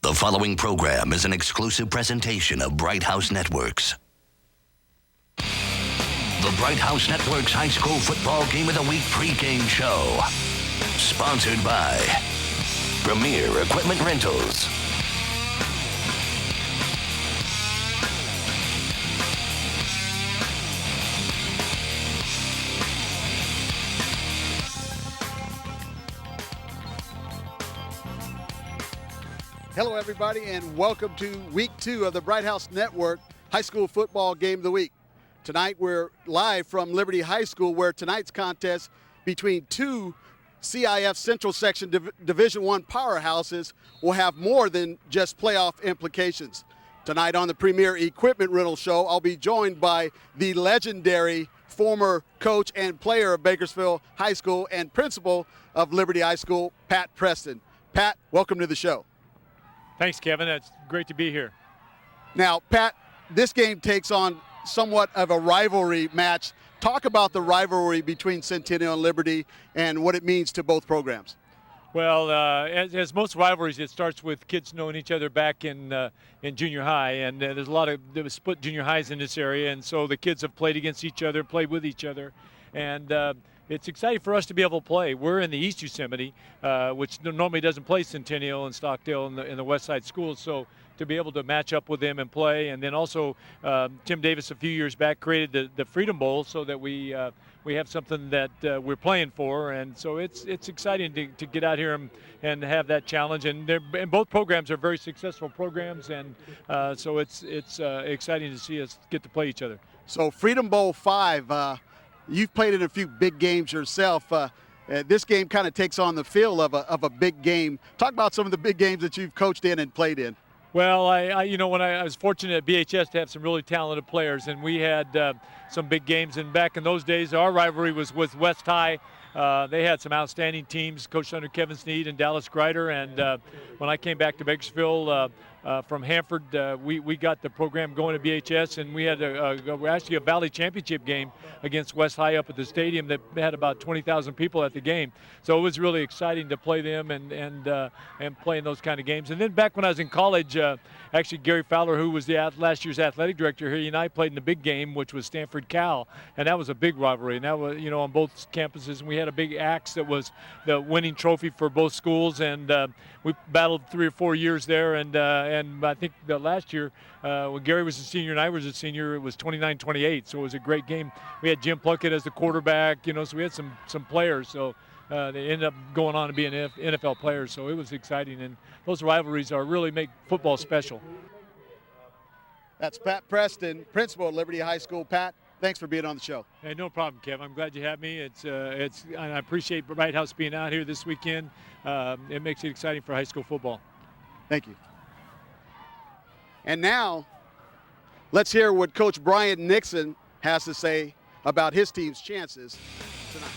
The following program is an exclusive presentation of Bright House Networks. The Bright House Networks High School Football Game of the Week pregame show. Sponsored by Premier Equipment Rentals. Hello, everybody, and welcome to Week 2 of the Bright House Network High School Football Game of the Week. Tonight, we're live from Liberty High School, where tonight's contest between two CIF Central Section Division I powerhouses will have more than just playoff implications. Tonight on the Premier Equipment Rental Show, I'll be joined by the legendary former coach and player of Bakersfield High School and principal of Liberty High School, Pat Preston. Pat, welcome to the show. Thanks, Kevin. It's great to be here. Now, Pat, this game takes on somewhat of a rivalry match. Talk about the rivalry between Centennial and Liberty and what it means to both programs. Well, as most rivalries, it starts with kids knowing each other back in junior high, and there was split junior highs in this area, and so the kids have played against each other, played with each other, and it's exciting for us to be able to play. We're in the East Yosemite, which normally doesn't play Centennial and Stockdale in the West Side schools, so to be able to match up with them and play. And then also Tim Davis a few years back created the Freedom Bowl so that we have something that we're playing for. And so it's exciting to get out here and have that challenge. And both programs are very successful programs, and so it's exciting to see us get to play each other. So Freedom Bowl 5, you've played in a few big games yourself. This game kind of takes on the feel of a big game. Talk about some of the big games that you've coached in and played in. Well, when I was fortunate at BHS to have some really talented players, and we had some big games. And back in those days, our rivalry was with West High. They had some outstanding teams, coached under Kevin Sneed and Dallas Grider. And when I came back to Bakersfield from Hanford, we got the program going at BHS, and we had actually a Valley Championship game against West High up at the stadium that had about 20,000 people at the game. So it was really exciting to play them and play in those kind of games. And then back when I was in college, actually Gary Fowler, who was last year's athletic director here, he and I played in the big game, which was Stanford-Cal, and that was a big rivalry. And that was, on both campuses, and we had a big axe that was the winning trophy for both schools, and we battled 3 or 4 years there, and I think the last year, when Gary was a senior and I was a senior, it was 29-28, so it was a great game. We had Jim Plunkett as the quarterback, so we had some players, so they ended up going on to be an NFL players, so it was exciting, and those rivalries really make football special. That's Pat Preston, principal at Liberty High School. Pat, thanks for being on the show. Hey, no problem, Kev. I'm glad you had me. I appreciate Bright House being out here this weekend. It makes it exciting for high school football. Thank you. And now, let's hear what Coach Brian Nixon has to say about his team's chances tonight.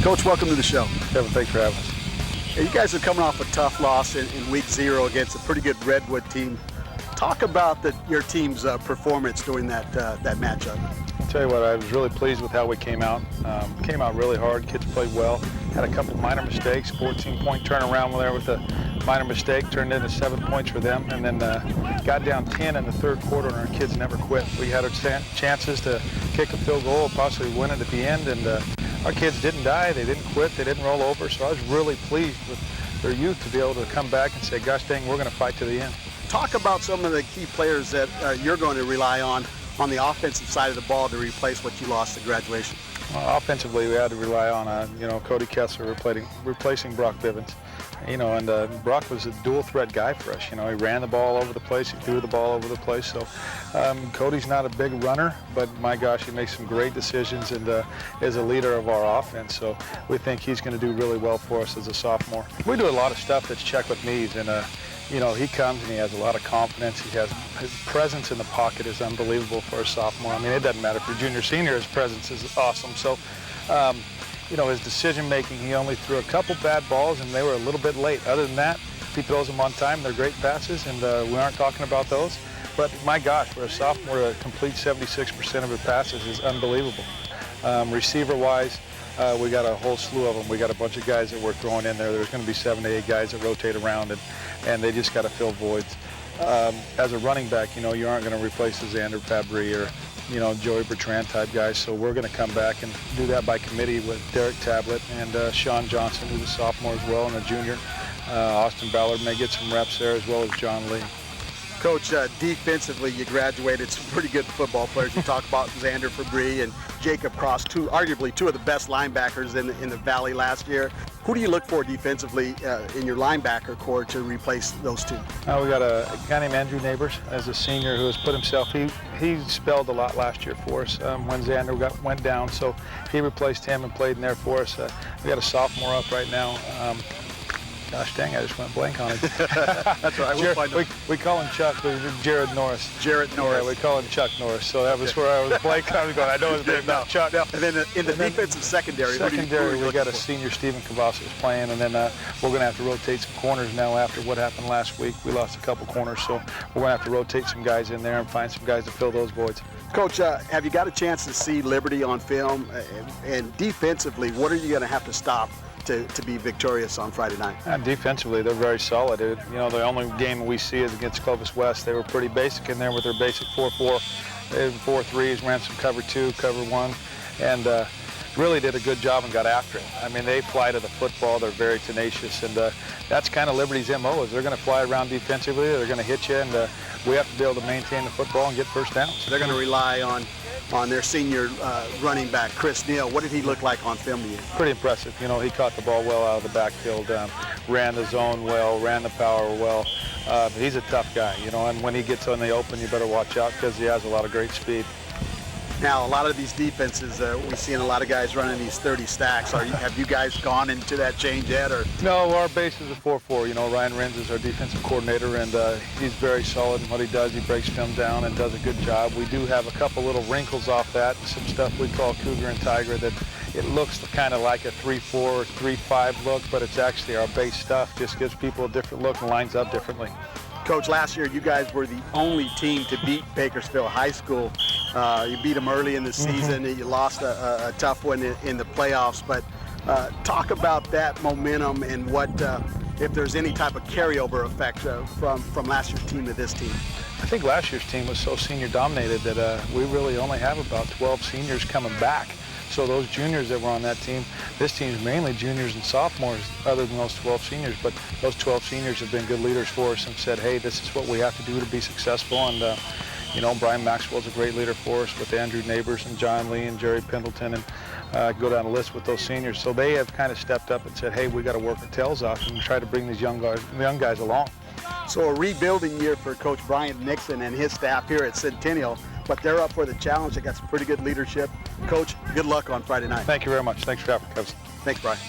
Coach, welcome to the show. Kevin, thanks for having us. Hey, you guys are coming off a tough loss in week 0 against a pretty good Redwood team. Talk about your team's performance during that matchup. I'll tell you what, I was really pleased with how we came out. Came out really hard. Kids played well. Had a couple minor mistakes. 14-point turnaround there with a minor mistake. Turned into 7 points for them. And then got down 10 in the third quarter, and our kids never quit. We had our chances to kick a field goal, possibly win it at the end. And our kids didn't die. They didn't quit. They didn't roll over. So I was really pleased with their youth to be able to come back and say, gosh dang, we're going to fight to the end. Talk about some of the key players that you're going to rely on the offensive side of the ball to replace what you lost at graduation. Well, offensively, we had to rely on Cody Kessler replacing Brock Bivens. And Brock was a dual threat guy for us. He ran the ball over the place, he threw the ball over the place. So Cody's not a big runner, but my gosh, he makes some great decisions and is a leader of our offense. So we think he's going to do really well for us as a sophomore. We do a lot of stuff that's check with knees, and he comes and he has a lot of confidence. His presence in the pocket is unbelievable for a sophomore. I mean, it doesn't matter if you're junior, senior, his presence is awesome. So, his decision-making, he only threw a couple bad balls, and they were a little bit late. Other than that, if he throws them on time, they're great passes, and we aren't talking about those. But my gosh, for a sophomore to complete 76% of his passes is unbelievable. Receiver-wise, we got a whole slew of them. We got a bunch of guys that we're throwing in there. There's going to be 7 to 8 guys that rotate around, and they just got to fill voids. As a running back, you aren't going to replace the Xander Fabry or, Joey Bertrand type guys. So we're going to come back and do that by committee with Derek Tablett and Sean Johnson, who's a sophomore as well and a junior. Austin Ballard may get some reps there, as well as John Lee. Coach, defensively, you graduated some pretty good football players. You talk about Xander Fabry and Jacob Cross, arguably two of the best linebackers in the Valley last year. Who do you look for defensively in your linebacker core to replace those two? We got a guy named Andrew Neighbors as a senior who has put himself, he spelled a lot last year for us when Xander went down, so he replaced him and played in there for us. We got a sophomore up right now. Gosh dang, I just went blank on it. That's right. We'll find we call him Chuck, but Jared Norris. Jared Norris. Yeah, we call him Chuck Norris. So that was where I was blank. I was going, I know his name now, Chuck. No. And then in the defensive secondary, we got a senior Stephen Cavazos playing, and then we're going to have to rotate some corners now after what happened last week. We lost a couple corners, so we're going to have to rotate some guys in there and find some guys to fill those voids. Coach, have you got a chance to see Liberty on film? And defensively, what are you going to have to stop to be victorious on Friday night? Defensively, they're very solid. The only game we see is against Clovis West. They were pretty basic in there with their basic 4-4. They had 4-3s, ran some cover 2, cover 1, and really did a good job and got after it. I mean, they fly to the football. They're very tenacious, and that's kind of Liberty's MO, is they're going to fly around defensively. They're going to hit you, and we have to be able to maintain the football and get first downs. So they're going to rely on their senior running back, Chris Neal. What did he look like on film to you? Pretty impressive. He caught the ball well out of the backfield, ran the zone well, ran the power well. But he's a tough guy, and when he gets on the open, you better watch out because he has a lot of great speed. Now, a lot of these defenses, we're seeing a lot of guys running these 30 stacks. Have you guys gone into that change yet? Or? No, our base is a 4-4. Ryan Renz is our defensive coordinator, and he's very solid in what he does. He breaks film down and does a good job. We do have a couple little wrinkles off that, and some stuff we call Cougar and Tiger that it looks kind of like a 3-4 or 3-5 look, but it's actually our base stuff. Just gives people a different look and lines up differently. Coach, last year you guys were the only team to beat Bakersfield High School. You beat them early in the season. You lost a tough one in the playoffs. But talk about that momentum and what, if there's any type of carryover effect from last year's team to this team. I think last year's team was so senior dominated that we really only have about 12 seniors coming back. So those juniors that were on that team, this team's mainly juniors and sophomores other than those 12 seniors, but those 12 seniors have been good leaders for us and said, hey, this is what we have to do to be successful. And, Brian Maxwell's a great leader for us with Andrew Neighbors and John Lee and Jerry Pendleton, and go down the list with those seniors. So they have kind of stepped up and said, hey, we got to work our tails off and try to bring these young guys along. So a rebuilding year for Coach Brian Nixon and his staff here at Centennial, but they're up for the challenge. They got some pretty good leadership. Coach, good luck on Friday night. Thank you very much. Thanks for having me, Coach. Thanks, Brian.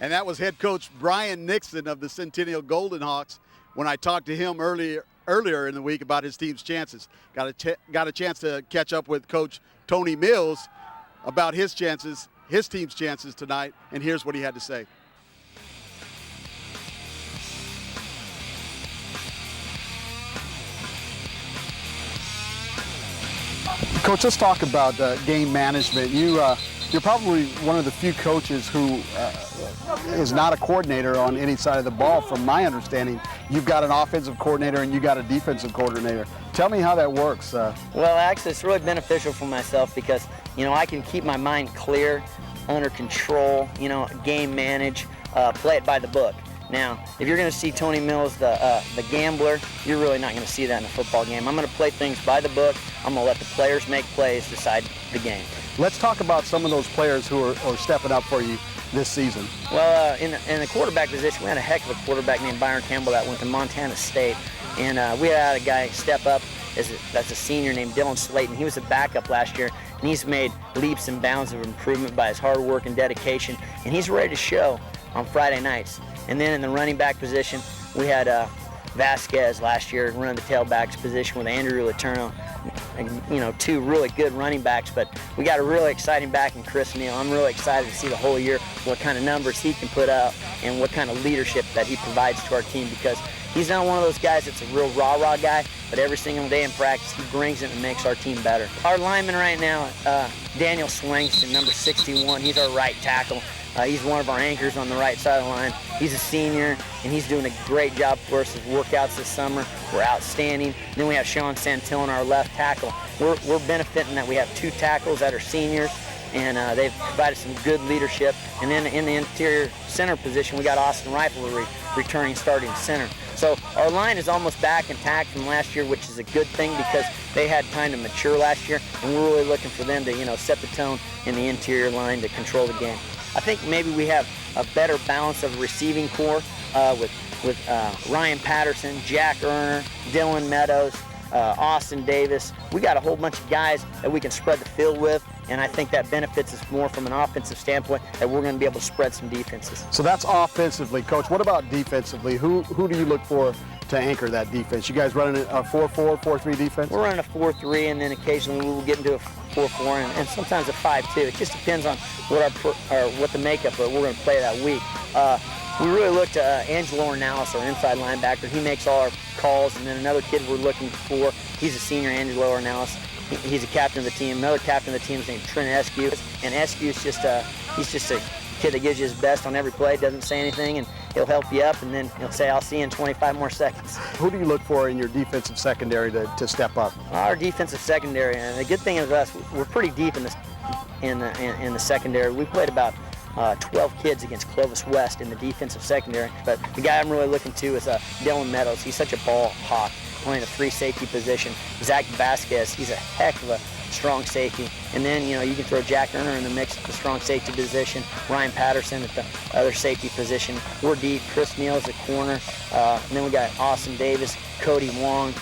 And that was head coach Brian Nixon of the Centennial Golden Hawks when I talked to him earlier in the week about his team's chances. Got a chance to catch up with Coach Tony Mills about his team's chances tonight, and here's what he had to say. Coach, let's talk about game management. You're probably one of the few coaches who is not a coordinator on any side of the ball. From my understanding, you've got an offensive coordinator and you got a defensive coordinator. Tell me how that works. Well, actually, it's really beneficial for myself because, I can keep my mind clear, under control, game manage, play it by the book. Now, if you're going to see Tony Mills, the gambler, you're really not going to see that in a football game. I'm going to play things by the book. I'm going to let the players make plays, decide the game. Let's talk about some of those players who are stepping up for you this season. Well, in the quarterback position, we had a heck of a quarterback named Byron Campbell that went to Montana State. And we had a guy step up that's a senior named Dylan Slayton. He was a backup last year, and he's made leaps and bounds of improvement by his hard work and dedication. And he's ready to show on Friday nights. And then in the running back position, we had Vasquez last year running the tailbacks position with Andrew Letourneau. And, two really good running backs, but we got a really exciting back in Chris Neal. I'm really excited to see the whole year what kind of numbers he can put up and what kind of leadership that he provides to our team because He's not one of those guys that's a real rah-rah guy, but every single day in practice, he brings it and makes our team better. Our lineman right now, Daniel Swangston, number 61, he's our right tackle. He's one of our anchors on the right side of the line. He's a senior, and he's doing a great job for us. His workouts this summer were outstanding. And then we have Sean Centennial, our left tackle. We're benefiting that we have 2 tackles that are seniors, and they've provided some good leadership. And then in the interior center position, we got Austin Rifle returning starting center. So our line is almost back intact from last year, which is a good thing because they had time to mature last year, and we're really looking for them to, set the tone in the interior line to control the game. I think maybe we have a better balance of receiving core with Ryan Patterson, Jack Erner, Dylan Meadows, Austin Davis. We got a whole bunch of guys that we can spread the field with, and I think that benefits us more from an offensive standpoint, that we're going to be able to spread some defenses. So that's offensively. Coach, what about defensively? Who do you look for to anchor that defense? You guys running a 4-4, 4-3 defense? We're running a 4-3, and then occasionally we will get into a 4-4 and sometimes a 5-2. It just depends on what the makeup of we're going to play that week. We really looked at Angelo Ornalis, our inside linebacker. He makes all our calls, and then another kid we're looking for, he's a senior, Angelo Ornalis. He's a captain of the team. Another captain of the team is named Trent Eskew. And Eskew is he's just a kid that gives you his best on every play, doesn't say anything, and he'll help you up, and then he'll say, I'll see you in 25 more seconds. Who do you look for in your defensive secondary to step up? Our defensive secondary, and the good thing is us, we're pretty deep in the secondary. We played about 12 kids against Clovis West in the defensive secondary, but the guy I'm really looking to is Dylan Meadows. He's such a ball hawk, playing the free safety position. Zach Vasquez, he's a heck of a strong safety. And then, you can throw Jack Erner in the mix at the strong safety position, Ryan Patterson at the other safety position. We're deep. Chris Neal's at corner. And then we got Austin Davis, Cody Wong,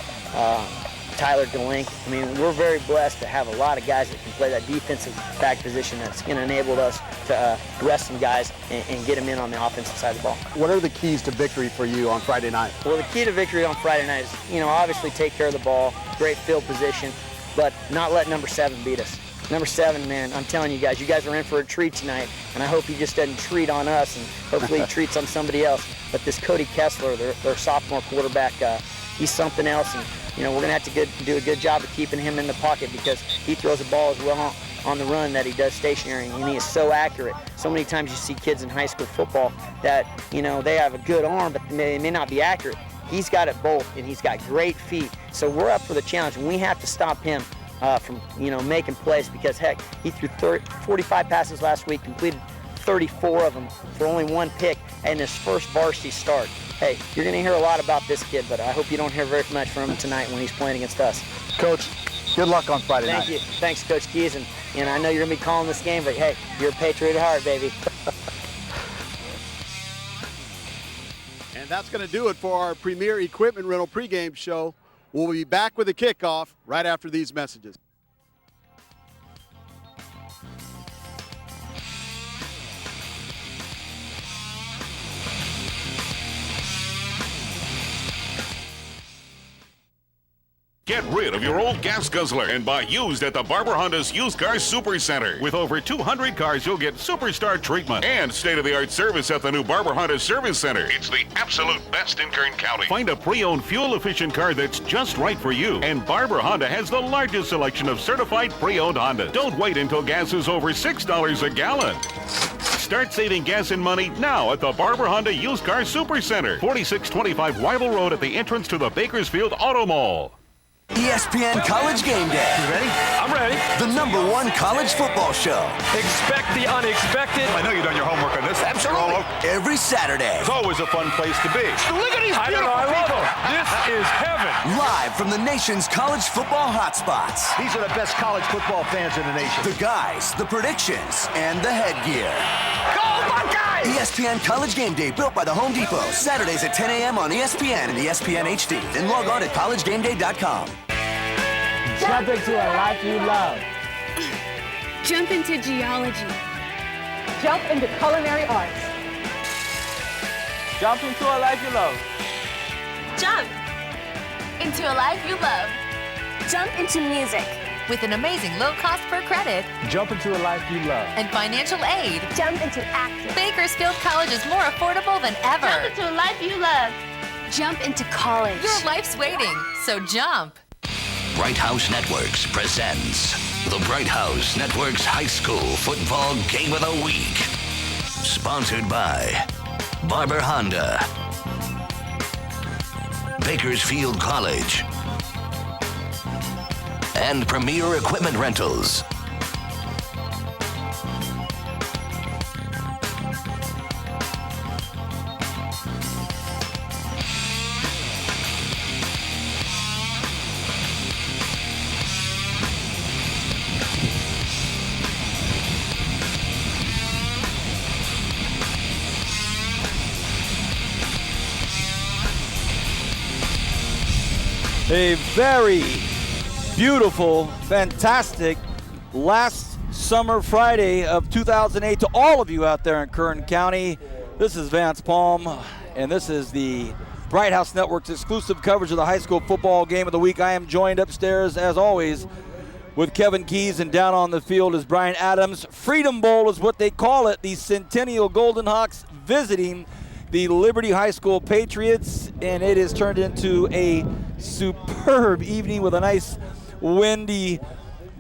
Tyler DeLink. I mean, we're very blessed to have a lot of guys that can play that defensive back position that's going to enable us to rest some guys and get them in on the offensive side of the ball. What are the keys to victory for you on Friday night? Well, the key to victory on Friday night is, obviously take care of the ball, great field position, but not let number 7 beat us. Number 7, man, I'm telling you guys are in for a treat tonight, and I hope he just doesn't treat on us, and hopefully he treats on somebody else. But this Cody Kessler, their sophomore quarterback, he's something else, and we're going to have to do a good job of keeping him in the pocket because he throws the ball as well on the run that he does stationary, and he is so accurate. So many times you see kids in high school football that, they have a good arm, but they may not be accurate. He's got it both, and he's got great feet. So we're up for the challenge, and we have to stop him from, making plays because, heck, he threw 45 passes last week, completed 34 of them for only 1 pick in his first varsity start. Hey, you're going to hear a lot about this kid, but I hope you don't hear very much from him tonight when he's playing against us. Coach, good luck on Friday night. Thank you. Thanks, Coach Keys. And I know you're going to be calling this game, but hey, you're a Patriot at heart, baby. And that's going to do it for our Premier Equipment Rental pregame show. We'll be back with the kickoff right after these messages. Get rid of your old gas guzzler and buy used at the Barber Honda's Used Car Super Center. With over 200 cars, you'll get superstar treatment and state-of-the-art service at the new Barber Honda Service Center. It's the absolute best in Kern County. Find a pre-owned, fuel-efficient car that's just right for you. And Barber Honda has the largest selection of certified pre-owned Hondas. Don't wait until gas is over $6 a gallon. Start saving gas and money now at the Barber Honda Used Car Super Center, 4625 Wyville Road at the entrance to the Bakersfield Auto Mall. ESPN College Game Day. You ready? I'm ready. The #1 college football show. Expect the unexpected. I know you've done your homework on this. Absolutely. Every Saturday. It's always a fun place to be. Look at these beautiful people. This is heaven. Live from the nation's college football hotspots. These are the best college football fans in the nation. The guys, the predictions, and the headgear. Go Buckeyes! ESPN College Game Day, built by the Home Depot. Saturdays at 10 a.m. on ESPN and ESPN HD. Then log on at collegegameday.com. Jump into a life you love. Jump into geology. Jump into culinary arts. Jump into a life you love. Jump into a life you love. Jump into music. With an amazing low cost per credit. Jump into a life you love. And financial aid. Jump into acting. Bakersfield College is more affordable than ever. Jump into a life you love. Jump into college. Your life's waiting, so jump. Bright House Networks presents the Bright House Networks High School Football Game of the Week. Sponsored by Barber Honda, Bakersfield College, and Premier Equipment Rentals. A very beautiful, fantastic last summer Friday of 2008 to all of you out there in Kern County. This is Vance Palm, and this is the Bright House Network's exclusive coverage of the high school football game of the week. I am joined upstairs, as always, with Kevin Keys, and down on the field is Brian Adams. Freedom Bowl is what they call it. The Centennial Golden Hawks visiting the Liberty High School Patriots, and it has turned into a superb evening with a nice windy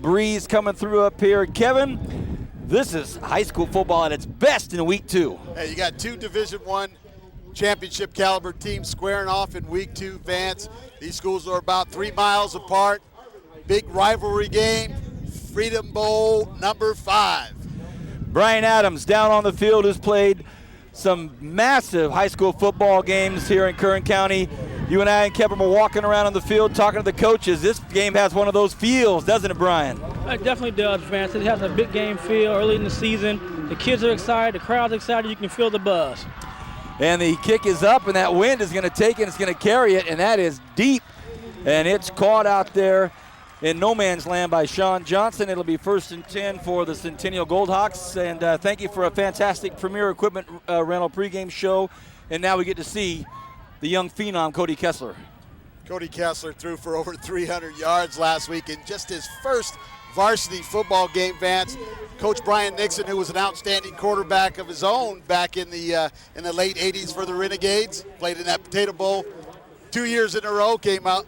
breeze coming through up here. Kevin, this is high school football at its best in week 2. Hey, you got 2 Division I championship caliber teams squaring off in week 2, Vance. These schools are about 3 miles apart. Big rivalry game, Freedom Bowl number 5. Brian Adams down on the field has played some massive high school football games here in Kern County. You and I and Kevin were walking around on the field talking to the coaches. This game has one of those feels, doesn't it, Brian? It definitely does, Vance. It has a big game feel early in the season. The kids are excited, the crowd's excited, you can feel the buzz. And the kick is up, and that wind is going to take it, it's going to carry it, and that is deep. And it's caught out there in no man's land by Sean Johnson. It'll be 1st and 10 for the Centennial Goldhawks. And thank you for a fantastic Premier Equipment Rental pregame show. And now we get to see the young phenom, Cody Kessler. Cody Kessler threw for over 300 yards last week in just his first varsity football game, Vance. Coach Brian Nixon, who was an outstanding quarterback of his own back in the late 80s for the Renegades, played in that Potato Bowl 2 years in a row, came up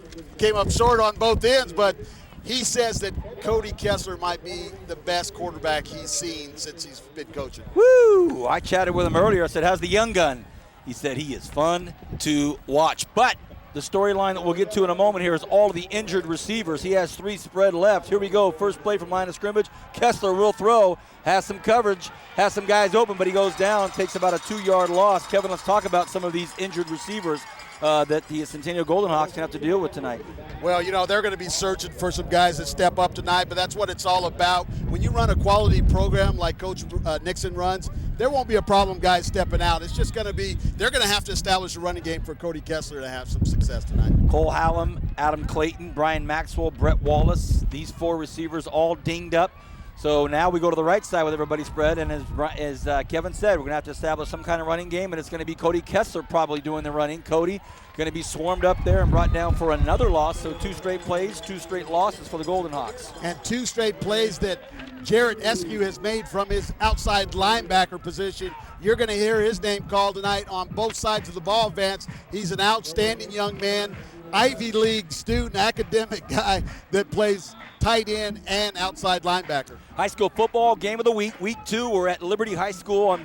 short on both ends, but he says that Cody Kessler might be the best quarterback he's seen since he's been coaching. Woo! I chatted with him earlier. I said, how's the young gun? He said he is fun to watch. But the storyline that we'll get to in a moment here is all of the injured receivers. He has 3 spread left. Here we go. First play from line of scrimmage. Kessler will throw, has some coverage, has some guys open, but he goes down, takes about a 2-yard loss. Kevin, let's talk about some of these injured receivers that the Centennial Golden Hawks can have to deal with tonight. Well, you know, they're going to be searching for some guys that step up tonight, but that's what it's all about. When you run a quality program like Coach Nixon runs, there won't be a problem guys stepping out. It's just going to be, they're going to have to establish a running game for Cody Kessler to have some success tonight. Cole Hallam, Adam Clayton, Brian Maxwell, Brett Wallace, these 4 receivers all dinged up. So now we go to the right side with everybody spread, and as Kevin said, we're going to have to establish some kind of running game, and it's going to be Cody Kessler probably doing the running. Cody going to be swarmed up there and brought down for another loss, so 2 straight plays, 2 straight losses for the Golden Hawks. And 2 straight plays that Jarrett Eskew has made from his outside linebacker position. You're going to hear his name called tonight on both sides of the ball, Vance. He's an outstanding young man, Ivy League student, academic guy that plays tight end and outside linebacker. High school football game of the week, week 2. We're at Liberty High School on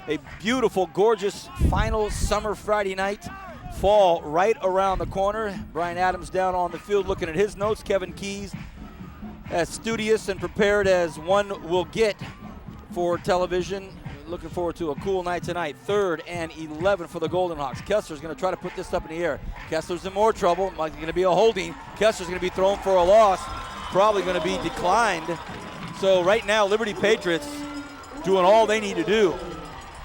a beautiful, gorgeous final summer Friday night. Fall right around the corner. Brian Adams down on the field looking at his notes. Kevin Keys, as studious and prepared as one will get for television. Looking forward to a cool night tonight. 3rd and 11 for the Golden Hawks. Kessler's going to try to put this up in the air. Kessler's in more trouble. Might going to be a holding. Kessler's going to be thrown for a loss. Probably going to be declined. So right now, Liberty Patriots doing all they need to do.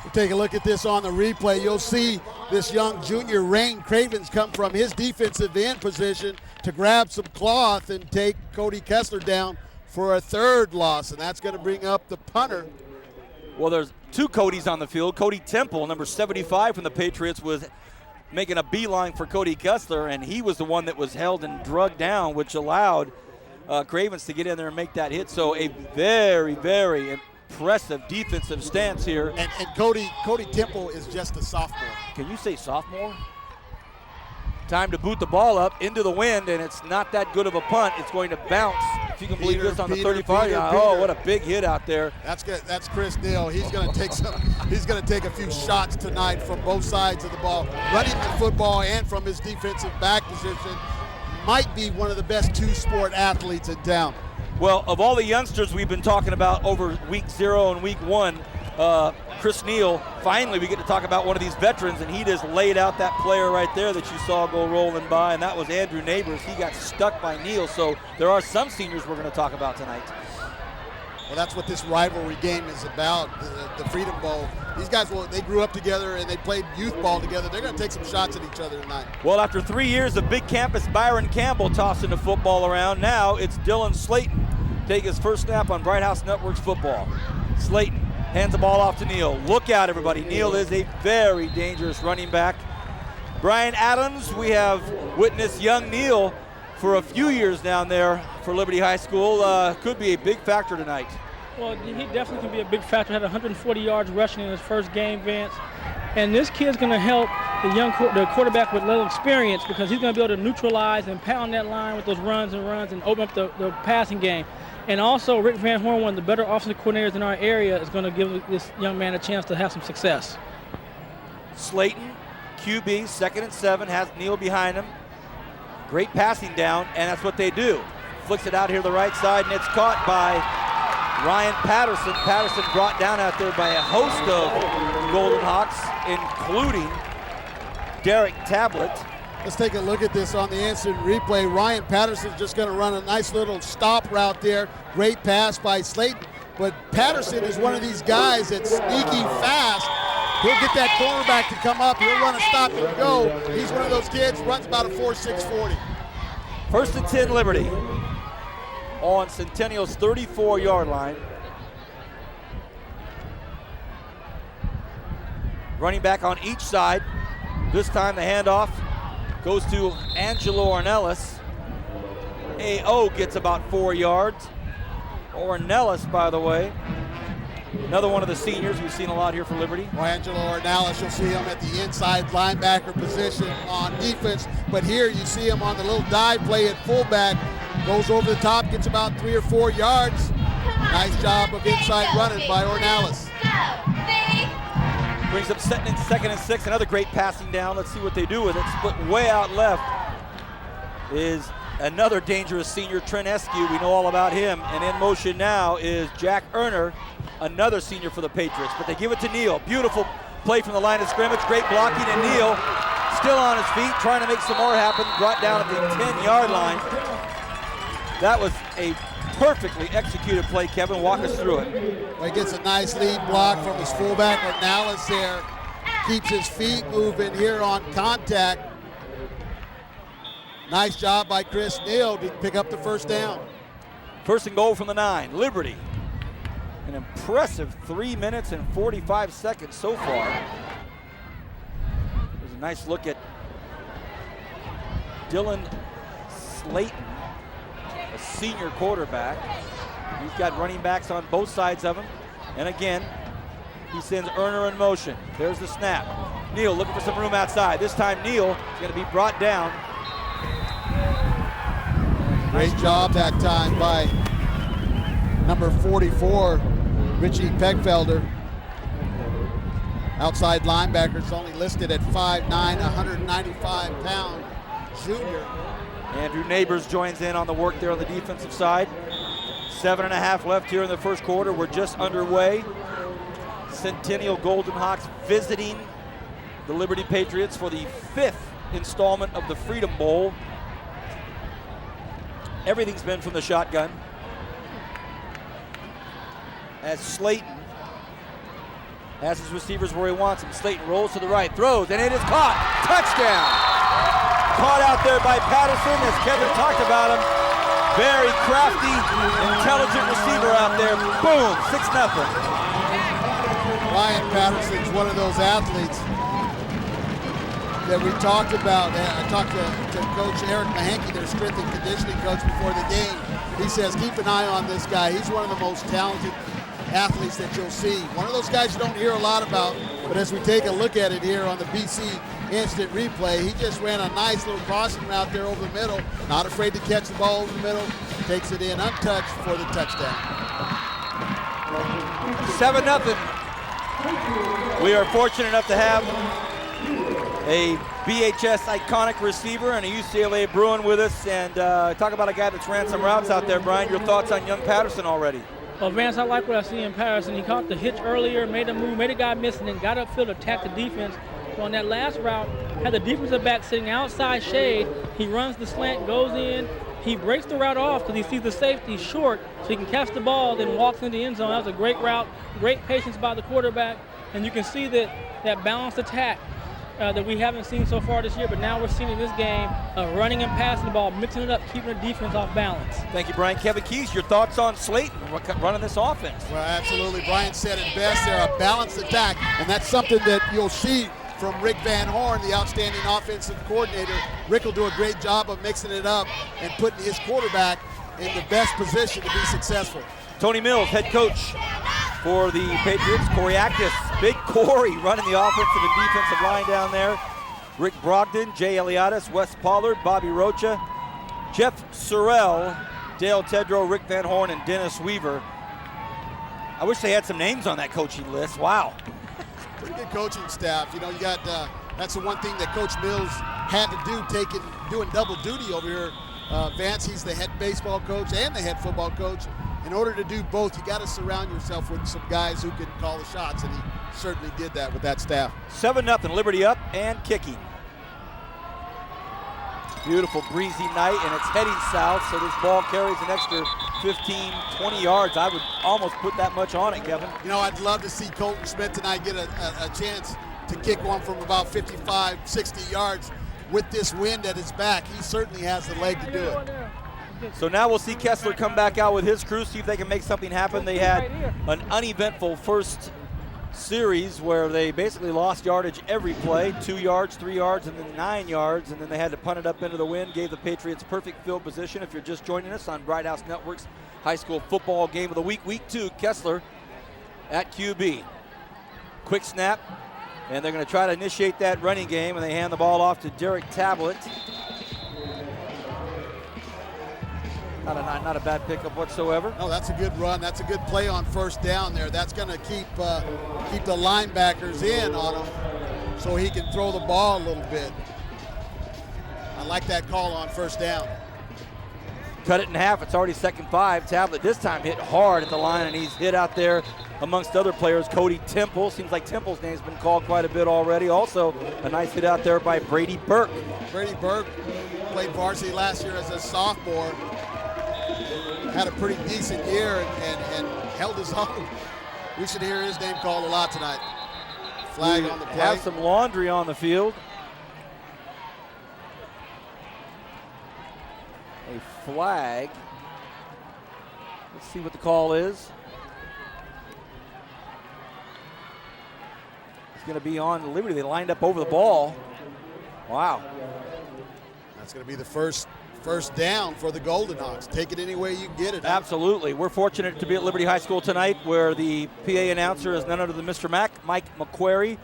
We'll take a look at this on the replay. You'll see this young junior, Rain Cravens, come from his defensive end position to grab some cloth and take Cody Kessler down for a 3rd loss, and that's going to bring up the punter. Well, there's 2 Codys on the field. Cody Temple, number 75 from the Patriots, was making a beeline for Cody Kessler, and he was the one that was held and drugged down, which allowed Cravens to get in there and make that hit. So a very, very impressive defensive stance here. And Cody Temple is just a sophomore. Can you say sophomore? Time to boot the ball up into the wind, and it's not that good of a punt. It's going to bounce, if you can believe this, on the 35 yard. Oh, what a big hit out there. That's good. That's Chris Neal. He's going to take he's going to take a few shots tonight from both sides of the ball, running the football and from his defensive back position. Might be one of the best two-sport athletes in town. Well, of all the youngsters we've been talking about over week 0 and week 1, Chris Neal, finally we get to talk about one of these veterans, and he just laid out that player right there that you saw go rolling by, and that was Andrew Neighbors. He got stuck by Neal, so there are some seniors we're going to talk about tonight. Well, that's what this rivalry game is about, the Freedom Bowl. These guys, they grew up together and they played youth ball together. They're going to take some shots at each other tonight. Well, after 3 years of big campus Byron Campbell tossing the football around, now it's Dylan Slayton take his first snap on Bright House Networks football. Slayton hands the ball off to Neal. Look out, everybody. Neal is a very dangerous running back. Brian Adams, we have witnessed young Neal for a few years down there for Liberty High School. Could be a big factor tonight. Well, he definitely can be a big factor. Had 140 yards rushing in his first game, Vance. And this kid's going to help the quarterback with little experience, because he's going to be able to neutralize and pound that line with those runs and open up the passing game. And also, Rick Van Horn, one of the better offensive coordinators in our area, is going to give this young man a chance to have some success. Slayton, QB, 2nd and 7, has Neal behind him. Great passing down, and that's what they do. Flicks it out here to the right side, and it's caught by Ryan Patterson. Patterson brought down out there by a host of Golden Hawks, including Derek Tablet. Let's take a look at this on the instant replay. Ryan Patterson's just going to run a nice little stop route there. Great pass by Slayton. But Patterson is one of these guys that's sneaky fast. He'll get that cornerback to come up. He'll run a stop and go. He's one of those kids, runs about a 4.6 40. 1st and 10 Liberty on Centennial's 34-yard line. Running back on each side. This time the handoff goes to Angelo Ornelas. A.O. gets about 4 yards. Ornelas, by the way, another one of the seniors we've seen a lot here for Liberty. Well, Angelo Ornelas, you'll see him at the inside linebacker position on defense. But here you see him on the little dive play at fullback. Goes over the top, gets about 3 or 4 yards. Nice job of inside running by Ornelas. Brings up 2nd and 6, another great passing down. Let's see what they do with it. Split way out left is another dangerous senior, Trent Eskew. We know all about him. And in motion now is Jack Erner, another senior for the Patriots. But they give it to Neal. Beautiful play from the line of scrimmage. Great blocking, and Neal still on his feet, trying to make some more happen. Brought down at the 10-yard line. That was a perfectly executed play. Kevin, walk us through it. Well, he gets a nice lead block from his fullback, Ornelas there. Keeps his feet moving here on contact. Nice job by Chris Neal to pick up the first down. 1st and goal from the 9. Liberty. An impressive 3 minutes and 45 seconds so far. There's a nice look at Dylan Slayton, a senior quarterback. He's got running backs on both sides of him. And again, he sends Erner in motion. There's the snap. Neal looking for some room outside. This time Neal is going to be brought down. Great job that time by number 44, Richie Pegfelder. Outside linebackers only listed at 5'9", 195-pound junior. Andrew Neighbors joins in on the work there on the defensive side. 7.5 left here in the first quarter. We're just underway. Centennial Golden Hawks visiting the Liberty Patriots for the 5th installment of the Freedom Bowl. Everything's been from the shotgun. As Slayton has his receivers where he wants them. Slayton rolls to the right, throws, and it is caught. Touchdown! Caught out there by Patterson, as Kevin talked about him. Very crafty, intelligent receiver out there. Boom, 6-0. Ryan Patterson's one of those athletes that we talked about. I talked to Coach Eric Mahanke, their strength and conditioning coach, before the game. He says, keep an eye on this guy. He's one of the most talented athletes that you'll see. One of those guys you don't hear a lot about, but as we take a look at it here on the BC instant replay. He just ran a nice little crossing route there over the middle. Not afraid to catch the ball over the middle. Takes it in untouched for the touchdown. 7-0. We are fortunate enough to have a BHS iconic receiver and a UCLA Bruin with us. And talk about a guy that's ran some routes out there, Brian. Your thoughts on young Patterson already? Well, Vance, I like what I see in Patterson. He caught the hitch earlier, made a move, made a guy miss, and then got upfield, attacked the defense. On that last route, had the defensive back sitting outside shade. He runs the slant, goes in. He breaks the route off because he sees the safety short, so he can catch the ball, then walks into the end zone. That was a great route, great patience by the quarterback. And you can see that balanced attack that we haven't seen so far this year, but now we're seeing in this game, running and passing the ball, mixing it up, keeping the defense off balance. Thank you, Brian. Kevin Keys, your thoughts on Slayton running this offense? Well, absolutely. Brian said it best. They're a balanced attack, and that's something that you'll see from Rick Van Horn, the outstanding offensive coordinator. Rick will do a great job of mixing it up and putting his quarterback in the best position to be successful. Tony Mills, head coach for the Patriots. Corey Actis, big Corey running the offensive and defensive line down there. Rick Brogdon, Jay Eliadis, Wes Pollard, Bobby Rocha, Jeff Sorrell, Dale Tedrow, Rick Van Horn, and Dennis Weaver. I wish they had some names on that coaching list. Wow. Pretty good coaching staff. You know, you got that's the one thing that Coach Mills had to do, doing double duty over here. Vance, he's the head baseball coach and the head football coach. In order to do both, you got to surround yourself with some guys who can call the shots, and he certainly did that with that staff. 7-0, Liberty up and kicking. Beautiful breezy night, and it's heading south, so this ball carries an extra 15, 20 yards. I would almost put that much on it, Kevin. You know, I'd love to see Colton Smith tonight get a chance to kick one from about 55, 60 yards. With this wind at his back, he certainly has the leg to do it. So now we'll see Kessler come back out with his crew, see if they can make something happen. They had an uneventful first series where they basically lost yardage every play, 2 yards, 3 yards, and then 9 yards, and then they had to punt it up into the wind, gave the Patriots perfect field position. If you're just joining us on Bright House Network's high school football game of the week, week 2, Kessler at QB. Quick snap, and they're going to try to initiate that running game, and they hand the ball off to Derek Tablet. Not a bad pickup whatsoever. No, that's a good run. That's a good play on first down there. That's going to keep the linebackers in on him so he can throw the ball a little bit. I like that call on first down. Cut it in half. It's already 2nd 5. Tablet this time hit hard at the line, and he's hit out there amongst other players. Cody Temple. Seems like Temple's name's been called quite a bit already. Also, a nice hit out there by Brady Burke. Brady Burke played varsity last year as a sophomore. Had a pretty decent year and held his own. We should hear his name called a lot tonight. Flag on the play. Have some laundry on the field. A flag. Let's see what the call is. It's going to be on Liberty. They lined up over the ball. Wow. That's going to be the first down for the Golden Hawks. Take it any way you can get it. Absolutely. We're fortunate to be at Liberty High School tonight, where the PA announcer is none other than Mr. Mike McQuarrie,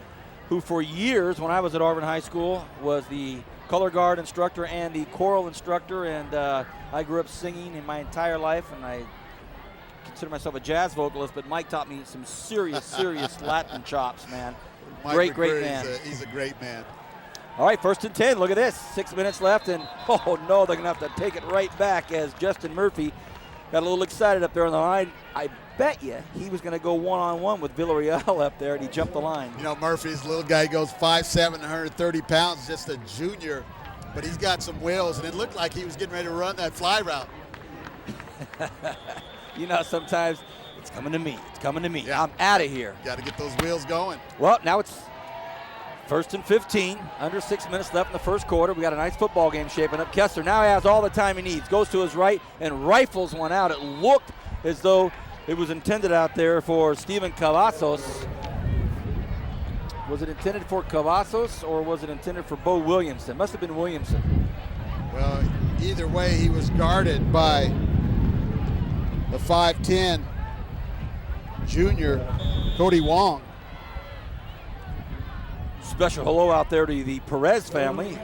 who for years when I was at Auburn High School was the color guard instructor and the choral instructor, and I grew up singing in my entire life, and I consider myself a jazz vocalist, but Mike taught me some serious Latin chops, man. Mike great man. He's a great man. All right, 1st and 10. Look at this. 6 minutes left, and oh no, they're going to have to take it right back as Justin Murphy got a little excited up there on the line. I bet you he was going to go one-on-one with Villarreal up there, and he jumped the line. You know, Murphy's little guy, goes 5'7", 130 pounds, just a junior, but he's got some wheels, and it looked like he was getting ready to run that fly route. You know, sometimes it's coming to me. It's coming to me. Yeah. I'm out of here. Got to get those wheels going. Well, now it's 1st and 15, under 6 minutes left in the first quarter. We got a nice football game shaping up. Kessler now has all the time he needs. Goes to his right and rifles one out. It looked as though it was intended out there for Steven Cavazos. Was it intended for Cavazos or was it intended for Bo Williamson? Must have been Williamson. Well, either way, he was guarded by the 5'10 junior, Cody Wong. Special hello out there to the Perez family.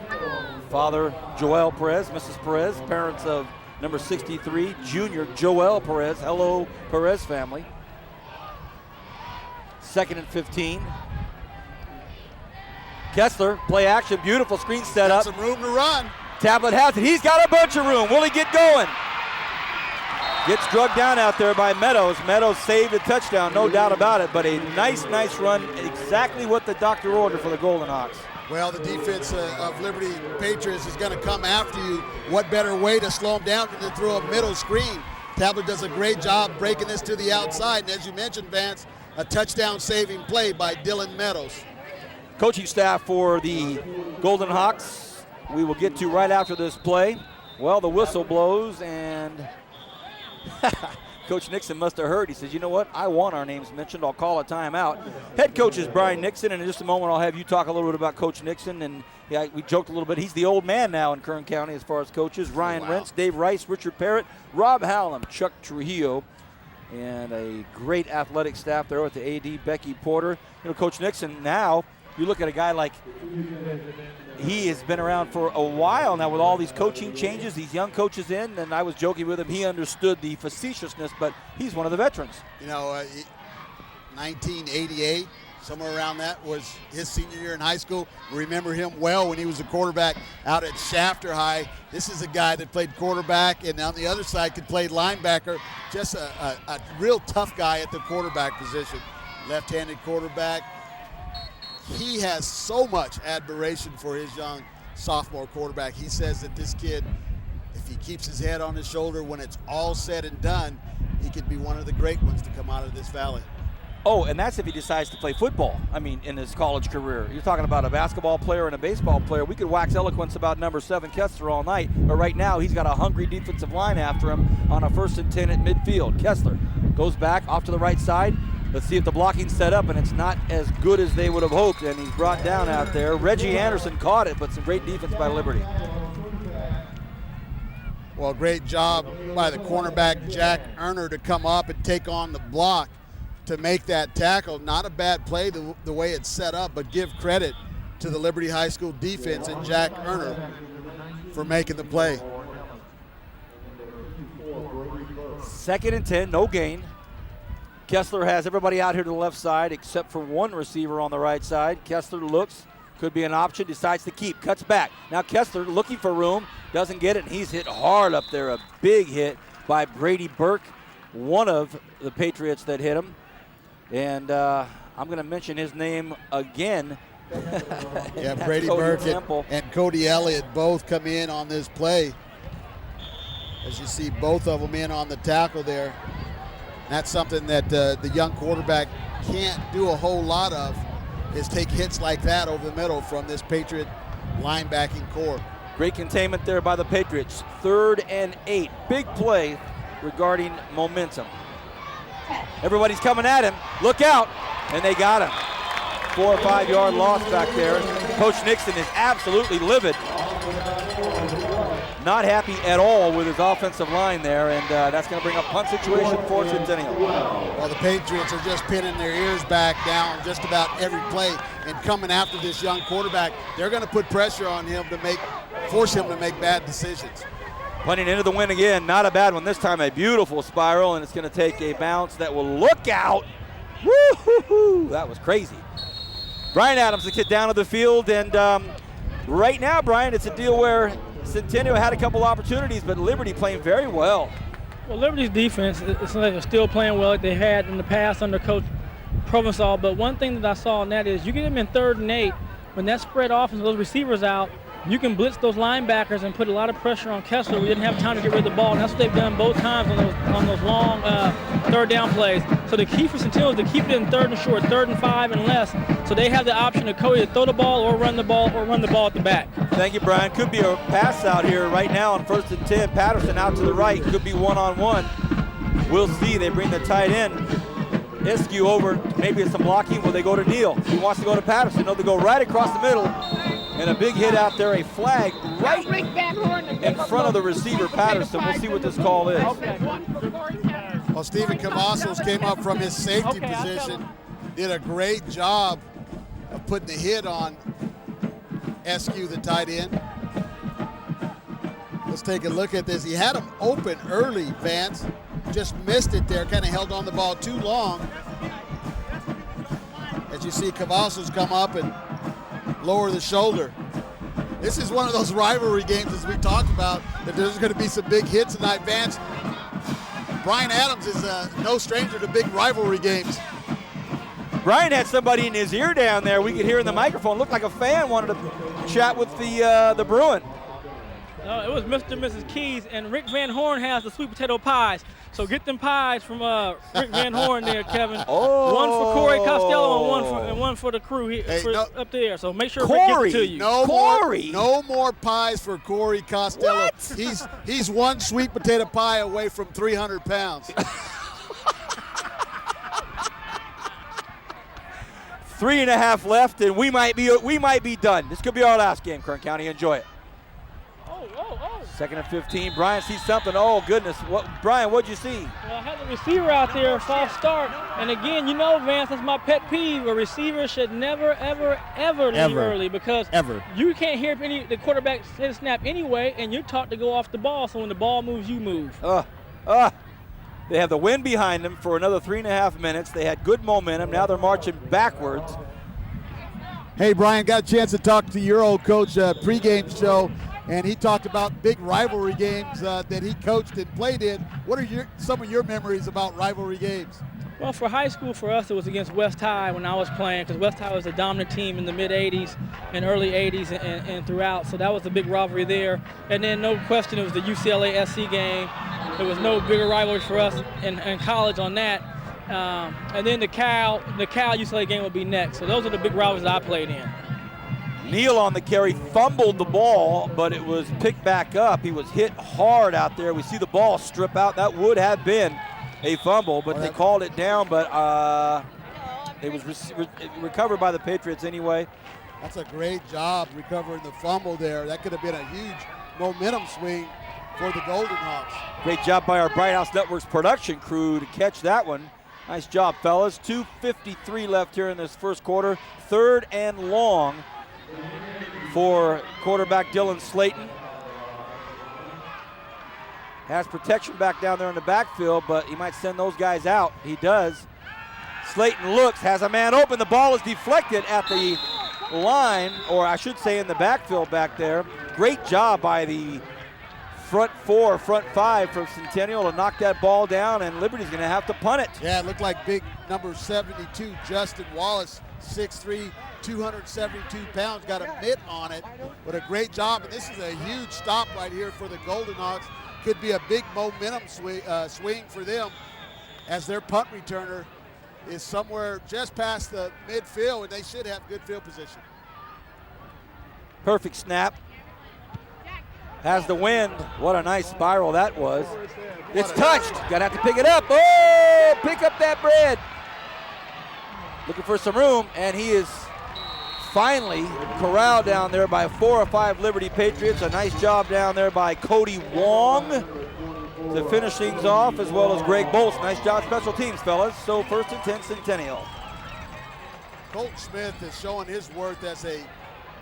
Father Joel Perez, Mrs. Perez, parents of number 63, Junior Joel Perez. Hello, Perez family. 2nd and 15. Kessler, play action, beautiful screen set up. Some room to run. Tablet has it. He's got a bunch of room. Will he get going? Gets drugged down out there by Meadows. Meadows saved a touchdown, no doubt about it, but a nice run. Exactly what the doctor ordered for the Golden Hawks. Well, the defense of Liberty Patriots is going to come after you. What better way to slow them down than to throw a middle screen? Tablet does a great job breaking this to the outside, and as you mentioned, Vance, a touchdown-saving play by Dylan Meadows. Coaching staff for the Golden Hawks, we will get to right after this play. Well, the whistle blows, and Coach Nixon must have heard. He says, you know what? I want our names mentioned. I'll call a timeout. Head coach is Brian Nixon, and in just a moment I'll have you talk a little bit about Coach Nixon. And yeah, we joked a little bit. He's the old man now in Kern County as far as coaches. Ryan Rentz, Dave Rice, Richard Parrott, Rob Hallam, Chuck Trujillo, and a great athletic staff there with the AD, Becky Porter. You know, Coach Nixon now, you look at a guy like he has been around for a while now with all these coaching changes, these young coaches in, and I was joking with him. He understood the facetiousness, but he's one of the veterans. You know, 1988, somewhere around that was his senior year in high school. We remember him well when he was a quarterback out at Shafter High. This is a guy that played quarterback and on the other side could play linebacker. Just a real tough guy at the quarterback position. Left-handed quarterback. He has so much admiration for his young sophomore quarterback. He says that this kid, if he keeps his head on his shoulder when it's all said and done, he could be one of the great ones to come out of this valley. Oh, and that's if he decides to play football. I mean, in his college career. You're talking about a basketball player and a baseball player. We could wax eloquence about number 7 Kessler all night, but right now he's got a hungry defensive line after him on a 1st and 10 at midfield. Kessler goes back off to the right side. Let's see if the blocking's set up, and it's not as good as they would have hoped, and he's brought down out there. Reggie Anderson caught it, but some great defense by Liberty. Well, great job by the cornerback, Jack Erner, to come up and take on the block to make that tackle. Not a bad play the way it's set up, but give credit to the Liberty High School defense and Jack Erner for making the play. 2nd and 10, no gain. Kessler has everybody out here to the left side except for one receiver on the right side. Kessler looks, could be an option, decides to keep, cuts back. Now Kessler looking for room, doesn't get it, and he's hit hard up there. A big hit by Brady Burke, one of the Patriots that hit him. And I'm going to mention his name again. Yeah, Brady Burke and Cody Elliott both come in on this play. As you see both of them in on the tackle there. That's something that the young quarterback can't do a whole lot of, is take hits like that over the middle from this Patriot linebacking core. Great containment there by the Patriots. 3rd and 8. Big play regarding momentum. Everybody's coming at him. Look out. And they got him. 4 or 5 yard loss back there. Coach Nixon is absolutely livid. Not happy at all with his offensive line there, and that's going to bring a punt situation for Centennial. Well, the Patriots are just pinning their ears back down just about every play and coming after this young quarterback. They're going to put pressure on him to force him to make bad decisions. Punting into the wind again, not a bad one this time, a beautiful spiral, and it's going to take a bounce that will look out. Woo-hoo-hoo, that was crazy. Brian Adams, the kid down to the field, and right now, Brian, it's a deal where Centennial had a couple opportunities, but Liberty playing very well. Well, Liberty's defense, it's like they're still playing well like they had in the past under Coach Provençal, but one thing that I saw in that is you get them in 3rd and 8, when that spread offense, those receivers out, you can blitz those linebackers and put a lot of pressure on Kessler. We didn't have time to get rid of the ball, and that's what they've done both times on those long 3rd down plays. So the key for Centennial is to keep it in 3rd and short, 3rd and 5 and less, so they have the option of Cody to throw the ball or run the ball at the back. Thank you, Brian. Could be a pass out here right now on 1st and 10. Patterson out to the right. Could be one-on-one. We'll see. They bring the tight end. Eskew over. Maybe it's some blocking. Will they go to Neal? He wants to go to Patterson. No, they go right across the middle. And a big hit out there, a flag right in front of the receiver, Patterson. We'll see what this call is. Well, Stephen Cavazos came up from his safety position, did a great job of putting the hit on SQ, the tight end. Let's take a look at this. He had him open early, Vance. Just missed it there, kind of held on the ball too long. As you see Cavazos come up and lower the shoulder. This is one of those rivalry games, as we talked about, that there's going to be some big hits tonight. Vance, Brian Adams is no stranger to big rivalry games. Brian had somebody in his ear down there. We could hear in the microphone. Looked like a fan wanted to chat with the Bruin. No, it was Mr. and Mrs. Keys, and Rick Van Horn has the sweet potato pies. So get them pies from Rick Van Horn there, Kevin. Oh. One for Corey Costello and one for the crew here, up there. So make sure Rick gets it to you. No more pies for Corey Costello. What? He's one sweet potato pie away from 300 pounds. 3.5 left, and we might be done. This could be our last game, Kern County. Enjoy it. Second and 15. Brian sees something. Oh, goodness. Brian, what'd you see? Well, I had the receiver out there, false start. And again, you know, Vance, that's my pet peeve. A receiver should never, ever, ever leave early because you can't hear the quarterback hit a snap anyway, and you're taught to go off the ball. So when the ball moves, you move. They have the wind behind them for another 3.5 minutes. They had good momentum. Now they're marching backwards. Hey, Brian, got a chance to talk to your old coach pregame show, and he talked about big rivalry games that he coached and played in. What are some of your memories about rivalry games? Well, for high school, for us, it was against West High when I was playing, because West High was a dominant team in the mid-'80s and early 80s and throughout, so that was a big rivalry there. And then, no question, it was the UCLA-SC game. There was no bigger rivalry for us in college on that. And then the Cal-UCLA game would be next. So those are the big rivalries that I played in. Neal on the carry fumbled the ball, but it was picked back up. He was hit hard out there. We see the ball strip out. That would have been a fumble, but they called it down, but it was recovered by the Patriots anyway. That's a great job recovering the fumble there. That could have been a huge momentum swing for the Golden Hawks. Great job by our Bright House Networks production crew to catch that one. Nice job, fellas. 2:53 left here in this first quarter. 3rd and long for quarterback Dylan Slayton. Has protection back down there in the backfield, but he might send those guys out. He does. Slayton looks, has a man open. The ball is deflected at the line, or I should say in the backfield back there. Great job by the front 5 from Centennial to knock that ball down, and Liberty's going to have to punt it. Yeah, it looked like big number 72, Justin Wallace, 6'3", 272 pounds, got a mitt on it. But a great job, and this is a huge stop right here for the Golden Hawks. Could be a big momentum swing for them, as their punt returner is somewhere just past the midfield, and they should have good field position. Perfect snap. Has the wind. What a nice spiral that was. It's touched. Gonna have to pick it up. Oh, pick up that bread. Looking for some room, and he is finally corralled down there by 4 or 5 Liberty Patriots. A nice job down there by Cody Wong to finish things off, as well as Greg Bolts. Nice job, special teams, fellas. So 1st and 10, Centennial. Colt Smith is showing his worth as a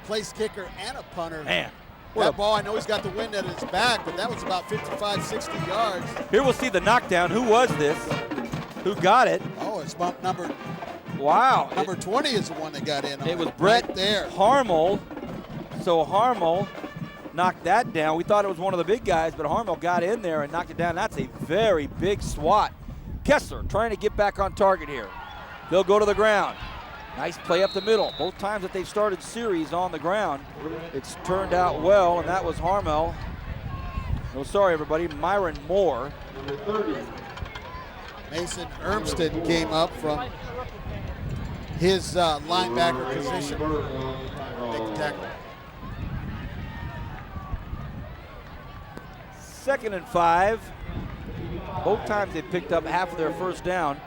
place kicker and a punter. Man. That ball, I know he's got the wind at his back, but that was about 55, 60 yards. Here we'll see the knockdown. Who was this? Who got it? Oh, it's number 20 is the one that got in on it. Was Brett right there. Harmel. So Harmel knocked that down. We thought it was one of the big guys, but Harmel got in there and knocked it down. That's a very big swat. Kessler trying to get back on target here. They'll go to the ground. Nice play up the middle. Both times that they've started series on the ground, it's turned out well, and that was Harmel. Oh, sorry, everybody. Myron Moore. Mason Ermston came up from his linebacker position. Make the tackle. 2nd and 5. Both times they picked up half of their first down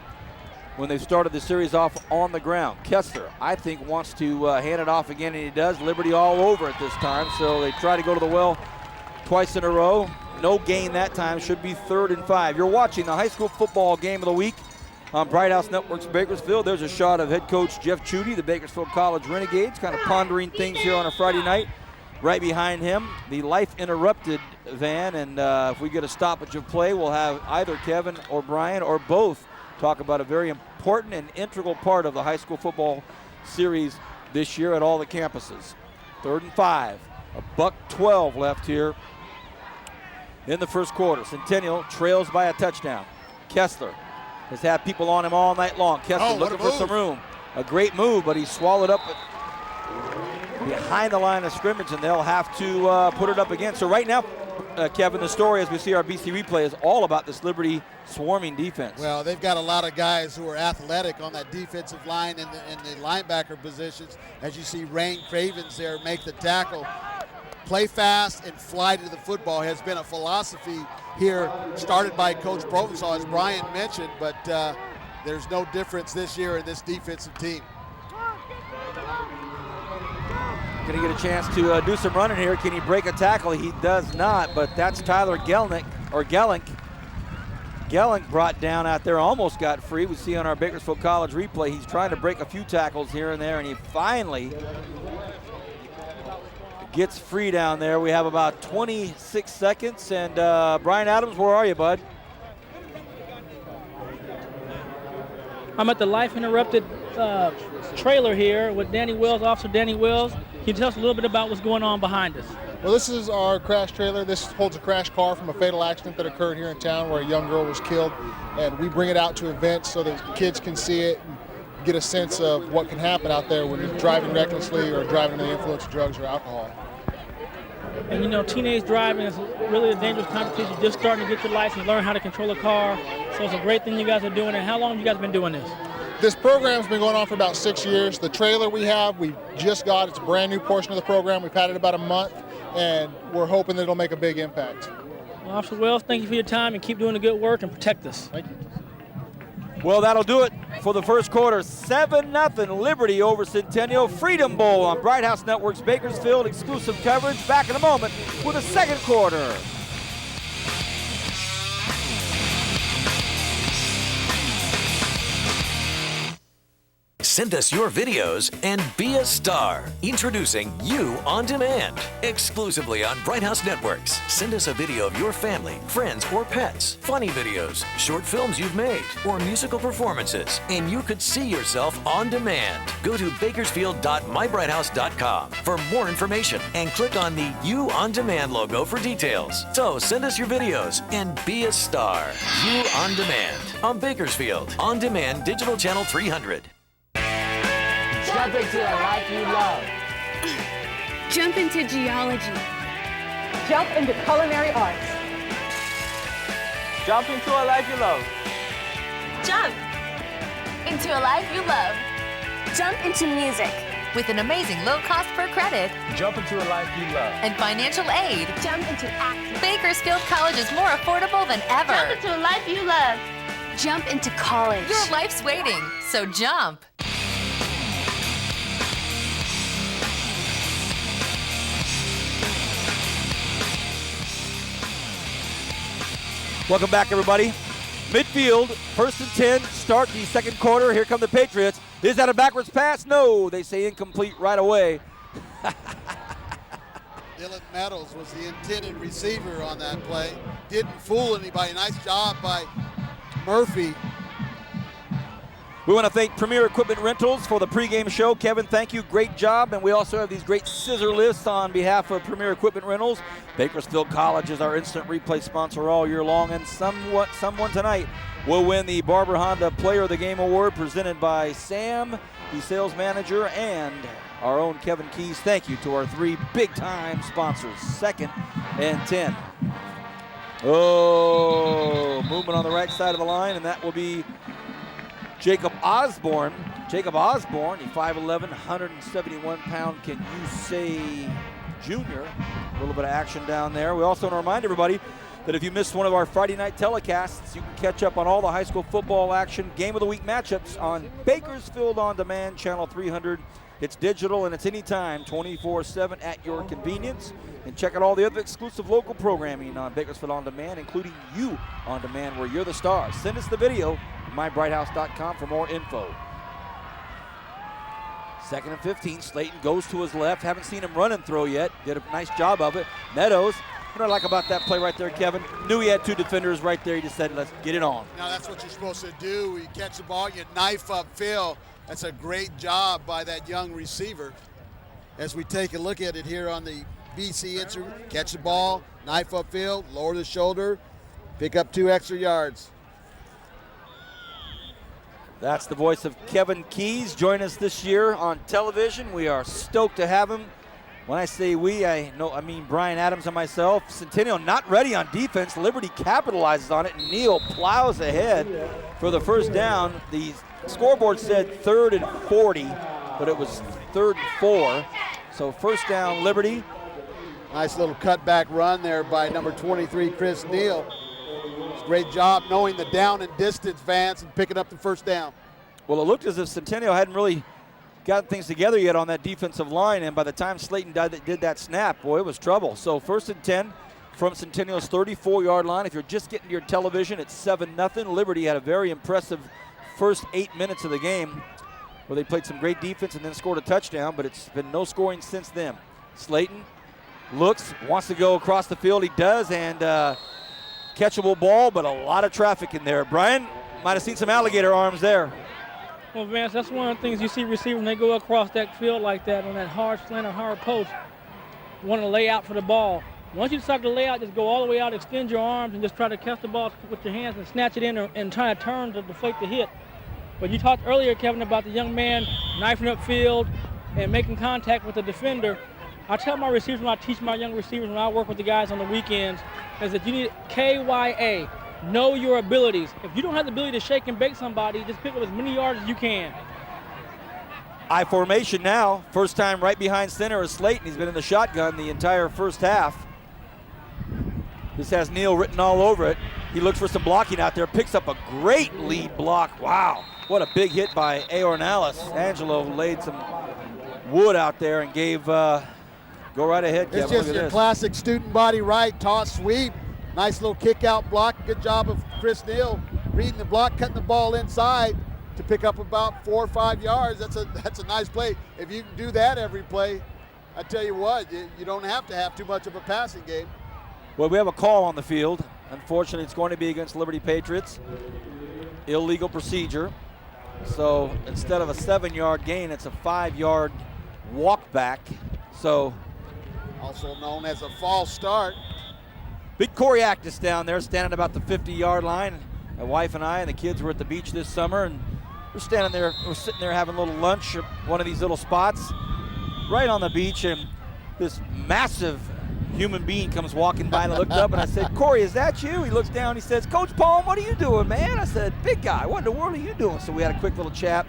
when they started the series off on the ground. Kessler, I think, wants to hand it off again, and he does. Liberty all over it this time, so they try to go to the well twice in a row. No gain that time. Should be 3rd and 5. You're watching the high school football game of the week on Bright House Networks Bakersfield. There's a shot of head coach Jeff Chudy, the Bakersfield College Renegades, kind of pondering things here on a Friday night. Right behind him, the Life Interrupted van, and if we get a stoppage of play, we'll have either Kevin or Brian or both talk about a very important and integral part of the high school football series this year at all the campuses. 3rd and 5, $1:12 left here in the first quarter. Centennial trails by a touchdown. Kessler has had people on him all night long. Kessler looking for some room. A great move, but he's swallowed up behind the line of scrimmage, and they'll have to put it up again. So right now, Kevin, the story as we see our BC replay is all about this Liberty swarming defense. Well, they've got a lot of guys who are athletic on that defensive line in the linebacker positions. As you see Rain Cravens there make the tackle. Play fast and fly to the football has been a philosophy here, started by Coach Provençal, as Brian mentioned, but there's no difference this year in this defensive team. Going to get a chance to do some running here. Can he break a tackle? He does not, but that's Tyler Gelink. Gelink brought down out there, almost got free. We see on our Bakersfield College replay, he's trying to break a few tackles here and there, and he finally gets free down there. We have about 26 seconds, and Brian Adams, where are you, bud? I'm at the Life Interrupted trailer here with Danny Wells, Officer Danny Wells. Can you tell us a little bit about what's going on behind us? Well, this is our crash trailer. This holds a crash car from a fatal accident that occurred here in town where a young girl was killed. And we bring it out to events so that kids can see it and get a sense of what can happen out there when you're driving recklessly or driving under the influence of drugs or alcohol. And you know, teenage driving is really a dangerous time because you're just starting to get your license, learn how to control a car. So it's a great thing you guys are doing. And how long have you guys been doing this? This program's been going on for about 6 years. The trailer we have, we just got. It's a brand new portion of the program. We've had it about a month, and we're hoping that it'll make a big impact. Well, Officer Wells, thank you for your time and keep doing the good work and protect us. Thank you. Well, that'll do it for the first quarter. 7-0 Liberty over Centennial. Freedom Bowl on Bright House Network's Bakersfield exclusive coverage. Back in a moment with the second quarter. Send us your videos and be a star. Introducing You On Demand, exclusively on Bright House Networks. Send us a video of your family, friends, or pets, funny videos, short films you've made, or musical performances, and you could see yourself on demand. Go to bakersfield.mybrighthouse.com for more information and click on the You On Demand logo for details. So send us your videos and be a star. You On Demand on Bakersfield On Demand Digital Channel 300. Jump into a life you love. Jump into geology. Jump into culinary arts. Jump into a life you love. Jump into a life you love. Jump into music. With an amazing low cost per credit. Jump into a life you love. And financial aid. Jump into acting. Bakersfield College is more affordable than ever. Jump into a life you love. Jump into college. Your life's waiting, so jump. Welcome back, everybody. Midfield, 1st and 10, start the second quarter. Here come the Patriots. Is that a backwards pass? No, they say incomplete right away. Dylan Meadows was the intended receiver on that play. Didn't fool anybody. Nice job by Murphy. We want to thank Premier Equipment Rentals for the pregame show. Kevin, thank you. Great job. And we also have these great scissor lifts on behalf of Premier Equipment Rentals. Bakersfield College is our instant replay sponsor all year long. And someone tonight will win the Barber Honda Player of the Game Award presented by Sam, the sales manager, and our own Kevin Keys. Thank you to our 3 big-time sponsors. 2nd and 10. Oh, movement on the right side of the line, and that will be Jacob Osborne. Jacob Osborne, the 5'11", 171-pound, can you say, junior. A little bit of action down there. We also want to remind everybody that if you missed one of our Friday night telecasts, you can catch up on all the high school football action, game of the week matchups on Bakersfield On Demand, channel 300. It's digital and it's anytime, 24/7 at your convenience. And check out all the other exclusive local programming on Bakersfield On Demand, including You On Demand, where you're the star. Send us the video, mybrighthouse.com for more info. 2nd and 15, Slayton goes to his left. Haven't seen him run and throw yet. Did a nice job of it. Meadows, what I like about that play right there, Kevin, knew he had 2 defenders right there. He just said, let's get it on. Now that's what you're supposed to do. You catch the ball, you knife upfield. That's a great job by that young receiver. As we take a look at it here on the BC insert, catch the ball, knife upfield, lower the shoulder, pick up 2 extra yards. That's the voice of Kevin Keys. Join us this year on television. We are stoked to have him. When I say we, I mean Brian Adams and myself. Centennial not ready on defense. Liberty capitalizes on it. Neal plows ahead for the first down. The scoreboard said 3rd and 40, but it was 3rd and 4. So first down, Liberty. Nice little cutback run there by number 23, Chris Neal. Great job knowing the down and distance, Vance, and picking up the first down. Well, it looked as if Centennial hadn't really got things together yet on that defensive line, and by the time Slayton did that snap, boy, it was trouble. So 1st and 10 from Centennial's 34-yard line. If you're just getting to your television, it's 7-0. Liberty had a very impressive first 8 minutes of the game where they played some great defense and then scored a touchdown, but it's been no scoring since then. Slayton looks, wants to go across the field. He does, and catchable ball, but a lot of traffic in there. Brian might have seen some alligator arms there. Well, Vance, that's one of the things you see receivers when they go across that field like that on that hard slant or hard post. You want to lay out for the ball. Once you decide to lay out, just go all the way out, extend your arms, and just try to catch the ball with your hands and snatch it in and try to turn to deflate the hit. But you talked earlier, Kevin, about the young man knifing up field and making contact with the defender. I tell my receivers when I teach my young receivers when I work with the guys on the weekends is that you need KYA, know your abilities. If you don't have the ability to shake and bake somebody, just pick up as many yards as you can. I formation now. First time right behind center is Slayton. He's been in the shotgun the entire first half. This has Neal written all over it. He looks for some blocking out there, picks up a great lead block. Wow, what a big hit by Aornalis. Angelo laid some wood out there and gave, go right ahead, Kevin. It's just your classic student body right, toss sweep. Nice little kick out block. Good job of Chris Neal reading the block, cutting the ball inside to pick up about 4 or 5 yards. That's a nice play. If you can do that every play, I tell you what, you don't have to have too much of a passing game. Well, we have a call on the field. Unfortunately, it's going to be against Liberty Patriots. Illegal procedure. So instead of a 7-yard gain, it's a 5-yard walk back. So also known as a false start. Big Corey Actis down there, standing about the 50-yard line. My wife and I and the kids were at the beach this summer, and we're standing there, we're sitting there having a little lunch at one of these little spots right on the beach, and this massive human being comes walking by, and I looked up and I said, Corey, is that you? He looks down, he says, Coach Palm, what are you doing, man? I said, big guy, what in the world are you doing? So we had a quick little chat.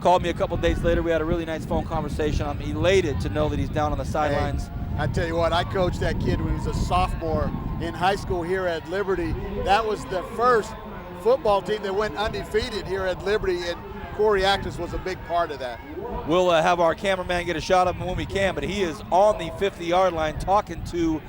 Called me a couple days later. We had a really nice phone conversation. I'm elated to know that he's down on the sidelines. Hey, I tell you what, I coached that kid when he was a sophomore in high school here at Liberty. That was the first football team that went undefeated here at Liberty, and Corey Actis was a big part of that. We'll have our cameraman get a shot of him when we can, but he is on the 50-yard line talking to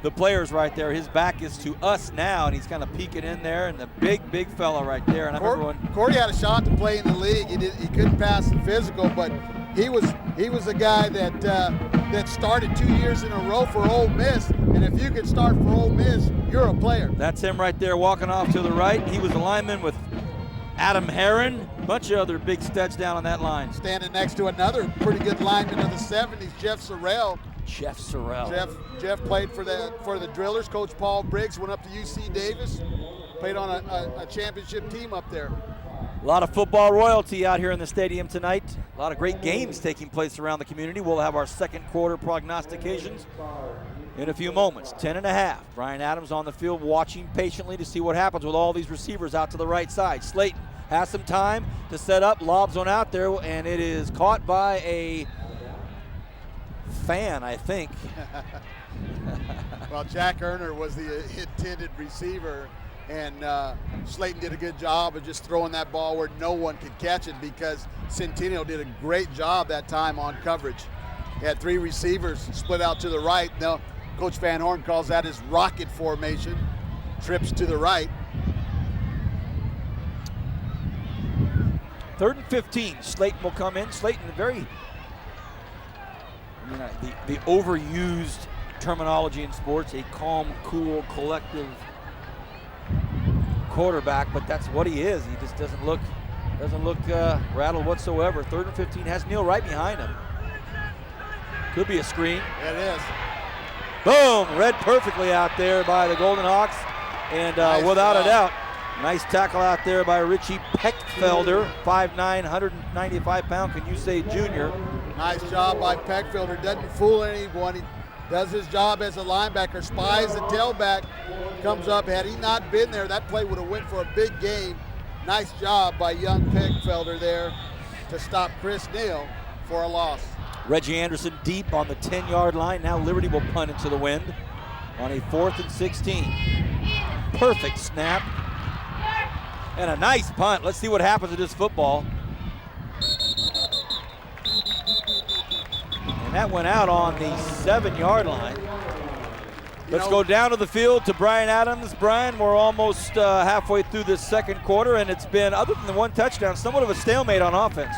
the players right there. His back is to us now, and he's kind of peeking in there, and the big fella right there. And Corey had a shot to play in the league. He couldn't pass the physical, but he was a guy that started 2 years in a row for Ole Miss, and if you can start for Ole Miss, you're a player. That's him right there walking off to the right. He was a lineman with Adam Herron, a bunch of other big studs down on that line. Standing next to another pretty good lineman of the 70s, Jeff Sorrell. Jeff Sorrell. Jeff played for the Drillers. Coach Paul Briggs went up to UC Davis, played on a championship team up there. A lot of football royalty out here in the stadium tonight. A lot of great games taking place around the community. We'll have our second quarter prognostications in a few moments. 10.5. Brian Adams on the field watching patiently to see what happens with all these receivers out to the right side. Slayton has some time to set up, lobs one out there, and it is caught by a fan, I think. Well, Jack Erner was the intended receiver, And Slayton did a good job of just throwing that ball where no one could catch it, because Centennial did a great job that time on coverage. He had 3 receivers split out to the right. Now, Coach Van Horn calls that his rocket formation, trips to the right. 3rd and 15. Slayton will come in. Slayton, very, the overused terminology in sports, a calm, cool, collective quarterback, but that's what he is. He just doesn't look rattled whatsoever. 3rd and 15 has Neal right behind him. Could be a screen. It is. Boom! Read perfectly out there by the Golden Hawks, and Nice without job. a doubt, nice tackle out there by Richie Peckfelder, 5'9", 195-pound. Can you say junior? Nice job by Peckfelder. Doesn't fool anyone. He does his job as a linebacker, spies the tailback, comes up. Had he not been there, that play would have went for a big gain. Nice job by young Peckfelder there to stop Chris Neal for a loss. Reggie Anderson deep on the 10-yard line. Now Liberty will punt into the wind on a 4th and 16. Perfect snap. And a nice punt. Let's see what happens with this football. And that went out on the 7-yard line. Let's go down to the field to Brian Adams. Brian, we're almost halfway through this second quarter, and it's been, other than the 1 touchdown, somewhat of a stalemate on offense.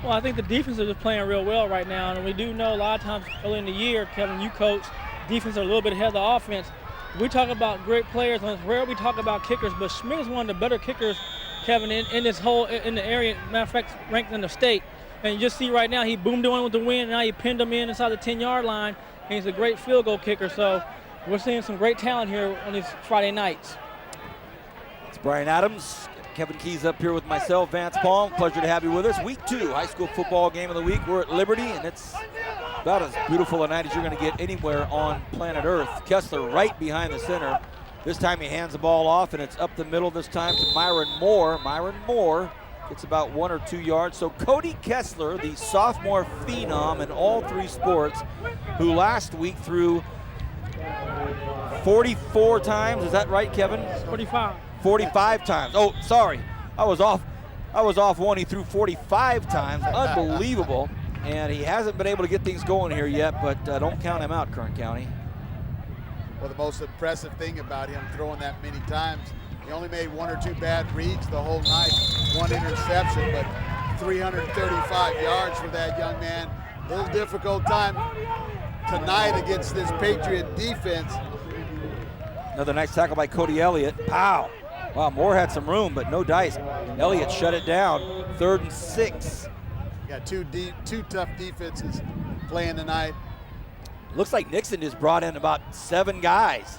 Well, I think the defense is just playing real well right now, and we do know a lot of times early in the year, Kevin, you coach, defense are a little bit ahead of the offense. We talk about great players, and it's rare we talk about kickers, but Schmidt is one of the better kickers, Kevin, in this whole, in the area, matter of fact, ranked in the state. And you just see right now, he boomed one with the wind, and now he pinned him in inside the 10-yard line, and he's a great field goal kicker. So we're seeing some great talent here on these Friday nights. It's Brian Adams, Kevin Keys up here with myself, Vance Palm. Pleasure to have you with us. Week 2, high school football game of the week. We're at Liberty, and it's about as beautiful a night as you're going to get anywhere on planet Earth. Kessler right behind the center. This time he hands the ball off, and it's up the middle this time to Myron Moore. Myron Moore gets about 1 or 2 yards. So Cody Kessler, the sophomore phenom in all 3 sports, who last week threw 44 times. Is that right, Kevin? 45. 45 times. Oh, sorry. I was off one. He threw 45 times. Unbelievable. And he hasn't been able to get things going here yet, but don't count him out, Kern County. Well, the most impressive thing about him throwing that many times, he only made 1 or 2 bad reads the whole night, 1 interception, but 335 yards for that young man. A little difficult time tonight against this Patriot defense. Another nice tackle by Cody Elliott. Pow! Wow, Moore had some room, but no dice. Elliott shut it down. 3rd and 6. Got two tough defenses playing tonight. Looks like Nixon just brought in about 7 guys.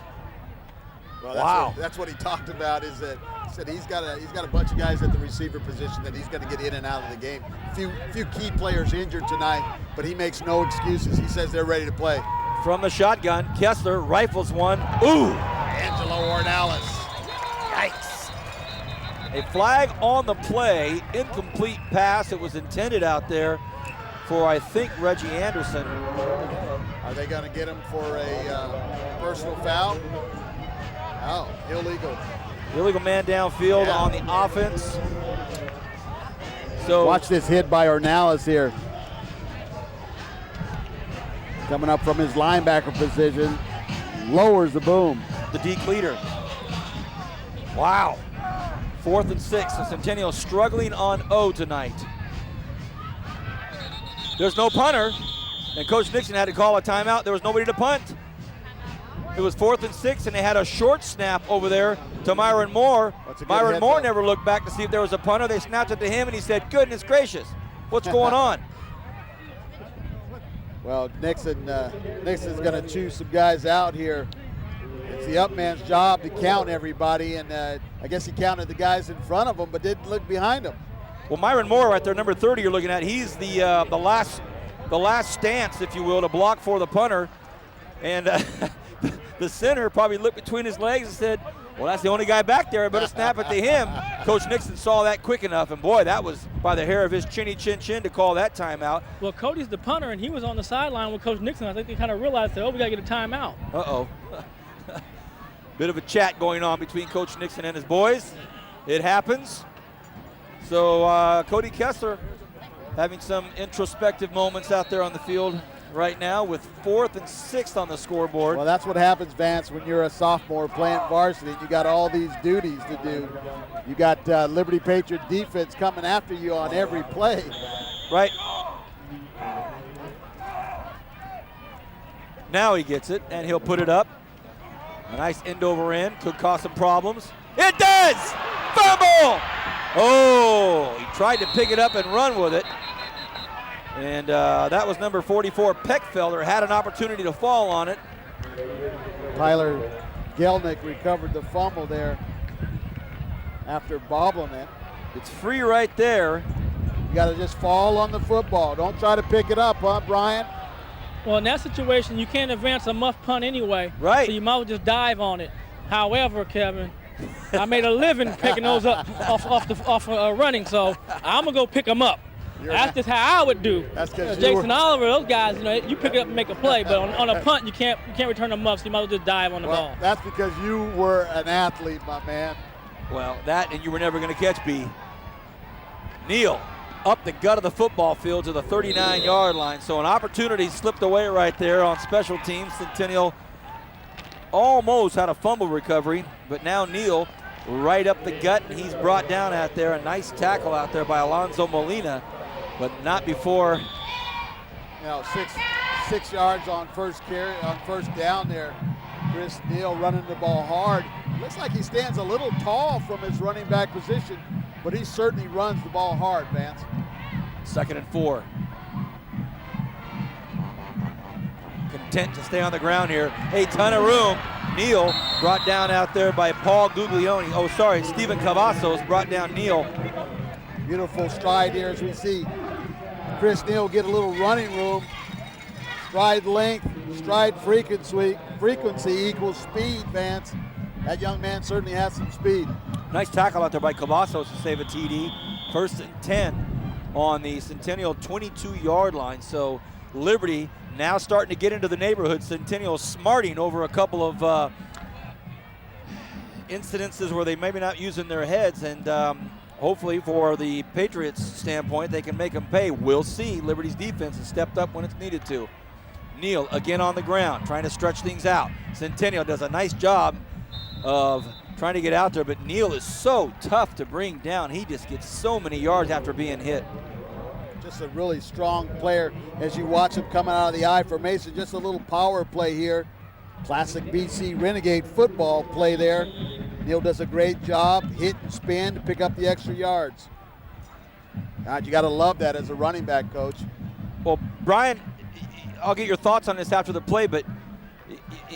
Well, wow. That's what he talked about, is that he said he's got a bunch of guys at the receiver position that he's going to get in and out of the game. Few key players injured tonight, but he makes no excuses. He says they're ready to play. From the shotgun, Kessler rifles one. Ooh! Angelo Ornalis. Yikes. A flag on the play, incomplete pass. It was intended out there for, I think, Reggie Anderson. Are they going to get him for a personal foul? Oh, illegal. Illegal man downfield on the offense. So watch this hit by Ornalis here. Coming up from his linebacker position, lowers the boom. The deke leader. Wow. 4th and 6. The Centennial struggling on O tonight. There's no punter, and Coach Nixon had to call a timeout. There was nobody to punt. It was 4th and 6, and they had a short snap over there to Myron Moore. Myron Moore never looked back to see if there was a punter. They snapped it to him, and he said, "Goodness gracious, what's going on?" Well, Nixon's going to choose some guys out here. It's the up man's job to count everybody, and I guess he counted the guys in front of him, but didn't look behind him. Well, Myron Moore, right there, number 30, you're looking at. He's the last stance, if you will, to block for the punter, and the center probably looked between his legs and said, "Well, that's the only guy back there. I better snap it to him." Coach Nixon saw that quick enough, and boy, that was by the hair of his chinny chin chin to call that timeout. Well, Cody's the punter, and he was on the sideline with Coach Nixon. I think they kind of realized that, oh, we got to get a timeout. Uh-oh. Bit of a chat going on between Coach Nixon and his boys. It happens. So Cody Kessler having some introspective moments out there on the field right now with 4th and 6th on the scoreboard. Well, that's what happens, Vance, when you're a sophomore playing varsity. You got all these duties to do. You got Liberty Patriot defense coming after you on every play. Right. Now he gets it, and he'll put it up. A nice end over end. Could cause some problems. It does! Fumble! Oh, he tried to pick it up and run with it. And that was number 44, Peckfelder, had an opportunity to fall on it. Tyler Gelnick recovered the fumble there after bobbling it. It's free right there. You got to just fall on the football. Don't try to pick it up, huh, Brian? Well, in that situation, you can't advance a muff punt anyway. Right. So you might as well just dive on it. However, Kevin, I made a living picking those up off running, so I'm going to go pick them up. That's just how I would do. That's because Jason Oliver, those guys, you pick it up and make a play, but on a punt, you can't return a muff, so you might as well just dive on the ball. That's because you were an athlete, my man. Well, that and you were never going to catch B. Neal up the gut of the football field to the 39-yard line. So an opportunity slipped away right there on special teams. Centennial almost had a fumble recovery, but now Neal right up the gut, and he's brought down out there. A nice tackle out there by Alonzo Molina, but not before. 6 yards on first down there. Chris Neal running the ball hard. Looks like he stands a little tall from his running back position, but he certainly runs the ball hard, Vance. 2nd and 4. Content to stay on the ground here. A ton of room. Neal brought down out there by Paul Guglioni. Oh, sorry, Stephen Cavazos brought down Neal. Beautiful stride here as we see Chris Neal get a little running room. Stride length, stride frequency equals speed, Vance. That young man certainly has some speed. Nice tackle out there by Cavazos to save a TD. 1st and 10 on the Centennial 22-yard line. So Liberty now starting to get into the neighborhood. Centennial smarting over a couple of incidences where they maybe not using their heads, and hopefully for the Patriots standpoint, they can make them pay. We'll see. Liberty's defense has stepped up when it's needed to. Neal again on the ground, trying to stretch things out. Centennial does a nice job of trying to get out there, but Neal is so tough to bring down. He just gets so many yards after being hit. Just a really strong player as you watch him coming out of the I formation. Just a little power play here. Classic BC Renegade football play there. Neal does a great job, hit and spin to pick up the extra yards. God, you got to love that as a running back, Coach. Well, Brian, I'll get your thoughts on this after the play, but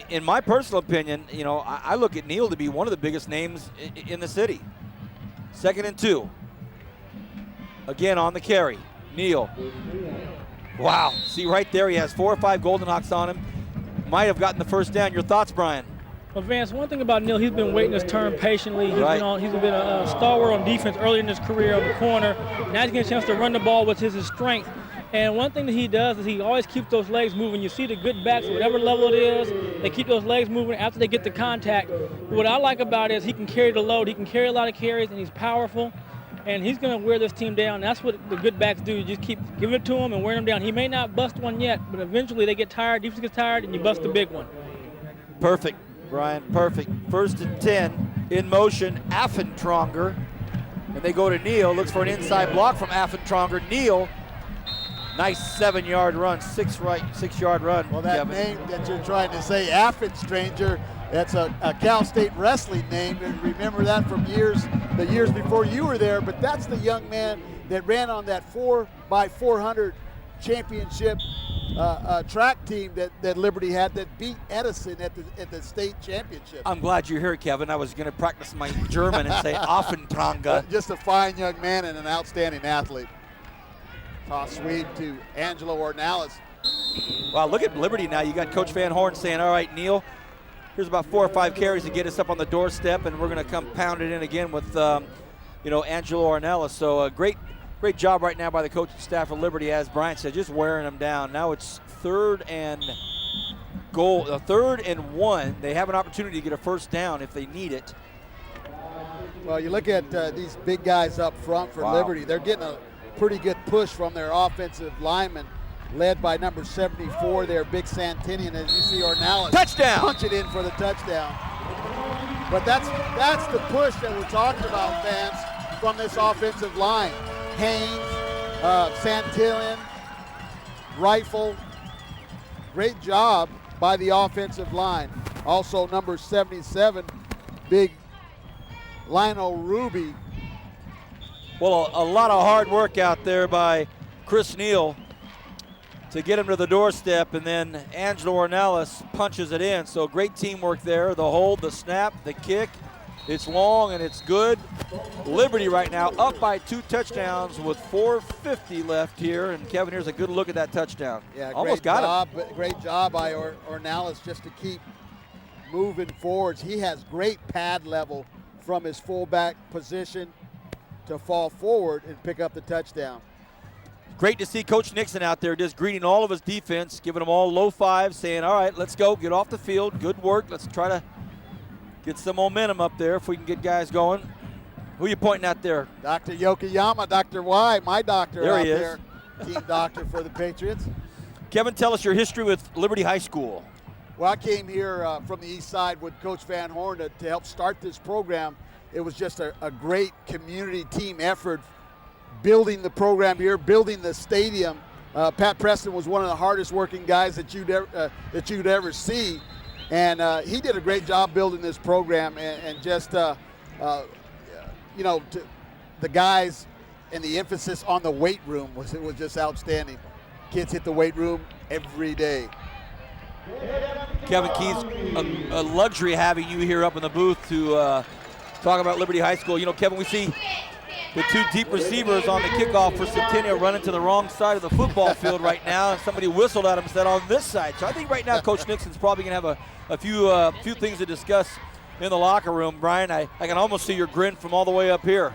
in my personal opinion, I look at Neal to be one of the biggest names in the city. 2nd and 2. Again on the carry. Neal. Wow. See right there, he has 4 or 5 Golden Hawks on him. Might have gotten the first down. Your thoughts, Brian? Well, Vance, one thing about Neal, he's been waiting his turn patiently. He's been a stalwart on defense early in his career on the corner. Now he's getting a chance to run the ball, which is his strength. And one thing that he does is he always keeps those legs moving. You see the good backs, whatever level it is, they keep those legs moving after they get the contact. What I like about it is he can carry the load. He can carry a lot of carries, and he's powerful. And he's going to wear this team down. That's what the good backs do. You just keep giving it to him and wearing him down. He may not bust one yet, but eventually they get tired, defense gets tired, and you bust a big one. Perfect, Brian, perfect. 1st and 10 in motion, Affentronger. And they go to Neal, looks for an inside block from Affentronger. Neal, nice 7-yard run, 6-yard run. Well, that Kevin. name that you're trying to say, Affenstranger, that's a Cal State wrestling name. And remember that from the years before you were there. But that's the young man that ran on that 4x400 championship track team that Liberty had that beat Edison at the state championship. I'm glad you're here, Kevin. I was going to practice my German and say Affentronger. Just a fine young man and an outstanding athlete. Toss sweep to Angelo Ornelas. Wow, look at Liberty now. You got Coach Van Horn saying, all right, Neal, here's about 4 or 5 carries to get us up on the doorstep, and we're going to come pound it in again with, Angelo Ornelas. So a great job right now by the coaching staff of Liberty, as Brian said, just wearing them down. Now it's 3rd and goal, a 3rd and 1. They have an opportunity to get a first down if they need it. Well, you look at these big guys up front for Liberty. They're getting a pretty good push from their offensive linemen, led by number 74 there, big Centennial. As you see, Ornalis touchdown, punch it in for the touchdown. But that's the push that we're talking about, fans, from this offensive line. Haynes, Centennial, Rifle. Great job by the offensive line. Also, number 77, big Lionel Ruby. Well, a lot of hard work out there by Chris Neal to get him to the doorstep, and then Angelo Ornalis punches it in. So great teamwork there. The hold, the snap, the kick. It's long and it's good. Liberty right now up by 2 touchdowns with 4:50 left here. And Kevin, here's a good look at that touchdown. Yeah, almost got him. Great job by Ornalis just to keep moving forwards. He has great pad level from his fullback position to fall forward and pick up the touchdown. Great to see Coach Nixon out there just greeting all of his defense, giving them all low fives, saying, all right, let's go, get off the field, good work. Let's try to get some momentum up there if we can get guys going. Who are you pointing at there? Dr. Yokoyama, Dr. Y, my doctor there out he is. there, team doctor for the Patriots. Kevin, tell us your history with Liberty High School. Well, I came here from the east side with Coach Van Horn to help start this program. It was just a great community team effort, building the program here, building the stadium. Pat Preston was one of the hardest working guys that you'd ever see, and he did a great job building this program. And just the guys and the emphasis on the weight room was just outstanding. Kids hit the weight room every day. Kevin Keys, a luxury having you here up in the booth to talk about Liberty High School. You know, Kevin, we see the 2 deep receivers on the kickoff for Centennial running to the wrong side of the football field right now, and somebody whistled at him and said on this side. So I think right now Coach Nixon's probably going to have a few things to discuss in the locker room. Brian, I can almost see your grin from all the way up here.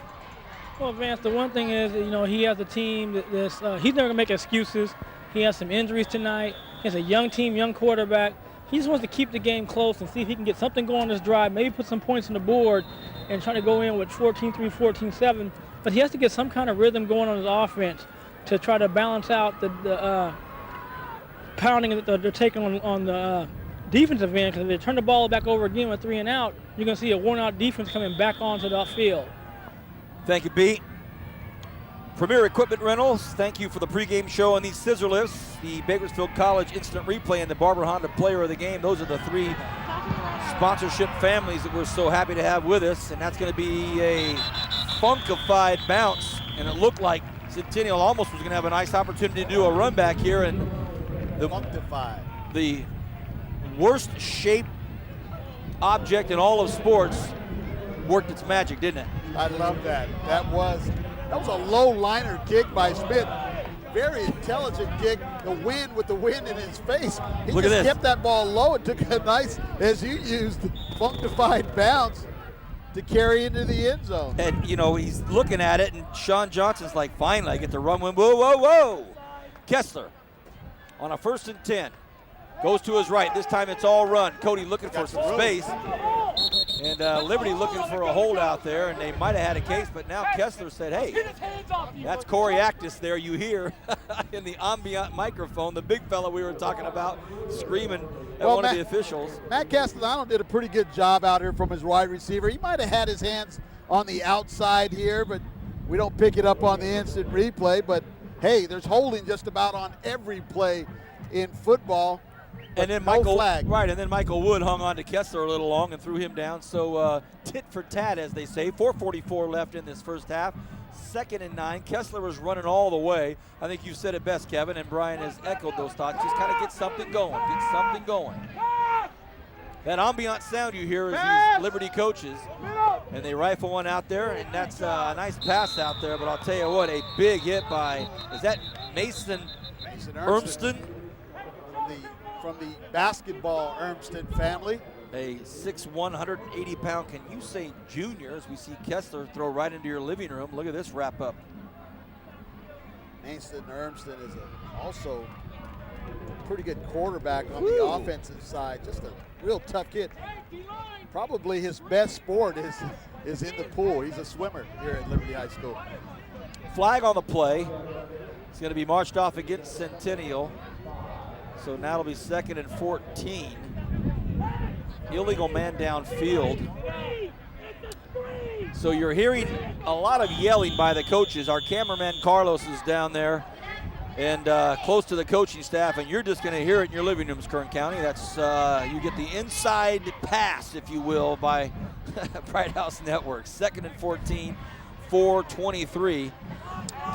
Well, Vance, the one thing is, he has a team that's he's never going to make excuses. He has some injuries tonight. He has a young team, young quarterback. He just wants to keep the game close and see if he can get something going on this drive, maybe put some points on the board and try to go in with 14-3, 14-7. But he has to get some kind of rhythm going on his offense to try to balance out the pounding that they're taking on the defensive end. Because if they turn the ball back over again with 3 and out, you're going to see a worn-out defense coming back onto the field. Thank you, Pete. Premier Equipment Rentals, thank you for the pregame show on these scissor lifts, the Bakersfield College Instant Replay, and the Barber Honda Player of the Game. Those are the 3 sponsorship families that we're so happy to have with us, and that's going to be a funkified bounce, and it looked like Centennial almost was going to have a nice opportunity to do a run back here, and the worst shaped object in all of sports worked its magic, didn't it? I love that. That was a low liner kick by Smith. Very intelligent kick. The wind in his face. He just kept that ball low and took a nice, as you used, funkified bounce to carry into the end zone. And, he's looking at it, and Sean Johnson's like, finally, I get to run. Whoa, whoa, whoa. Kessler on a 1st and 10. Goes to his right. This time it's all run. Cody looking for some space. And Liberty looking for a hold out there, and they might have had a case, but now Kessler said, hey, that's Corey Actis there you hear in the ambient microphone, the big fella we were talking about screaming at one of the officials. Matt Castellano did a pretty good job out here from his wide receiver. He might have had his hands on the outside here, but we don't pick it up on the instant replay. But, hey, there's holding just about on every play in football. And then Michael Wood hung on to Kessler a little long and threw him down. So tit for tat, as they say. 4:44 left in this first half. 2nd and 9. Kessler was running all the way. I think you said it best, Kevin, and Brian has echoed those thoughts. Just kind of get something going. That ambient sound you hear is these Liberty coaches. And they rifle one out there, and that's a nice pass out there. But I'll tell you what, a big hit by, is that Mason Ermston? From the basketball Ermston family. A 6'1", 180-pound, can you say junior, as we see Kessler throw right into your living room. Look at this wrap up. Mason Ermston is also pretty good quarterback on the offensive side. Just a real tough kid. Probably his best sport is in the pool. He's a swimmer here at Liberty High School. Flag on the play. It's going to be marched off against Centennial. So now it'll be 2nd and 14. Illegal man downfield. So you're hearing a lot of yelling by the coaches. Our cameraman Carlos is down there and close to the coaching staff, and you're just going to hear it in your living rooms, Kern County. That's you get the inside pass, if you will, by Bright House Network. 2nd and 14, 4:23.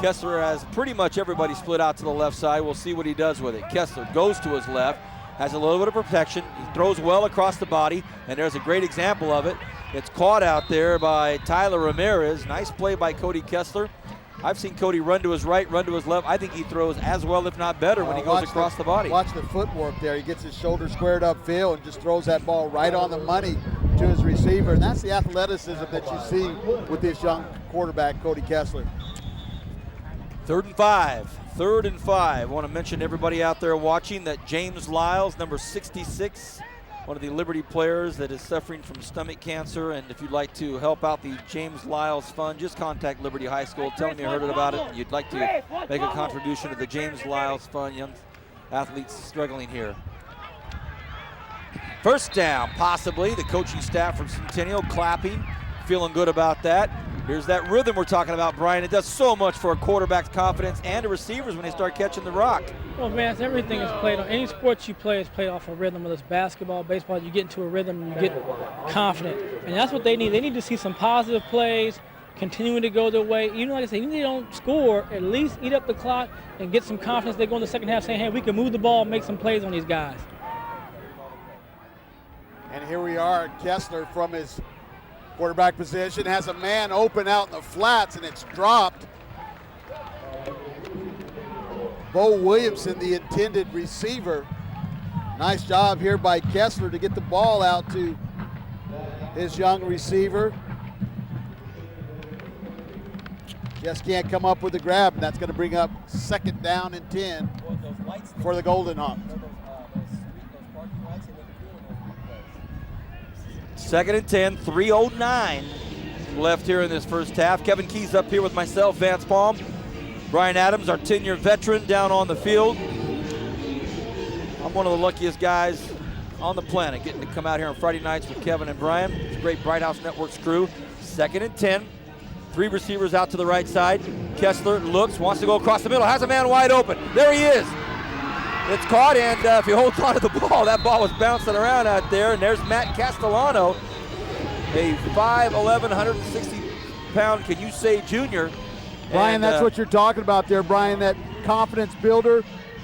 Kessler has pretty much everybody split out to the left side. We'll see what he does with it. Kessler goes to his left, has a little bit of protection. He throws well across the body, and there's a great example of it. It's caught out there by Tyler Ramirez. Nice play by Cody Kessler. I've seen Cody run to his right, run to his left. I think he throws as well, if not better, when he goes across the body. Watch the footwork there. He gets his shoulder squared upfield and just throws that ball right on the money to his receiver. And that's the athleticism that you see with this young quarterback, Cody Kessler. 3rd and 5. 3rd and 5. I want to mention everybody out there watching that James Lyles, number 66, one of the Liberty players that is suffering from stomach cancer. And if you'd like to help out the James Lyles Fund, just contact Liberty High School. Tell them you heard about it and you'd like to make a contribution to the James Lyles Fund. Young athletes struggling here. First down, possibly. The coaching staff from Centennial clapping, feeling good about that. Here's that rhythm we're talking about, Brian. It does so much for a quarterback's confidence and the receivers when they start catching the rock. Well, Vance, everything is played on. Any sport you play is played off a rhythm, whether it's basketball, baseball. You get into a rhythm and you get confident. And that's what they need. They need to see some positive plays, continuing to go their way. Even like I said, even if they don't score, at least eat up the clock and get some confidence. They go in the second half saying, hey, we can move the ball and make some plays on these guys. And here we are, Kessler from his quarterback position has a man open out in the flats, and it's dropped. Bo Williamson, the intended receiver. Nice job here by Kessler to get the ball out to his young receiver. Just can't come up with the grab, and that's going to bring up 2nd down and 10 for the Golden Hawks. 2nd and 10, 3:09 left here in this first half. Kevin Keys up here with myself, Vance Palm. Brian Adams, our 10-year veteran, down on the field. I'm one of the luckiest guys on the planet, getting to come out here on Friday nights with Kevin and Brian. It's a great Bright House Networks crew. 2nd and 10, 3 receivers out to the right side. Kessler looks, wants to go across the middle, has a man wide open. There he is. It's caught, and if he holds on to the ball, that ball was bouncing around out there, and there's Matt Castellano, a 5'11", 160-pound, can you say, junior. Brian, and, that's what you're talking about there, Brian, that confidence builder.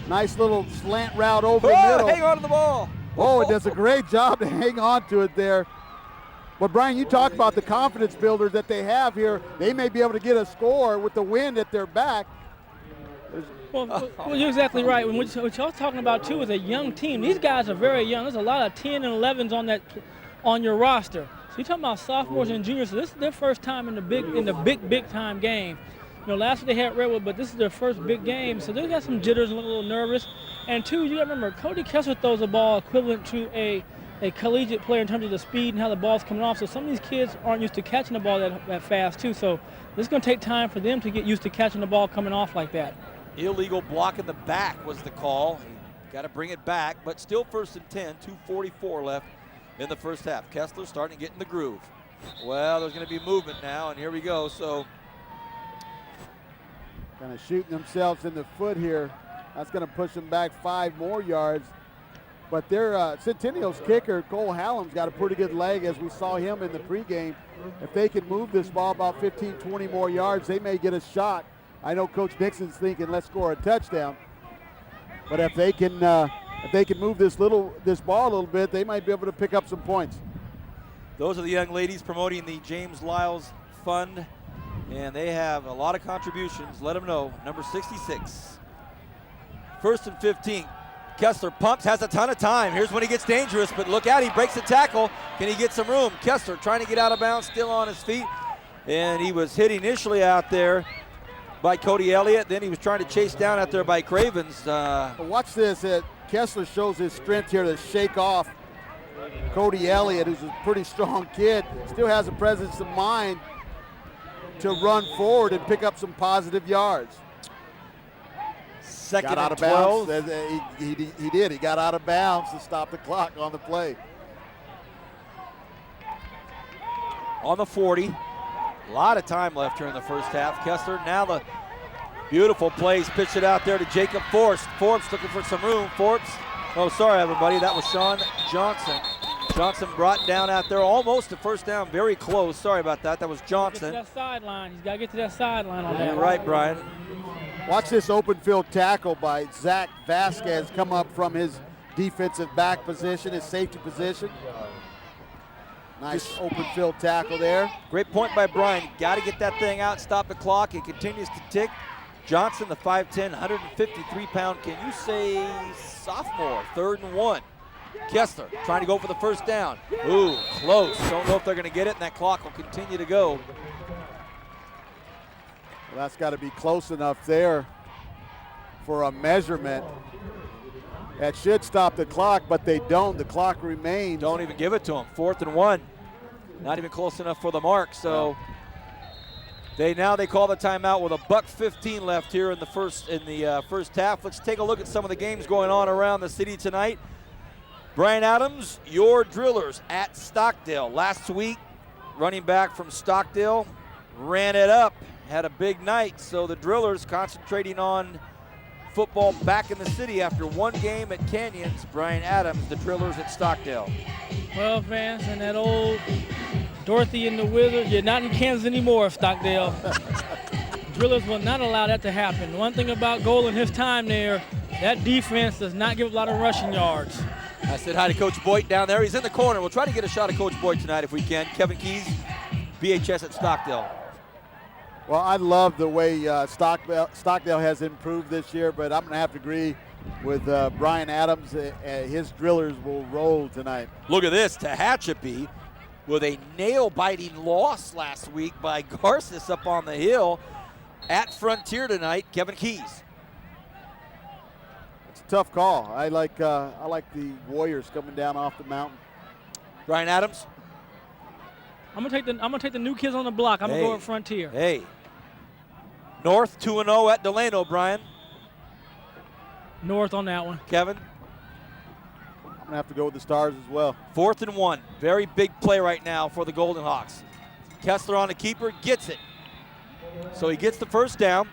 Nice little slant route over the middle. Hang on to the ball. Oh, it does a great job to hang on to it there. But, Brian, you talk about the confidence builders that they have here. They may be able to get a score with the wind at their back. Well, you're exactly right. What y'all talking about, too, is a young team. These guys are very young. There's a lot of 10 and 11s on your roster. So you're talking about sophomores and juniors. So this is their first time in the big time game. You know, last year they had Redwood, but this is their first big game. So they got some jitters and a little nervous. And, two, you got to remember, Cody Kessler throws a ball equivalent to a collegiate player in terms of the speed and how the ball's coming off. So some of these kids aren't used to catching the ball that fast, too. So this is going to take time for them to get used to catching the ball coming off like that. Illegal block in the back was the call. Got to bring it back, but still 1st and 10, 2:44 left in the first half. Kessler starting to get in the groove. Well, there's going to be movement now, and here we go. So kind of shooting themselves in the foot here. That's going to push them back 5 more yards. But their Centennial's kicker, Cole Hallam's got a pretty good leg, as we saw him in the pregame. If they can move this ball about 15, 20 more yards, they may get a shot. I know Coach Dixon's thinking, let's score a touchdown. But if they can move this ball a little bit, they might be able to pick up some points. Those are the young ladies promoting the James Lyles Fund, and they have a lot of contributions. Let them know. Number 66. 1st and 15. Kessler pumps, has a ton of time. Here's when he gets dangerous, but look out, he breaks the tackle. Can he get some room? Kessler trying to get out of bounds, still on his feet. And he was hit initially out there by Cody Elliott. Then he was trying to chase down out there by Cravens. Watch this. Kessler shows his strength here to shake off Cody Elliott, who's a pretty strong kid, still has a presence of mind to run forward and pick up some positive yards. Second got out and of 12. bounds. He did. He got out of bounds to stop the clock on the play. On the 40. A lot of time left here in the first half. Kessler, now the beautiful plays, pitch it out there to Jacob Forbes. Forbes looking for some room. Forbes, oh, sorry, everybody. That was Sean Johnson. Johnson brought down out there almost a first down, very close. Sorry about that. That was Johnson. Get to that sideline. He's got to get to that sideline on that. You're right, Brian. Watch this open field tackle by Zach Vasquez come up from his defensive back position, his safety position. Nice open field tackle there. Great point by Brian. Got to get that thing out, stop the clock. It continues to tick. Johnson, the 5'10", 153-pound, can you say sophomore, 3rd and 1. Kessler trying to go for the first down. Ooh, close. Don't know if they're going to get it, and that clock will continue to go. Well, that's got to be close enough there for a measurement. That should stop the clock, but they don't. The clock remains. Don't even give it to them. 4th and 1. Not even close enough for the mark. So they call the timeout with $1:15 left here in the first half. Let's take a look at some of the games going on around the city tonight. Brian Adams, your Drillers at Stockdale. Last week, running back from Stockdale, ran it up, had a big night. So the Drillers concentrating on football back in the city after one game at Canyons. Brian Adams, the Drillers at Stockdale. Well, Vance, and that old Dorothy and the Wizard, you're not in Kansas anymore, Stockdale. Drillers will not allow that to happen. One thing about Gold in his time there, that defense does not give a lot of rushing yards. I said hi to Coach Boyd down there. He's in the corner. We'll try to get a shot of Coach Boyd tonight if we can. Kevin Keys, BHS at Stockdale. Well, I love the way Stockdale has improved this year, but I'm going to have to agree with Brian Adams. His Drillers will roll tonight. Look at this. Tehachapi with a nail-biting loss last week by Garces up on the hill. At Frontier tonight, Kevin Keys. It's a tough call. I like the Warriors coming down off the mountain. Brian Adams. I'm gonna take the new kids on the block. I'm gonna go at Frontier. Hey. North 2-0 at Delano, Brian. North on that one. Kevin. I'm gonna have to go with the Stars as well. 4th and 1. Very big play right now for the Golden Hawks. Kessler on the keeper, gets it. So he gets the first down.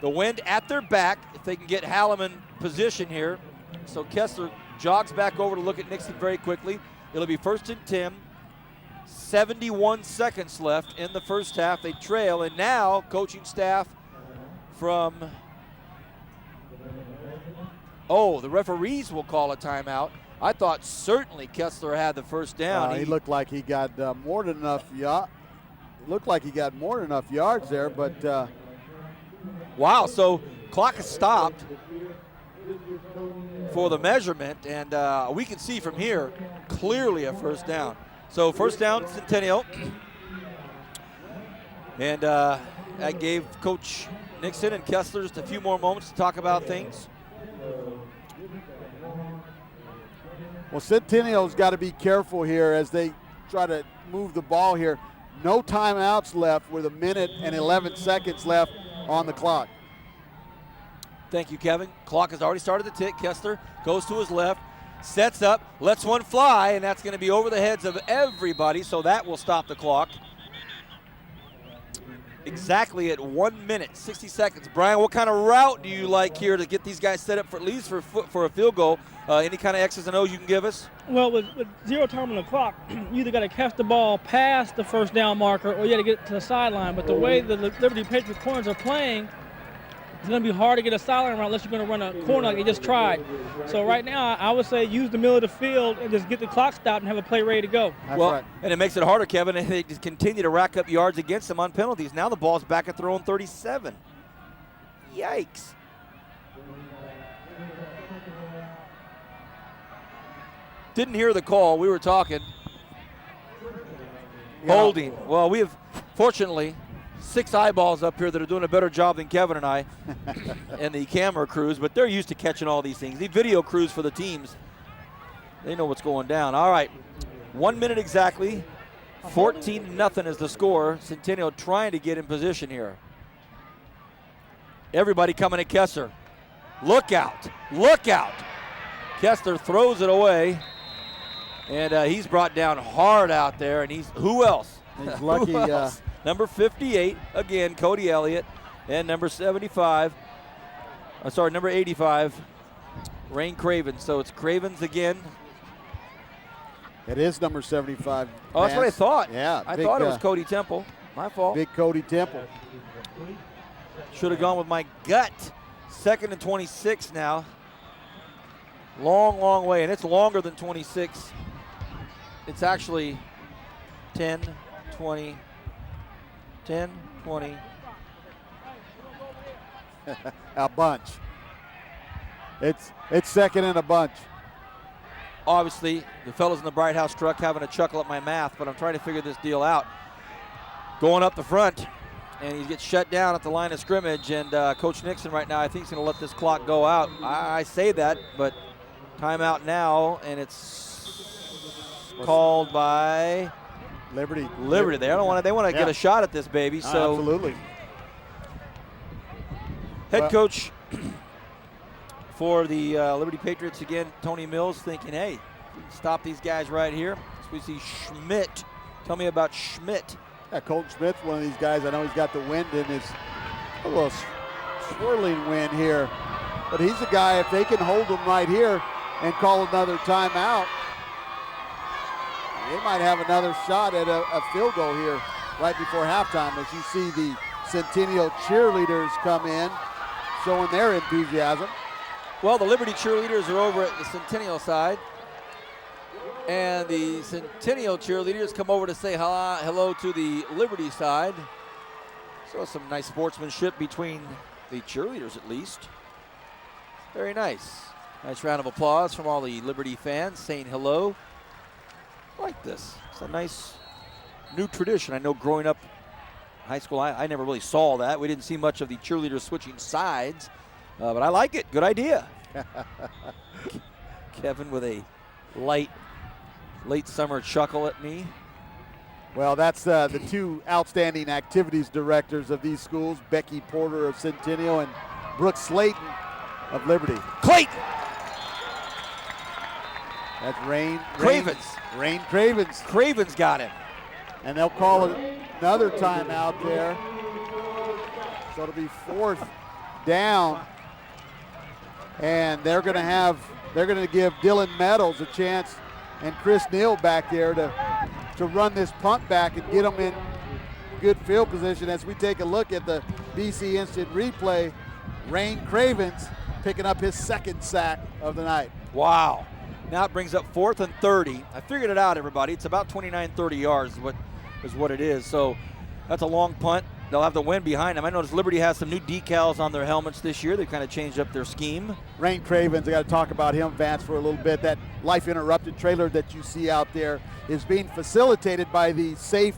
The wind at their back, if they can get Hallam in position here. So Kessler jogs back over to look at Nixon very quickly. It'll be 1st and 10. 71 seconds left in the first half. They trail, and now coaching staff from, the referees will call a timeout. I thought certainly Kessler had the first down. He looked like he got more than enough. Looked like he got more than enough yards there, but wow. So clock is stopped for the measurement, and we can see from here clearly a first down. So first down, Centennial. And that gave Coach Nixon and Kessler just a few more moments to talk about things. Well, Centennial's got to be careful here as they try to move the ball here. No timeouts left with 1 minute and 11 seconds left on the clock. Thank you, Kevin. Clock has already started to tick. Kessler goes to his left, sets up, lets one fly, and that's going to be over the heads of everybody, so that will stop the clock. Exactly at 1 minute, 60 seconds. Brian, what kind of route do you like here to get these guys set up for at least for a field goal? Any kind of X's and O's you can give us? Well, with zero time on the clock, you either got to catch the ball past the first down marker or you got to get to the sideline. But the way the Liberty Patriots corners are playing, it's going to be hard to get a sideline route unless you're going to run a corner like they just tried. So right now, I would say use the middle of the field and just get the clock stopped and have a play ready to go. That's well, right. And it makes it harder, Kevin, and they just continue to rack up yards against them on penalties. Now the ball's back at their own 37. Yikes. Didn't hear the call. We were talking. Holding. Well, we have, fortunately, 6 eyeballs up here that are doing a better job than Kevin and I and the camera crews, but they're used to catching all these things. The video crews for the teams, they know what's going down. All right, 1 minute exactly. 14-0 is the score. Centennial trying to get in position here. Everybody coming at Kessler. Look out, look out. Kessler throws it away, and he's brought down hard out there, and who else? He's lucky. Who else? Number 58, again, Cody Elliott, and number 75, number 85, Rain Cravens. So it's Cravens again. It is number 75. Oh, that's what I thought. Yeah. I thought it was Cody Temple. My fault. Big Cody Temple. Should have gone with my gut. 2nd and 26 now. Long, long way, and it's longer than 26. It's actually 10, 20, 10, 20. A bunch. It's second and a bunch. Obviously, the fellas in the Bright House truck having a chuckle at my math, but I'm trying to figure this deal out. Going up the front, and he gets shut down at the line of scrimmage, and Coach Nixon right now, I think, is going to let this clock go out. I say that, but timeout now, and it's called by Liberty. They don't want to. They want to get a shot at this baby. So absolutely. Head coach for the Liberty Patriots again, Tony Mills, thinking, hey, we can stop these guys right here. So we see Schmidt. Tell me about Schmidt. Yeah, Colton Smith's one of these guys. I know he's got the wind in his, a little swirling wind here. But he's a guy, if they can hold him right here and call another timeout, they might have another shot at a field goal here right before halftime, as you see the Centennial cheerleaders come in, showing their enthusiasm. Well, the Liberty cheerleaders are over at the Centennial side, and the Centennial cheerleaders come over to say hello to the Liberty side. So some nice sportsmanship between the cheerleaders, at least. Very nice. Nice round of applause from all the Liberty fans saying hello. I like this. It's a nice new tradition. I know growing up in high school, I never really saw that. We didn't see much of the cheerleaders switching sides, but I like it. Good idea. Kevin with a late summer chuckle at me. Well, that's the two outstanding activities directors of these schools, Becky Porter of Centennial and Brooke Slayton of Liberty. Clayton! That's Rain Cravens. Rain Cravens. Cravens got him. And they'll call another timeout there. So it'll be 4th down. And they're going to give Dylan Meadows a chance and Chris Neal back there to run this punt back and get them in good field position. As we take a look at the BC Instant Replay, Rain Cravens picking up his 2nd sack of the night. Wow. Now it brings up 4th and 30. I figured it out, everybody. It's about 29, 30 yards is what it is. So that's a long punt. They'll have the wind behind them. I noticed Liberty has some new decals on their helmets this year. They've kind of changed up their scheme. Rain Cravens, I got to talk about him, Vance, for a little bit. That Life Interrupted trailer that you see out there is being facilitated by the Safe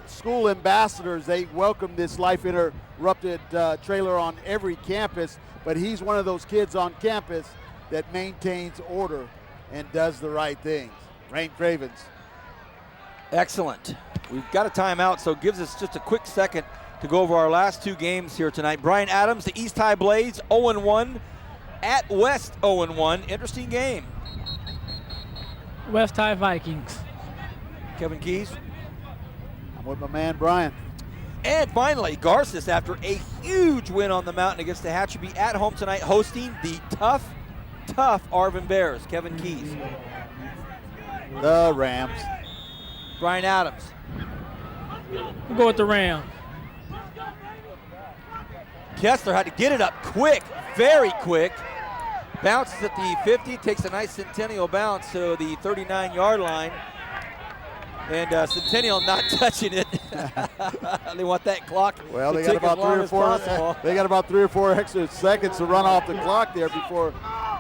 School Ambassadors. They welcome this Life Interrupted trailer on every campus, but he's one of those kids on campus that maintains order and does the right things. Rain Cravens. Excellent. We've got a timeout, so it gives us just a quick second to go over our last 2 games here tonight. Bryan Adams, the East High Blades, 0-1. At West, 0-1. Interesting game. West High Vikings. Kevin Keys. I'm with my man, Brian. And finally, Garces, after a huge win on the mountain against the Hatchabee at home tonight, hosting the tough Arvin Bears. Kevin Keys. The Rams. Bryan Adams. We'll go with the Rams. Kessler had to get it up quick, very quick. Bounces at the 50, takes a nice Centennial bounce to the 39-yard line. And Centennial not touching it. They want that clock. Well, to they got take about as long as possible. They got about 3 or 4 extra seconds to run off the clock there before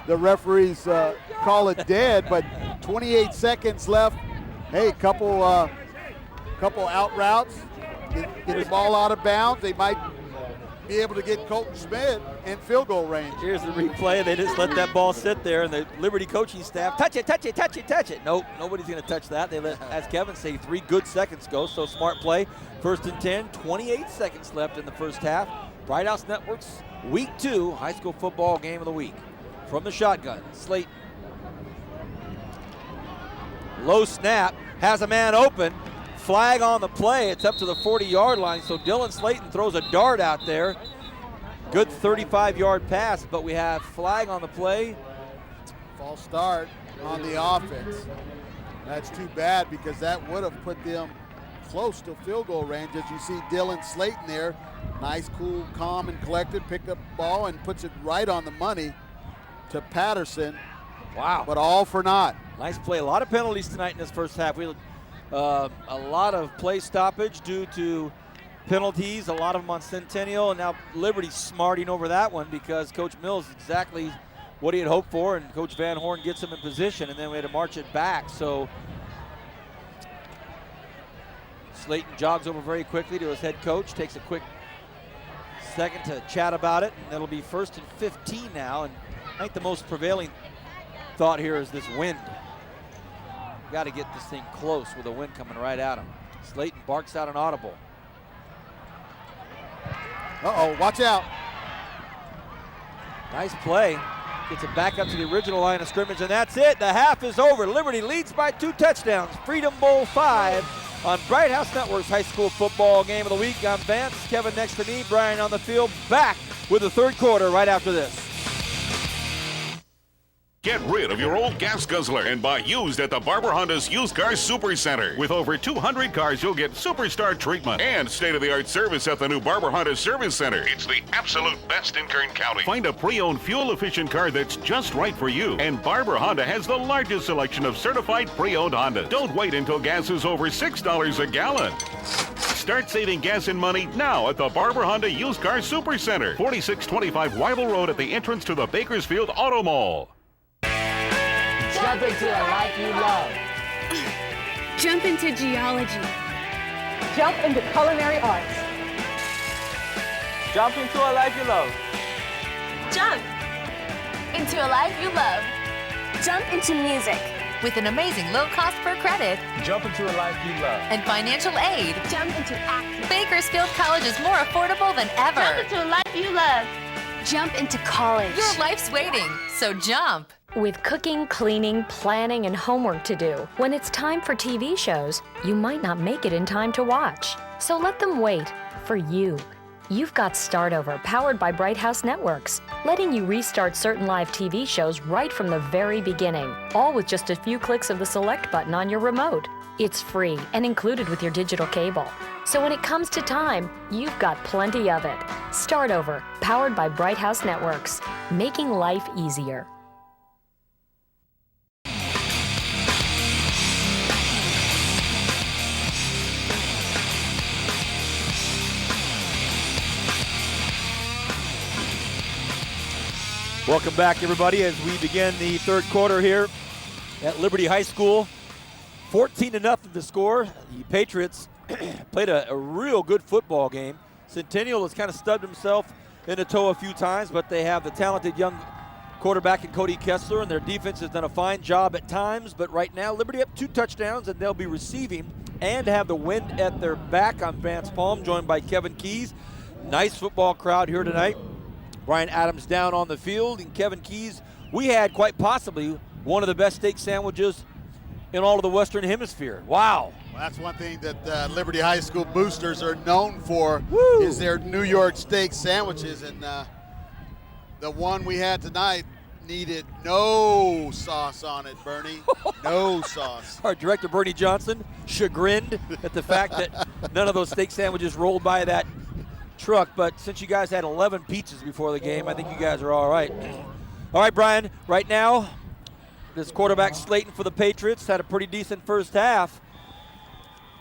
the referees call it dead. But 28 seconds left. Hey, couple out routes, get the ball out of bounds. They might be able to get Colton Schmidt in field goal range. Here's the replay. They just let that ball sit there, and the Liberty coaching staff, touch it, touch it, touch it, touch it. Nope, nobody's going to touch that. They let, as Kevin say, 3 good seconds go, so smart play. 1st and 10, 28 seconds left in the first half. Bright House Network's Week 2 high school football game of the week. From the shotgun, Slayton. Low snap, has a man open. Flag on the play. It's up to the 40-yard line, so Dylan Slayton throws a dart out there. Good 35-yard pass, but we have flag on the play. False start on the offense. That's too bad because that would have put them close to field goal range. As you see Dylan Slayton there, nice, cool, calm, and collected, picked up the ball and puts it right on the money to Patterson. Wow. But all for naught. Nice play. A lot of penalties tonight in this first half. We a lot of play stoppage due to penalties, a lot of them on Centennial, and now Liberty smarting over that one because Coach Mills exactly what he had hoped for, and Coach Van Horn gets him in position, and then we had to march it back. So Slayton jogs over very quickly to his head coach, takes a quick second to chat about it, and it'll be 1st and 15 now, and I think the most prevailing thought here is this wind. Got to get this thing close with the wind coming right at him. Slayton barks out an audible. Uh-oh, watch out. Nice play. Gets it back up to the original line of scrimmage, and that's it. The half is over. Liberty leads by 2 touchdowns. Freedom Bowl 5 on Bright House Network's high school football game of the week. I'm Vance, Kevin next to me, Brian on the field. Back with the third quarter right after this. Get rid of your old gas guzzler and buy used at the Barber Honda's Used Car Super Center. With over 200 cars, you'll get superstar treatment and state-of-the-art service at the new Barber Honda Service Center. It's the absolute best in Kern County. Find a pre-owned, fuel-efficient car that's just right for you. And Barber Honda has the largest selection of certified pre-owned Hondas. Don't wait until gas is over $6 a gallon. Start saving gas and money now at the Barber Honda Used Car Super Center. 4625 Wyville Road at the entrance to the Bakersfield Auto Mall. Jump into a life you love. Jump into geology. Jump into culinary arts. Jump into a life you love. Jump into a life you love. Jump into music. With an amazing low cost per credit. Jump into a life you love. And financial aid. Jump into acting. Bakersfield College is more affordable than ever. Jump into a life you love. Jump into college. Your life's waiting, so jump. With cooking, cleaning, planning, and homework to do, when it's time for TV shows, you might not make it in time to watch. So let them wait for you. You've got Startover, powered by Bright House Networks, letting you restart certain live TV shows right from the very beginning, all with just a few clicks of the select button on your remote. It's free and included with your digital cable. So when it comes to time, you've got plenty of it. Startover, powered by Bright House Networks, making life easier. Welcome back, everybody, as we begin the third quarter here at Liberty High School. 14-0 the score. The Patriots played a real good football game. Centennial has kind of stubbed himself in the toe a few times, but they have the talented young quarterback in Cody Kessler, and their defense has done a fine job at times. But right now, Liberty up 2 touchdowns, and they'll be receiving and have the wind at their back. I'm Vance Palm, joined by Kevin Keys. Nice football crowd here tonight. Brian Adams down on the field, and Kevin Keys, we had quite possibly one of the best steak sandwiches in all of the Western Hemisphere. Wow. Well, that's one thing that Liberty High School boosters are known for. Woo. Is their New York steak sandwiches, and the one we had tonight needed no sauce on it, Bernie. No sauce. Our director, Bernie Johnson, chagrined at the fact that none of those steak sandwiches rolled by that truck, but since you guys had 11 pizzas before the game, I think you guys are all right. All right, Brian, right now, this quarterback Slayton for the Patriots had a pretty decent first half.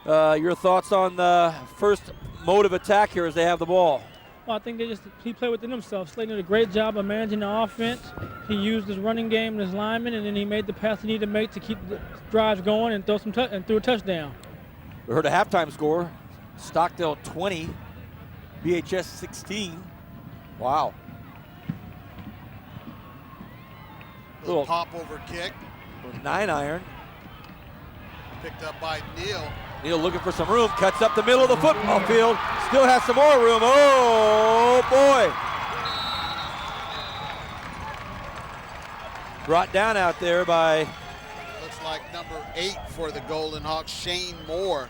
Your thoughts on the first mode of attack here as they have the ball? Well, I think he played within himself. Slayton did a great job of managing the offense. He used his running game and his linemen, and then he made the pass he needed to make to keep the drives going and threw a touchdown. We heard a halftime score. Stockdale 20, BHS 16. Wow. Little pop-over kick. 9-iron. Picked up by Neal. Neal looking for some room, cuts up the middle of the football field. Still has some more room. Oh, boy. Brought down out there by... Looks like number 8 for the Golden Hawks, Shane Moore.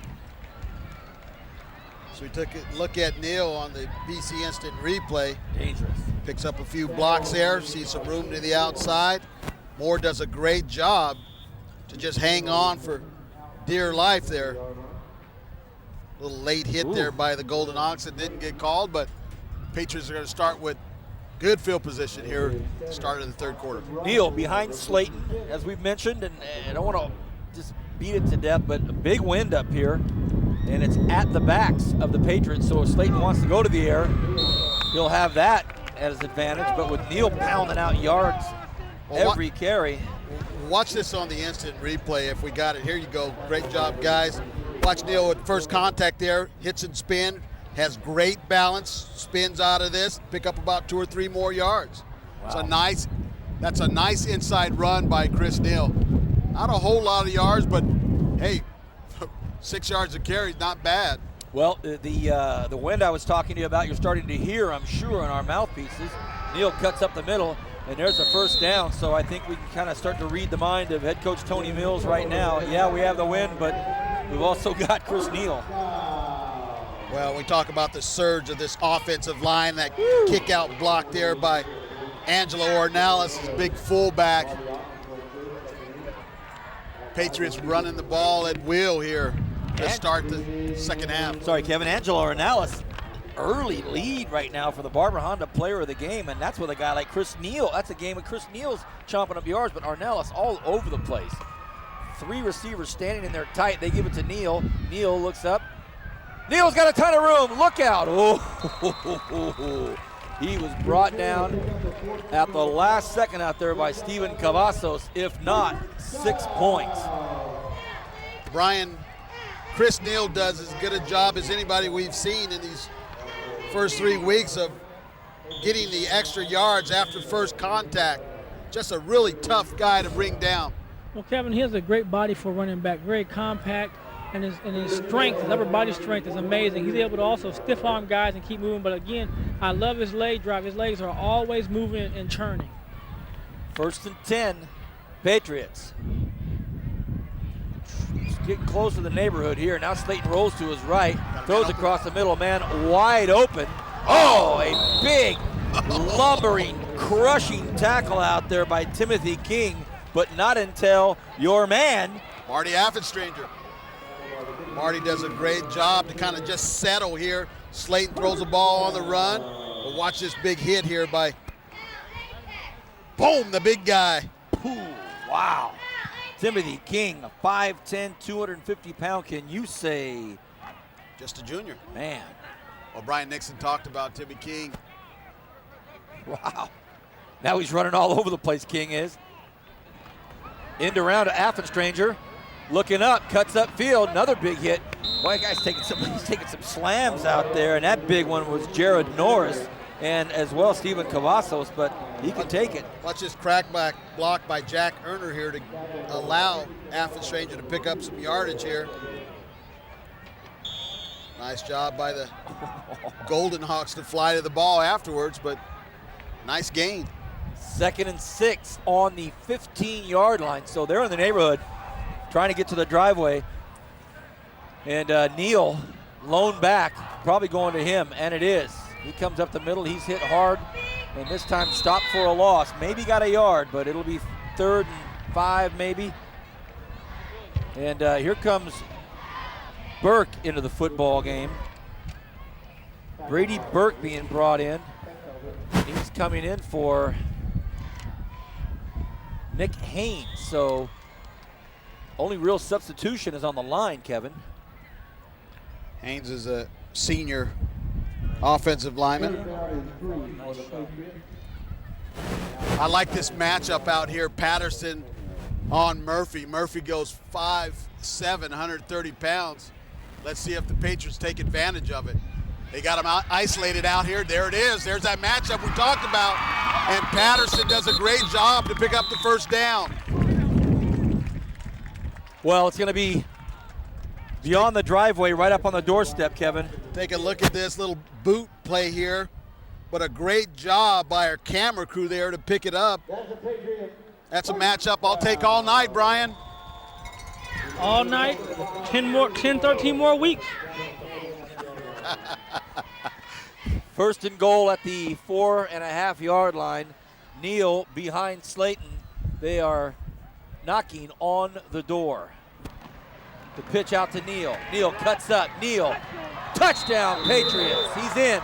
So we took a look at Neal on the BC Instant Replay. Dangerous. Picks up a few blocks there, sees some room to the outside. Moore does a great job to just hang on for dear life there. A little late hit there by the Golden Hawks that didn't get called, but Patriots are going to start with good field position here at the start of the third quarter. Neal behind Slayton, as we've mentioned, and I don't want to just beat it to death, but a big wind up here, and it's at the backs of the Patriots, so if Slayton wants to go to the air, he'll have that at his advantage, but with Neal pounding out yards every carry. Watch this on the instant replay if we got it. Here you go. Great job, guys. Watch Neal with first contact there, hits and spin, has great balance, spins out of this, pick up about 2 or 3 more yards. Wow. That's a nice inside run by Chris Neal. Not a whole lot of yards, but hey, 6 yards of carry, not bad. Well, the wind I was talking to you about, you're starting to hear, I'm sure, in our mouthpieces. Neal cuts up the middle, and there's a first down, so I think we can kind of start to read the mind of head coach Tony Mills right now. Yeah, we have the wind, but we've also got Chris Neal. Well, we talk about the surge of this offensive line, that kick out block there by Angelo Ornelas, big fullback. Patriots running the ball at will here to start the second half. Sorry, Kevin. Angelo Ornelas, early lead right now for the Barber Honda player of the game, and that's with a guy like Chris Neal. That's a game with Chris Neal's chomping up yards, but Ornelas all over the place. 3 receivers standing in there tight. They give it to Neal. Neal looks up. Neal's got a ton of room. Look out. Oh, he was brought down at the last second out there by Steven Cavazos. If not, 6 points. Brian, Chris Neal does as good a job as anybody we've seen in these first 3 weeks of getting the extra yards after first contact. Just a really tough guy to bring down. Well, Kevin, he has a great body for running back, very compact, and his strength, his upper body strength is amazing. He's able to also stiff arm guys and keep moving, but again, I love his leg drive. His legs are always moving and churning. 1st and 10, Patriots. Getting close to the neighborhood here. Now Slayton rolls to his right, throws across the middle, man wide open. Oh, a big, lumbering, crushing tackle out there by Timothy King, but not until your man, Marty Affenstranger. Marty does a great job to kind of just settle here. Slayton throws the ball on the run. But watch this big hit here by, boom, the big guy. Ooh, wow. Timothy King, a 5'10", 250-pound, can you say? Just a junior. Man. Well, Brian Nixon talked about Timmy King. Wow. Now he's running all over the place, King is. End around to Affenstranger. Looking up, cuts up field, another big hit. Boy, that guy's taking some slams out there, and that big one was Jared Norris, and as well Steven Cavazos, but he can take it. Watch this crackback block by Jack Erner here to allow Affenstranger to pick up some yardage here. Nice job by the Golden Hawks to fly to the ball afterwards, but nice gain. 2nd and 6 on the 15-yard line, so they're in the neighborhood trying to get to the driveway. And Neal, lone back, probably going to him, and it is. He comes up the middle, he's hit hard, and this time stopped for a loss. Maybe got a yard, but it'll be 3rd and 5 maybe. And here comes Burke into the football game. Brady Burke being brought in. He's coming in for Nick Haynes, so only real substitution is on the line, Kevin. Haynes is a senior offensive lineman. I like this matchup out here. Patterson on Murphy. Murphy goes 5'7", 130 pounds. Let's see if the Patriots take advantage of it. They got them isolated out here. There it is. There's that matchup we talked about. And Patterson does a great job to pick up the first down. Well, it's going to be beyond the driveway, right up on the doorstep, Kevin. Take a look at this little boot play here. But a great job by our camera crew there to pick it up. That's a matchup I'll take all night, Brian. All night, 10, 13 more weeks. First and goal at the 4.5-yard line. Neal behind Slayton. They are knocking on the door. The pitch out to Neal. Neal cuts up. Neal, touchdown Patriots. He's in.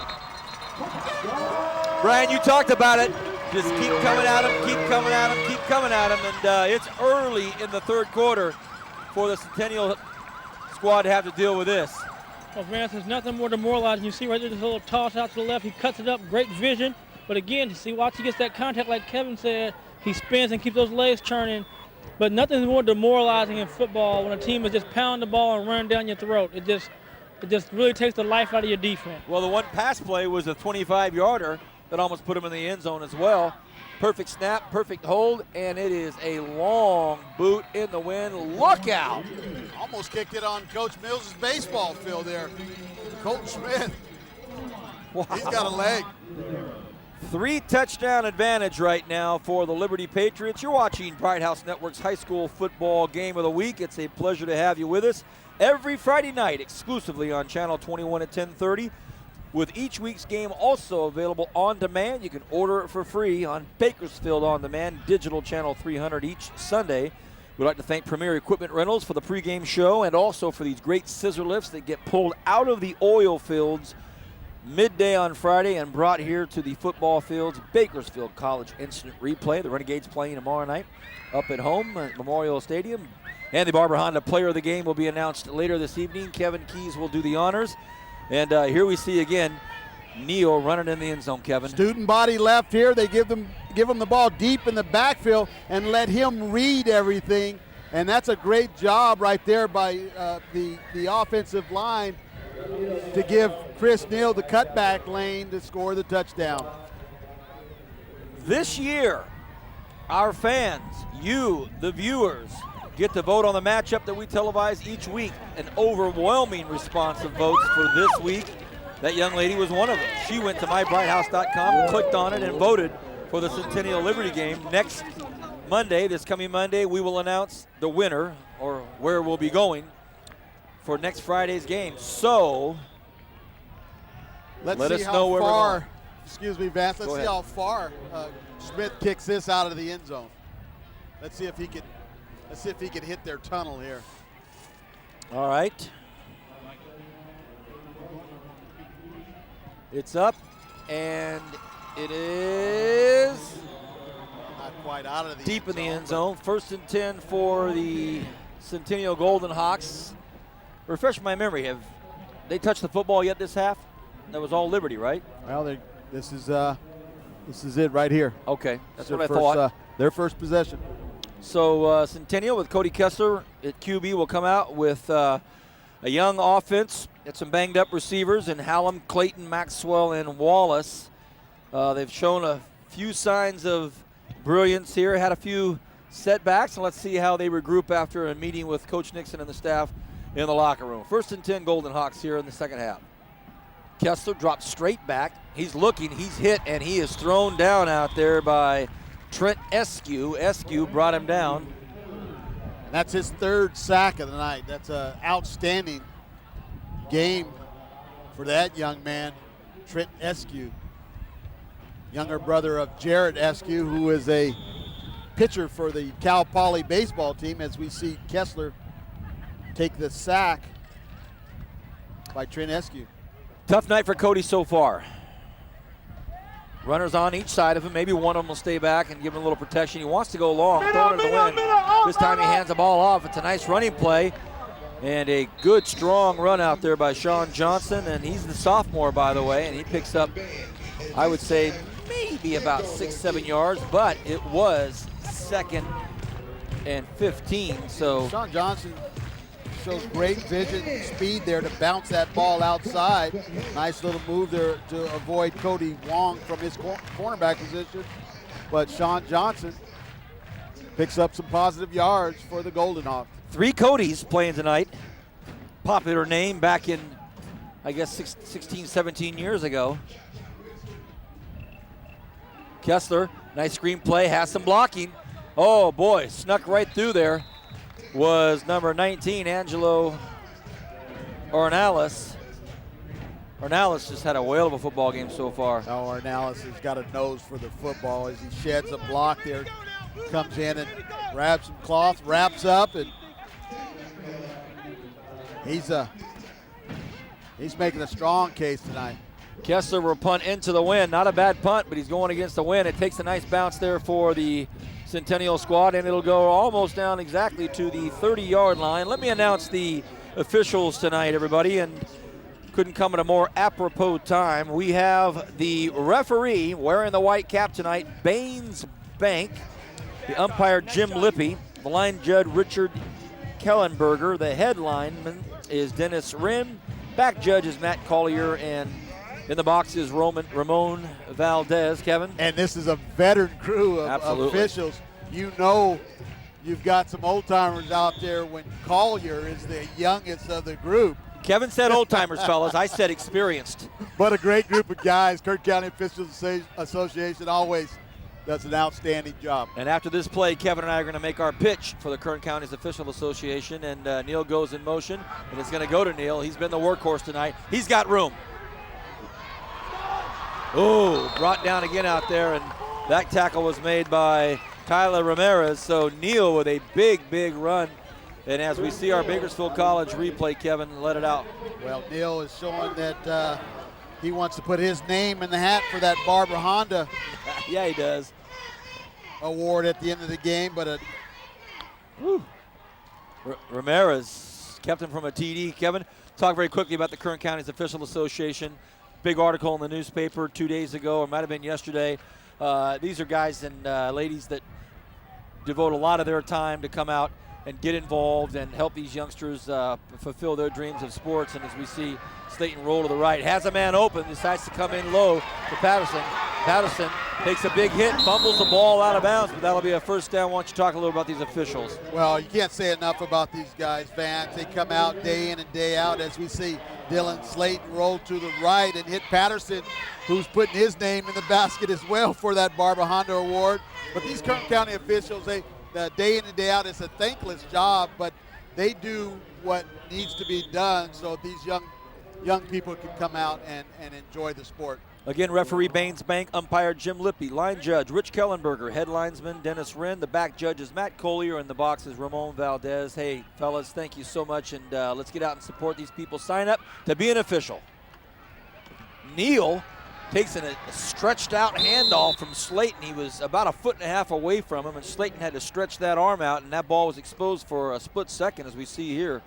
Brian, you talked about it. Just keep coming at him, keep coming at him, keep coming at him. And it's early in the third quarter for the Centennial squad to have to deal with this. Well, Vance, there's nothing more demoralizing. You see right there, this little toss out to the left. He cuts it up, great vision. But again, you see, watch he gets that contact like Kevin said. He spins and keeps those legs churning. But nothing's more demoralizing in football when a team is just pounding the ball and running down your throat. It just really takes the life out of your defense. Well, the one pass play was a 25-yarder that almost put him in the end zone as well. Perfect snap, perfect hold, and it is a long boot in the wind. Look out! Almost kicked it on Coach Mills' baseball field there. Colton Smith. Wow. He's got a leg. 3-touchdown advantage right now for the Liberty Patriots. You're watching Bright House Network's high school football game of the week. It's a pleasure to have you with us every Friday night exclusively on Channel 21 at 10:30. With each week's game also available on demand. You can order it for free on Bakersfield On Demand, digital channel 300 each Sunday. We'd like to thank Premier Equipment Rentals for the pregame show and also for these great scissor lifts that get pulled out of the oil fields midday on Friday and brought here to the football fields. Bakersfield College Instant Replay. The Renegades playing tomorrow night up at home at Memorial Stadium. And the Barber Honda Player of the Game will be announced later this evening. Kevin Keys will do the honors. And here we see again Neal running in the end zone, Kevin. Student body left here. They give him the ball deep in the backfield and let him read everything. And that's a great job right there by the offensive line to give Chris Neal the cutback lane to score the touchdown. This year, our fans, you, the viewers, get to vote on the matchup that we televise each week. An overwhelming response of votes for this week. That young lady was one of them. She went to mybrighthouse.com, clicked on it, and voted for the Centennial Liberty game. Next Monday, this coming Monday, we will announce the winner or where we'll be going for next Friday's game. So let us see know how where far, we're going. excuse me, Vance, let's see how far Smith kicks this out of the end zone. Let's see if he can hit their tunnel here. All right. It's up, and it is not quite out of the deep in the end zone. 1st and 10 for the Centennial Golden Hawks. Refresh my memory. Have they touched the football yet this half? That was all Liberty, right? Well, this is it right here. Okay, that's what I thought. Their first possession. So Centennial with Cody Kessler at QB will come out with a young offense. Got some banged up receivers in Hallam, Clayton, Maxwell, and Wallace. They've shown a few signs of brilliance here, had a few setbacks, and let's see how they regroup after a meeting with Coach Nixon and the staff in the locker room. 1st and 10 Golden Hawks here in the second half. Kessler drops straight back. He's looking, he's hit, and he is thrown down out there by Trent Eskew. Eskew brought him down. That's his 3rd sack of the night. That's an outstanding game for that young man, Trent Eskew. Younger brother of Jarrett Eskew, who is a pitcher for the Cal Poly baseball team, as we see Kessler take the sack by Trent Eskew. Tough night for Cody so far. Runners on each side of him. Maybe one of them will stay back and give him a little protection. He wants to go long, throw it to the wind. This time he hands the ball off. It's a nice running play and a good, strong run out there by Sean Johnson. And he's the sophomore, by the way, and he picks up, I would say, maybe about 6-7 yards, but it was 2nd and 15. So Sean Johnson shows great vision, speed there to bounce that ball outside. Nice little move there to avoid Cody Wong from his cornerback position. But Sean Johnson picks up some positive yards for the Golden Hawks. 3 Codys playing tonight. Popular name back in, I guess, 16, 17 years ago. Kessler, nice screen play, has some blocking. Oh boy, snuck right through there. Was number 19, Angelo Ornelas. Ornelas just had a whale of a football game so far. Oh, Ornelas has got a nose for the football as he sheds a block there. Comes in and grabs some cloth, wraps up, and he's making a strong case tonight. Kessler will punt into the wind. Not a bad punt, but he's going against the wind. It takes a nice bounce there for the Centennial squad, and it'll go almost down exactly to the 30-yard line. Let me announce the officials tonight, everybody, and couldn't come at a more apropos time. We have the referee wearing the white cap tonight, Baines Bank. The umpire, Jim Lippy. The line judge, Richard Kellenberger. The head lineman is Dennis Wren. Back judge is Matt Collier, and in the box is Ramon Valdez. Kevin? And this is a veteran crew of officials. You know you've got some old-timers out there when Collier is the youngest of the group. Kevin said old-timers, fellas. I said experienced. But a great group of guys. Kirk County Officials Association always does an outstanding job. And after this play, Kevin and I are going to make our pitch for the Kern County's Official Association, and Neil goes in motion, and it's going to go to Neil. He's been the workhorse tonight. He's got room. Oh, brought down again out there, and that tackle was made by Tyler Ramirez. So Neil with a big, big run. And as we see our Bakersfield College replay, Kevin, let it out. Well, Neil is showing that he wants to put his name in the hat for that Barbara Honda. Yeah, he does. Award at the end of the game, but Ramirez kept him from a TD. Kevin, talk very quickly about the Kern County's Official Association. Big article in the newspaper 2 days ago, or might have been yesterday. These are guys and ladies that devote a lot of their time to come out and get involved and help these youngsters fulfill their dreams of sports. And as we see Slayton roll to the right, has a man open, decides to come in low to Patterson. Patterson takes a big hit, fumbles the ball out of bounds, but that'll be a first down. Why don't you talk a little about these officials? Well, you can't say enough about these guys, Vance. They come out day in and day out as we see Dylan Slayton roll to the right and hit Patterson, who's putting his name in the basket as well for that Barbara Honda Award. But these Kern County officials, day in and day out, it's a thankless job, but they do what needs to be done so these young people can come out and enjoy the sport. Again, referee Baines Bank, umpire Jim Lippy, line judge Rich Kellenberger, head linesman Dennis Wren, the back judge is Matt Collier, and the box is Ramon Valdez. Hey, fellas, thank you so much, and let's get out and support these people. Sign up to be an official. Neal takes a stretched out handoff from Slayton. He was about 1.5 feet away from him, and Slayton had to stretch that arm out, and that ball was exposed for a split second, as we see here.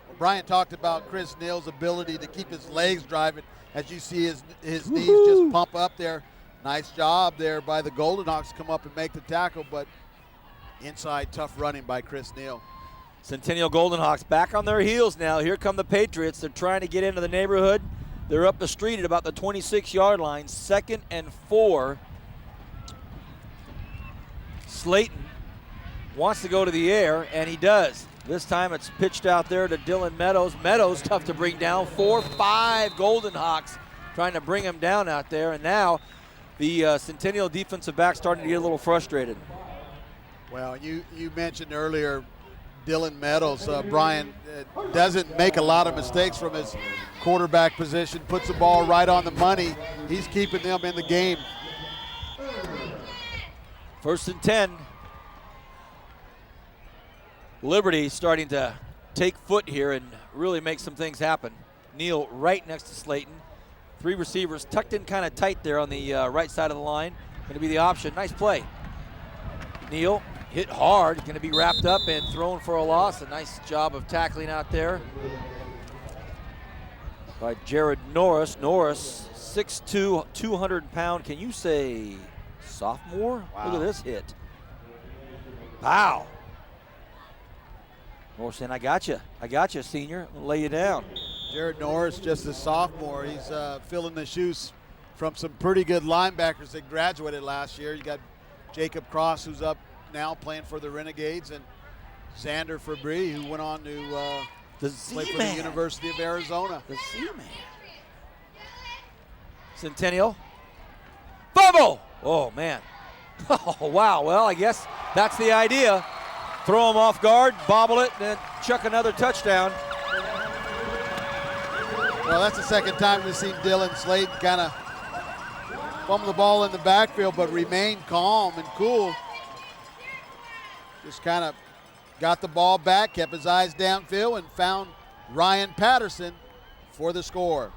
Well, Brian talked about Chris Neal's ability to keep his legs driving. As you see his knees just pump up there. Nice job there by the Golden Hawks, come up and make the tackle, but inside tough running by Chris Neal. Centennial Golden Hawks back on their heels now. Here come the Patriots. They're trying to get into the neighborhood. They're up the street at about the 26-yard line, 2nd and 4. Slayton wants to go to the air, and he does. This time it's pitched out there to Dylan Meadows. Meadows tough to bring down. 4-5 Golden Hawks trying to bring him down out there. And now the Centennial defensive back starting to get a little frustrated. Well, you mentioned earlier Dylan Meadows. Brian doesn't make a lot of mistakes from his quarterback position. Puts the ball right on the money. He's keeping them in the game. 1st and 10. Liberty starting to take foot here and really make some things happen. Neal right next to Slayton. 3 receivers tucked in kind of tight there on the right side of the line. Going to be the option. Nice play. Neal hit hard. Going to be wrapped up and thrown for a loss. A nice job of tackling out there by Jared Norris. Norris, 6'2", 200-pound. Can you say sophomore? Wow. Look at this hit. Wow. Morris saying, I got you, senior. I'll lay you down. Jared Norris, just a sophomore. He's filling the shoes from some pretty good linebackers that graduated last year. You got Jacob Cross, who's up now playing for the Renegades, and Xander Fabry, who went on to play for the University of Arizona. The Z-Man. Centennial. Fumble! Oh, man. Oh, wow. Well, I guess that's the idea. Throw him off guard, bobble it, and then chuck another touchdown. Well, that's the second time we've seen Dylan Slayton kind of fumble the ball in the backfield, but remain calm and cool. Just kind of got the ball back, kept his eyes downfield, and found Ryan Patterson for the score.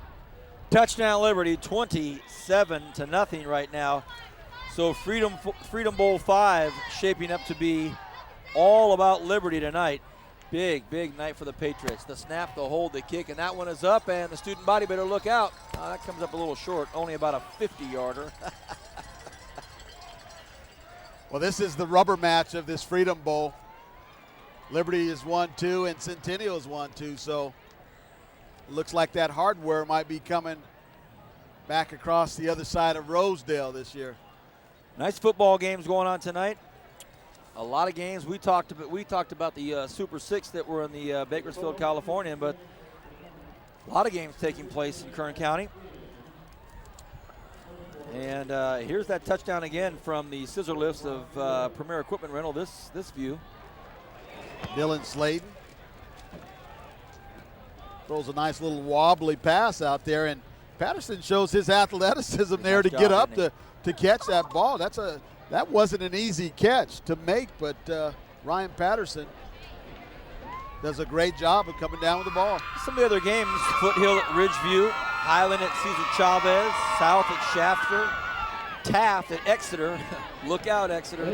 Touchdown Liberty, 27-0 right now. So Freedom Bowl 5 shaping up to be all about Liberty tonight. Big, big night for the Patriots. The snap, the hold, the kick, and that one is up, and the student body better look out. That comes up a little short, only about a 50-yarder. Well, this is the rubber match of this Freedom Bowl. Liberty is 1-2, and Centennial is 1-2, so it looks like that hardware might be coming back across the other side of Rosedale this year. Nice football games going on tonight. A lot of games. We talked about the Super Six that were in the Bakersfield, California, but a lot of games taking place in Kern County. And here's that touchdown again from the scissor lifts of Premier Equipment Rental. This view. Dylan Slayton throws a nice little wobbly pass out there, and Patterson shows his athleticism there to get up to catch that ball. That wasn't an easy catch to make, but Ryan Patterson does a great job of coming down with the ball. Some of the other games, Foothill at Ridgeview, Highland at Cesar Chavez, South at Shafter, Taft at Exeter. Look out, Exeter. A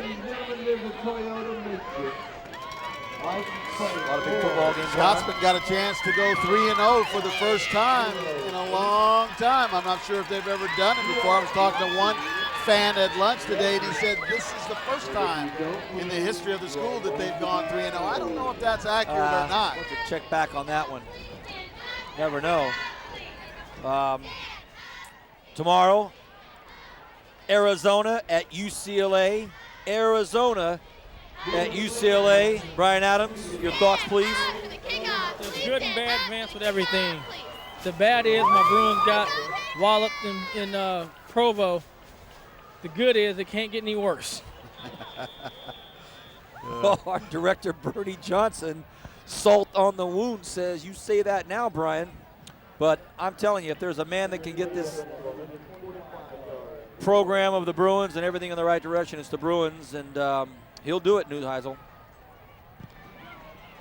lot of big football games. Scotsman got a chance to go 3-0 for the first time in a long time. I'm not sure if they've ever done it before. I was talking to one fan at lunch today, and he said this is the first time in the history of the school that they've gone 3-0. I don't know if that's accurate or not. We'll have to check back on that one. Never know. Tomorrow, Arizona at UCLA. Arizona at UCLA. Brian Adams, your thoughts, please. There's good and bad advance with everything. The bad is my Bruins got walloped in Provo. The good is it can't get any worse. Our director, Bernie Johnson, salt on the wound, says, you say that now, Brian. But I'm telling you, if there's a man that can get this program of the Bruins and everything in the right direction, it's the Bruins, and he'll do it, Neuheisel.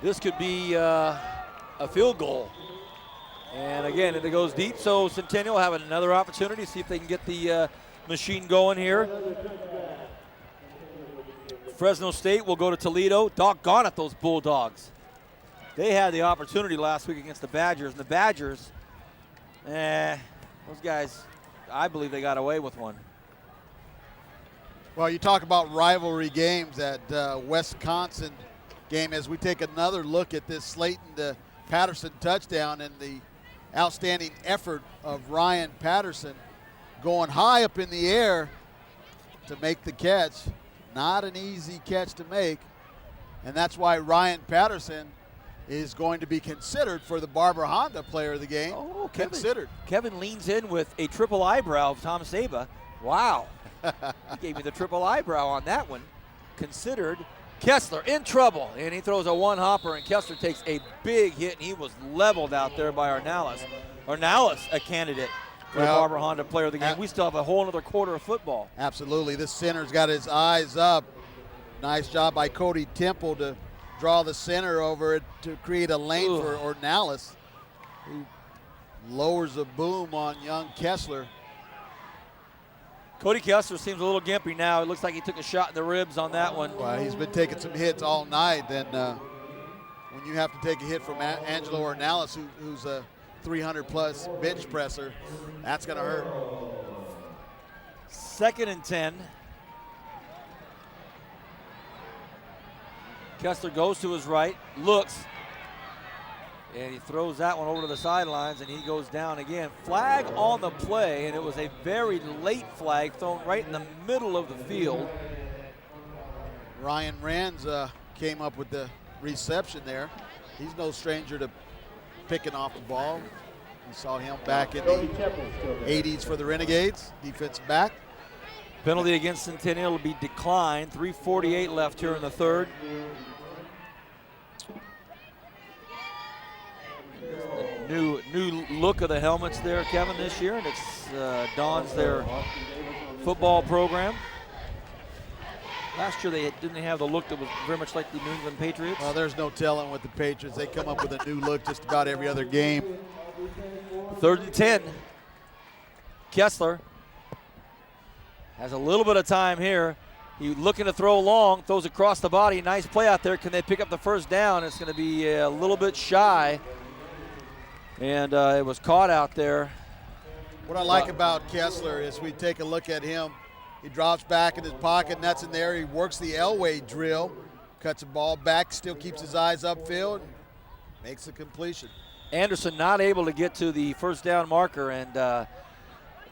This could be a field goal. And again, it goes deep, so Centennial will have another opportunity to see if they can get the machine going here. Fresno State will go to Toledo. Doggone it, those Bulldogs. They had the opportunity last week against the Badgers, and the Badgers, those guys, I believe they got away with one. Well, you talk about rivalry games, at Wisconsin game, as we take another look at this Slayton to Patterson touchdown and the outstanding effort of Ryan Patterson going high up in the air to make the catch. Not an easy catch to make, and that's why Ryan Patterson is going to be considered for the Barber Honda Player of the Game. Oh, Kevin leans in with a triple eyebrow of Tom Saba. Wow. He gave me the triple eyebrow on that one. Considered. Kessler in trouble, and he throws a one-hopper, and Kessler takes a big hit, and he was leveled out there by Ornalis. Ornalis, a candidate for the Barber Honda Player of the Game. We still have a whole other quarter of football. Absolutely. This center's got his eyes up. Nice job by Cody Temple to draw the center over it to create a lane for Ornalis, who lowers a boom on young Kessler. Cody Kessler seems a little gimpy now. It looks like he took a shot in the ribs on that one. Well, he's been taking some hits all night. Then when you have to take a hit from Angelo Ornalis, who's a 300-plus bench presser, that's going to hurt. 2nd and 10. Kessler goes to his right, looks, And he throws that one over to the sidelines, and he goes down again. Flag on the play, and it was a very late flag thrown right in the middle of the field. Ryan Rands came up with the reception there. He's no stranger to picking off the ball. We saw him back in the 80s for the Renegades, defensive back. Penalty against Centennial will be declined. 3:48 left here in the third. New look of the helmets there, Kevin, this year, and it's dawns their football program. Last year they didn't have the look that was very much like the New England Patriots. Well, there's no telling with the Patriots. They come up with a new look just about every other game. 3rd and 10. Kessler has a little bit of time here. He's looking to throw long, throws across the body. Nice play out there. Can they pick up the first down? It's going to be a little bit shy. And it was caught out there. What I like about Kessler is we take a look at him. He drops back in his pocket, nuts in there. He works the Elway drill, cuts the ball back, still keeps his eyes upfield, and makes the completion. Anderson not able to get to the first down marker, and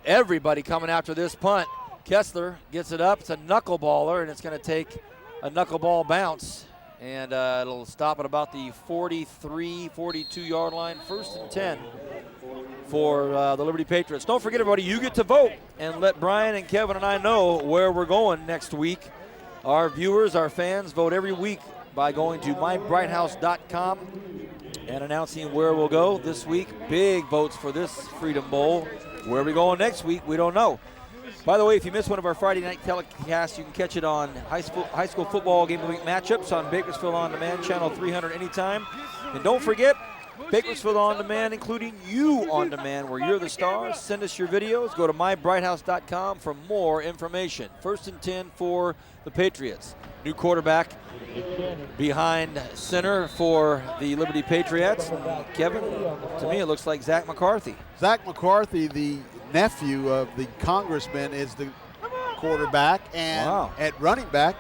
everybody coming after this punt. Kessler gets it up. It's a knuckleballer, and it's going to take a knuckleball bounce. And it'll stop at about the 43, 42-yard line. 1st and 10 for the Liberty Patriots. Don't forget, everybody, you get to vote and let Brian and Kevin and I know where we're going next week. Our viewers, our fans, vote every week by going to mybrighthouse.com and announcing where we'll go this week. Big votes for this Freedom Bowl. Where are we going next week? We don't know. By the way, if you missed one of our Friday night telecasts, you can catch it on high school football game of the week matchups on Bakersfield On Demand, channel 300 anytime. And don't forget, Bakersfield On Demand, including you on demand, where you're the star. Send us your videos. Go to mybrighthouse.com for more information. 1st and 10 for the Patriots. New quarterback behind center for the Liberty Patriots. And Kevin, to me, it looks like Zach McCarthy. Zach McCarthy, the nephew of the congressman, is the quarterback. And at running back,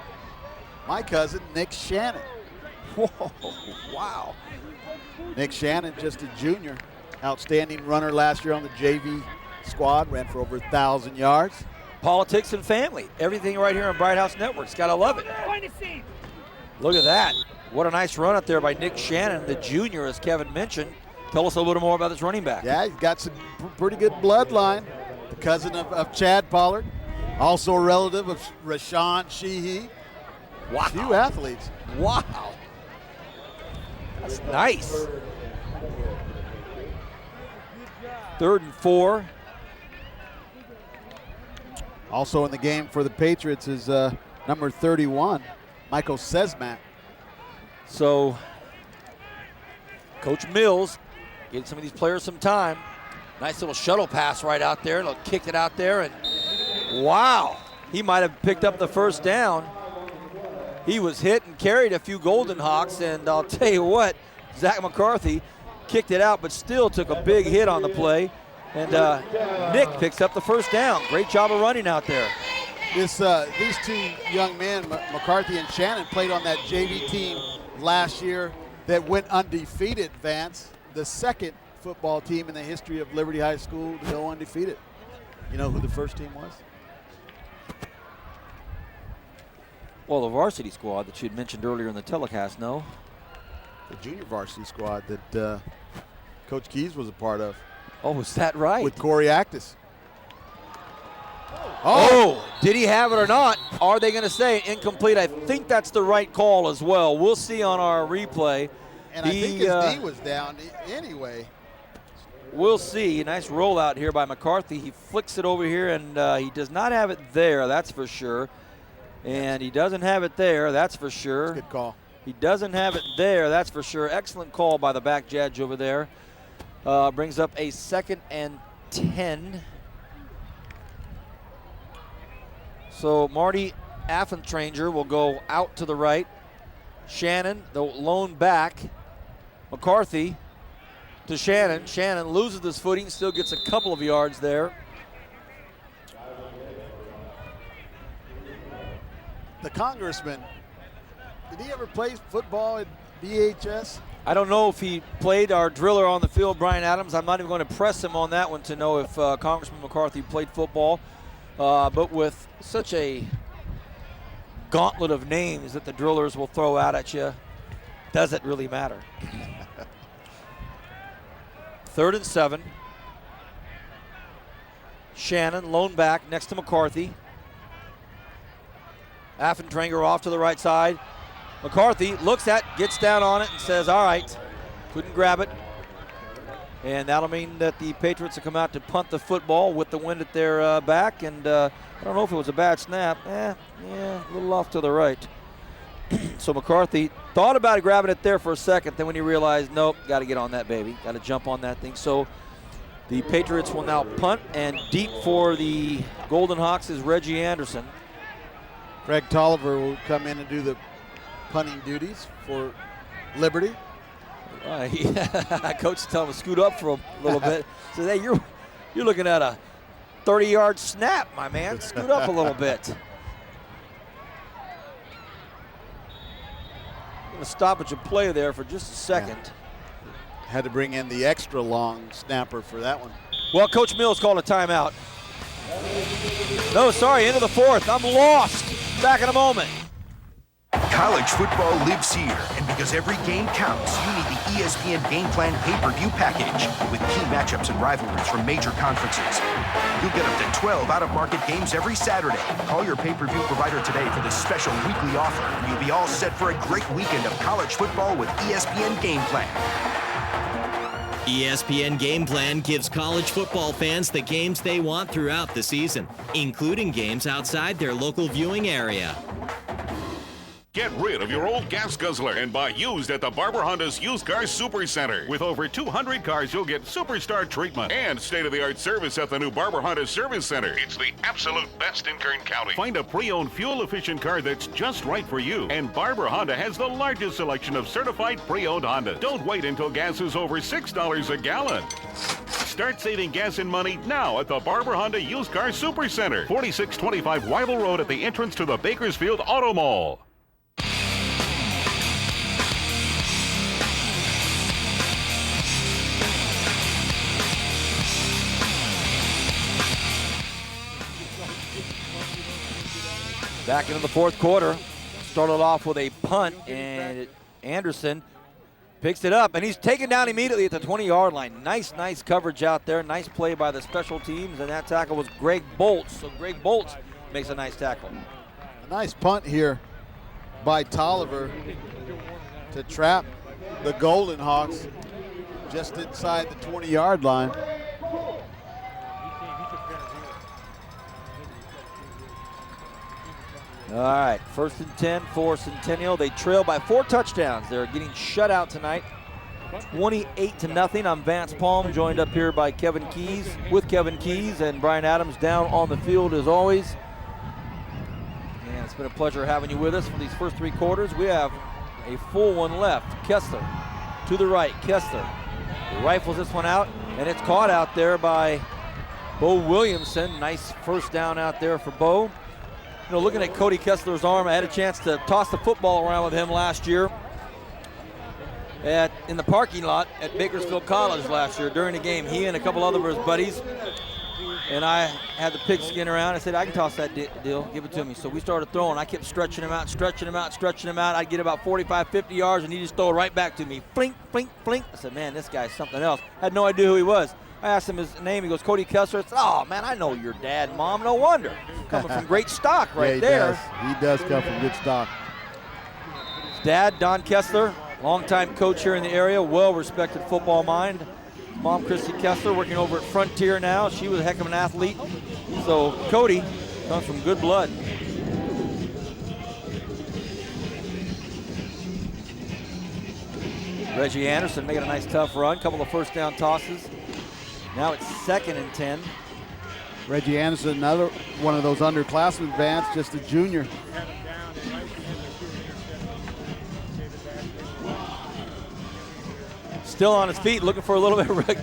my cousin, Nick Shannon. Whoa, wow. Nick Shannon, just a junior. Outstanding runner last year on the JV squad, ran for over 1,000 yards. Politics and family. Everything right here on Bright House Networks. Gotta love it. Look at that. What a nice run up there by Nick Shannon, the junior, as Kevin mentioned. Tell us a little more about this running back. Yeah, he's got some pretty good bloodline. The cousin of Chad Pollard. Also a relative of Rashawn Sheehy. Wow. Few athletes. Wow. That's nice. 3rd and 4. Also in the game for the Patriots is number 31, Michael Sesmat. So Coach Mills gave some of these players some time. Nice little shuttle pass right out there. And kicked it out there, and wow, he might have picked up the first down. He was hit and carried a few Golden Hawks, and I'll tell you what, Zach McCarthy kicked it out, but still took a big hit on the play. And Nick picks up the first down. Great job of running out there. These two young men, McCarthy and Shannon, played on that JV team last year that went undefeated, Vance. The second football team in the history of Liberty High School to go undefeated. You know who the first team was? Well, the varsity squad that you had mentioned earlier in the telecast, no? The junior varsity squad that Coach Keys was a part of. Oh, is that right? With Corey Actis. Oh, did he have it or not? Are they going to say incomplete? I think that's the right call as well. We'll see on our replay. And I think his knee was down anyway. We'll see. Nice rollout here by McCarthy. He flicks it over here, and he does not have it there, that's for sure. And he doesn't have it there, that's for sure. Good call. He doesn't have it there, that's for sure. Excellent call by the back judge over there. Brings up a 2nd and 10. So Marty Affentranger will go out to the right. Shannon, the lone back. McCarthy to Shannon. Shannon loses his footing, still gets a couple of yards there. The congressman, did he ever play football at BHS? I don't know if he played our driller on the field, Brian Adams. I'm not even going to press him on that one to know if Congressman McCarthy played football. But with such a gauntlet of names that the drillers will throw out at you, does it really matter? 3rd and 7. Shannon, lone back next to McCarthy. Affentranger off to the right side. McCarthy looks at, gets down on it, and says, all right, couldn't grab it. And that'll mean that the Patriots will come out to punt the football with the wind at their back. And I don't know if it was a bad snap. Yeah, a little off to the right. So McCarthy thought about grabbing it there for a second. Then when he realized, nope, got to get on that baby. Got to jump on that thing. So the Patriots will now punt, and deep for the Golden Hawks is Reggie Anderson. Craig Tolliver will come in and do the punting duties for Liberty. Coach telling him to scoot up for a little bit. Says, hey, you're looking at a 30-yard snap, my man. Scoot up a little bit. I'm going to stop at your play there for just a second. Yeah. Had to bring in the extra long snapper for that one. Well, Coach Mills called a timeout. No, sorry, into the 4th. I'm lost. Back in a moment. College football lives here, and because every game counts, you need the ESPN Game Plan pay-per-view package with key matchups and rivalries from major conferences. You'll get up to 12 out-of-market games every Saturday. Call your pay-per-view provider today for this special weekly offer, and you'll be all set for a great weekend of college football with ESPN Game Plan. ESPN Game Plan gives college football fans the games they want throughout the season, including games outside their local viewing area. Get rid of your old gas guzzler and buy used at the Barber Honda's Used Car Super Center. With over 200 cars, you'll get superstar treatment and state-of-the-art service at the new Barber Honda Service Center. It's the absolute best in Kern County. Find a pre-owned, fuel-efficient car that's just right for you. And Barber Honda has the largest selection of certified pre-owned Hondas. Don't wait until gas is over $6 a gallon. Start saving gas and money now at the Barber Honda Used Car Super Center, 4625 Wyville Road at the entrance to the Bakersfield Auto Mall. Back into the 4th quarter. Started off with a punt, and Anderson picks it up, and he's taken down immediately at the 20-yard line. Nice coverage out there. Nice play by the special teams, and that tackle was Greg Bolts. So Greg Bolts makes a nice tackle. A nice punt here by Tolliver to trap the Golden Hawks just inside the 20-yard line. All right, 1st and 10 for Centennial. They trail by 4 touchdowns. They're getting shut out tonight, 28-0. I'm Vance Palm, joined up here by Kevin Keys, and Brian Adams down on the field as always. And it's been a pleasure having you with us for these first 3 quarters. We have a full one left. Kessler to the right. Kessler rifles this one out, and it's caught out there by Bo Williamson. Nice first down out there for Bo. You know, looking at Cody Kessler's arm, I had a chance to toss the football around with him last year in the parking lot at Bakersfield College last year during the game. He and a couple other of his buddies, and I had the pigskin around. I said, I can toss that deal, give it to me. So we started throwing. I kept stretching him out. I'd get about 45, 50 yards, and he just throw it right back to me. Flink, flink, flink. I said, man, this guy's something else. I had no idea who he was. I asked him his name. He goes, Cody Kessler. I said, oh, man, I know your dad and mom. No wonder. Coming from great stock right there. He does come from good stock. His dad, Don Kessler, longtime coach here in the area, well-respected football mind. Mom, Christy Kessler, working over at Frontier now. She was a heck of an athlete. So Cody comes from good blood. Reggie Anderson making a nice tough run. Couple of first down tosses. Now it's 2nd and 10. Reggie Anderson, another one of those underclassmen, Vance, just a junior. Still on his feet, looking for a little bit.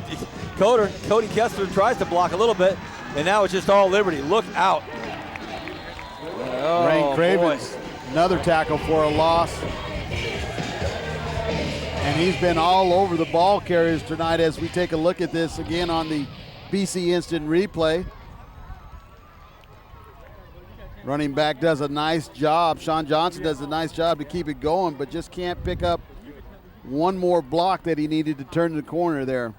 Cody Kessler tries to block a little bit, and now it's just all Liberty. Look out. Rain Cravens, another tackle for a loss. And he's been all over the ball carriers tonight as we take a look at this again on the BC Instant Replay. Running back does a nice job. Sean Johnson does a nice job to keep it going, but just can't pick up one more block that he needed to turn the corner there.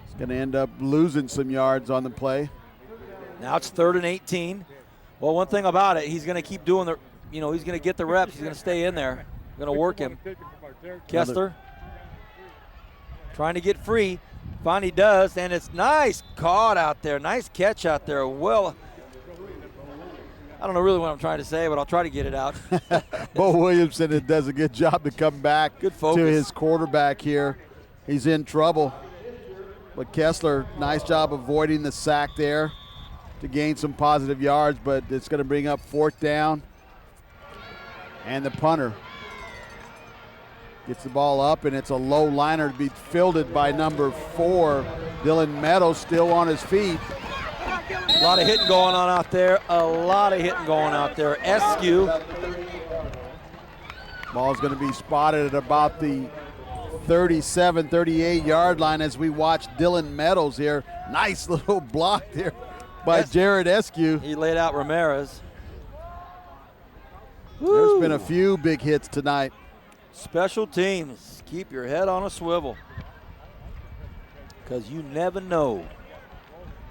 He's going to end up losing some yards on the play. Now it's 3rd and 18. Well, one thing about it, he's going to keep doing the, he's going to get the reps. He's going to stay in there. Going to work him. Kessler trying to get free. Finally does, and it's nice caught out there. Nice catch out there. Well, I don't know really what I'm trying to say, but I'll try to get it out. Bo Williamson does a good job to come back good focus to his quarterback here. He's in trouble. But Kessler, nice job avoiding the sack there to gain some positive yards, but it's going to bring up 4th down. And the punter gets the ball up, and it's a low liner to be fielded by number 4, Dylan Meadows, still on his feet. A lot of hitting going on out there. Eskew. Ball's going to be spotted at about the 37, 38 yard line as we watch Dylan Meadows here. Nice little block there by Jared Eskew. He laid out Ramirez. There's been a few big hits tonight. Special teams, keep your head on a swivel, because you never know.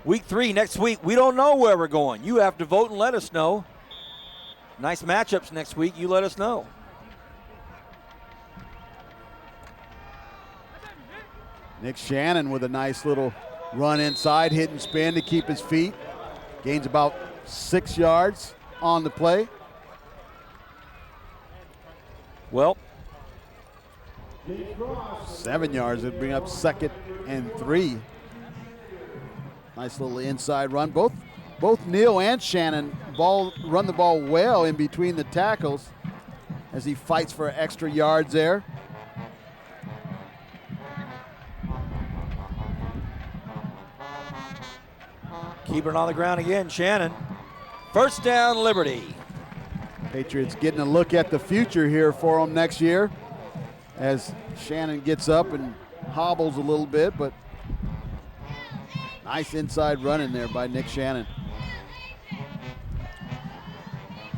Week 3 next week, we don't know where we're going. You have to vote and let us know. Nice matchups next week, you let us know. Nick Shannon with a nice little run inside, hit and spin to keep his feet. Gains about 6 yards on the play. Well, 7 yards would bring up 2nd and 3. Nice little inside run. Both Neal and Shannon run the ball well in between the tackles as he fights for extra yards there. Keeping it on the ground again, Shannon. 1st down, Liberty. Patriots getting a look at the future here for them next year as Shannon gets up and hobbles a little bit, but nice inside run in there by Nick Shannon.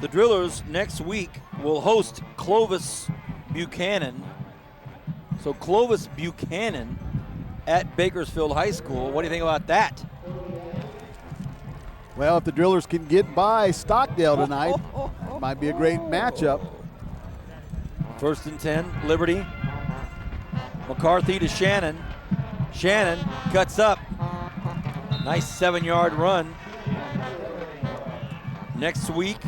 The Drillers next week will host Clovis Buchanan. So Clovis Buchanan at Bakersfield High School. What do you think about that? Well, if the Drillers can get by Stockdale tonight, might be a great matchup. 1st and 10, Liberty. McCarthy to Shannon. Shannon cuts up. Nice 7-yard run. Next week,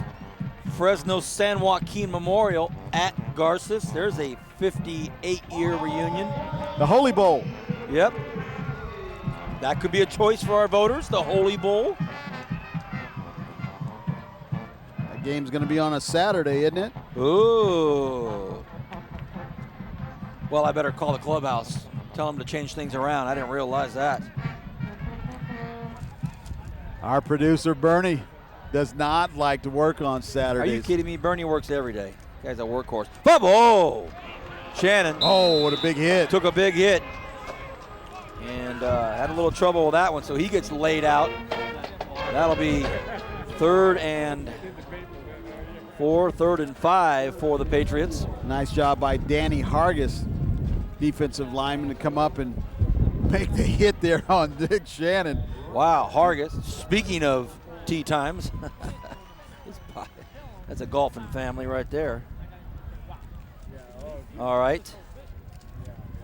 Fresno San Joaquin Memorial at Garces. There's a 58-year reunion. The Holy Bowl. Yep. That could be a choice for our voters, the Holy Bowl. That game's going to be on a Saturday, isn't it? Ooh. Well, I better call the clubhouse. Tell them to change things around. I didn't realize that. Our producer, Bernie, does not like to work on Saturdays. Are you kidding me? Bernie works every day. Guy's a workhorse. Oh! Shannon. Oh, what a big hit. Took a big hit. And had a little trouble with that one, so he gets laid out. That'll be 3rd and 4, 3rd and 5 for the Patriots. Nice job by Danny Hargis, defensive lineman, to come up and make the hit there on Nick Shannon. Wow, Hargis. Speaking of tea times, that's a golfing family right there. All right.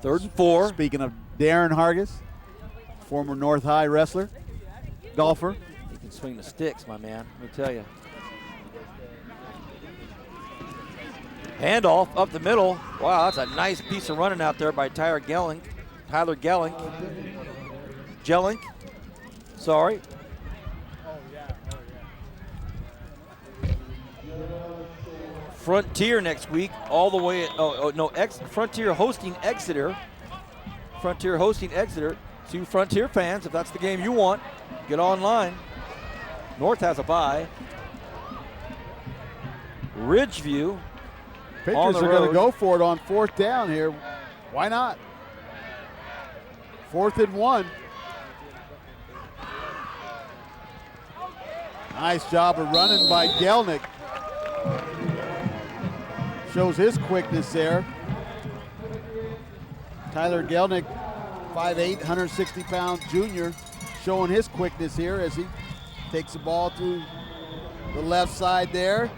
3rd and 4. Speaking of Darren Hargis, former North High wrestler, golfer. He can swing the sticks, my man, let me tell you. Handoff up the middle. Wow, that's a nice piece of running out there by Tyler Gelling. Jelink. Sorry. Frontier next week, all the way. Frontier hosting Exeter. Frontier hosting Exeter. So you Frontier fans, if that's the game you want, get online. North has a bye. Ridgeview Patriots are going to go for it on 4th down here. Why not? 4th and 1. Nice job of running by Gelnick. Shows his quickness there. Tyler Gelnick, 5'8", 160-pound junior, showing his quickness here as he takes the ball to the left side there.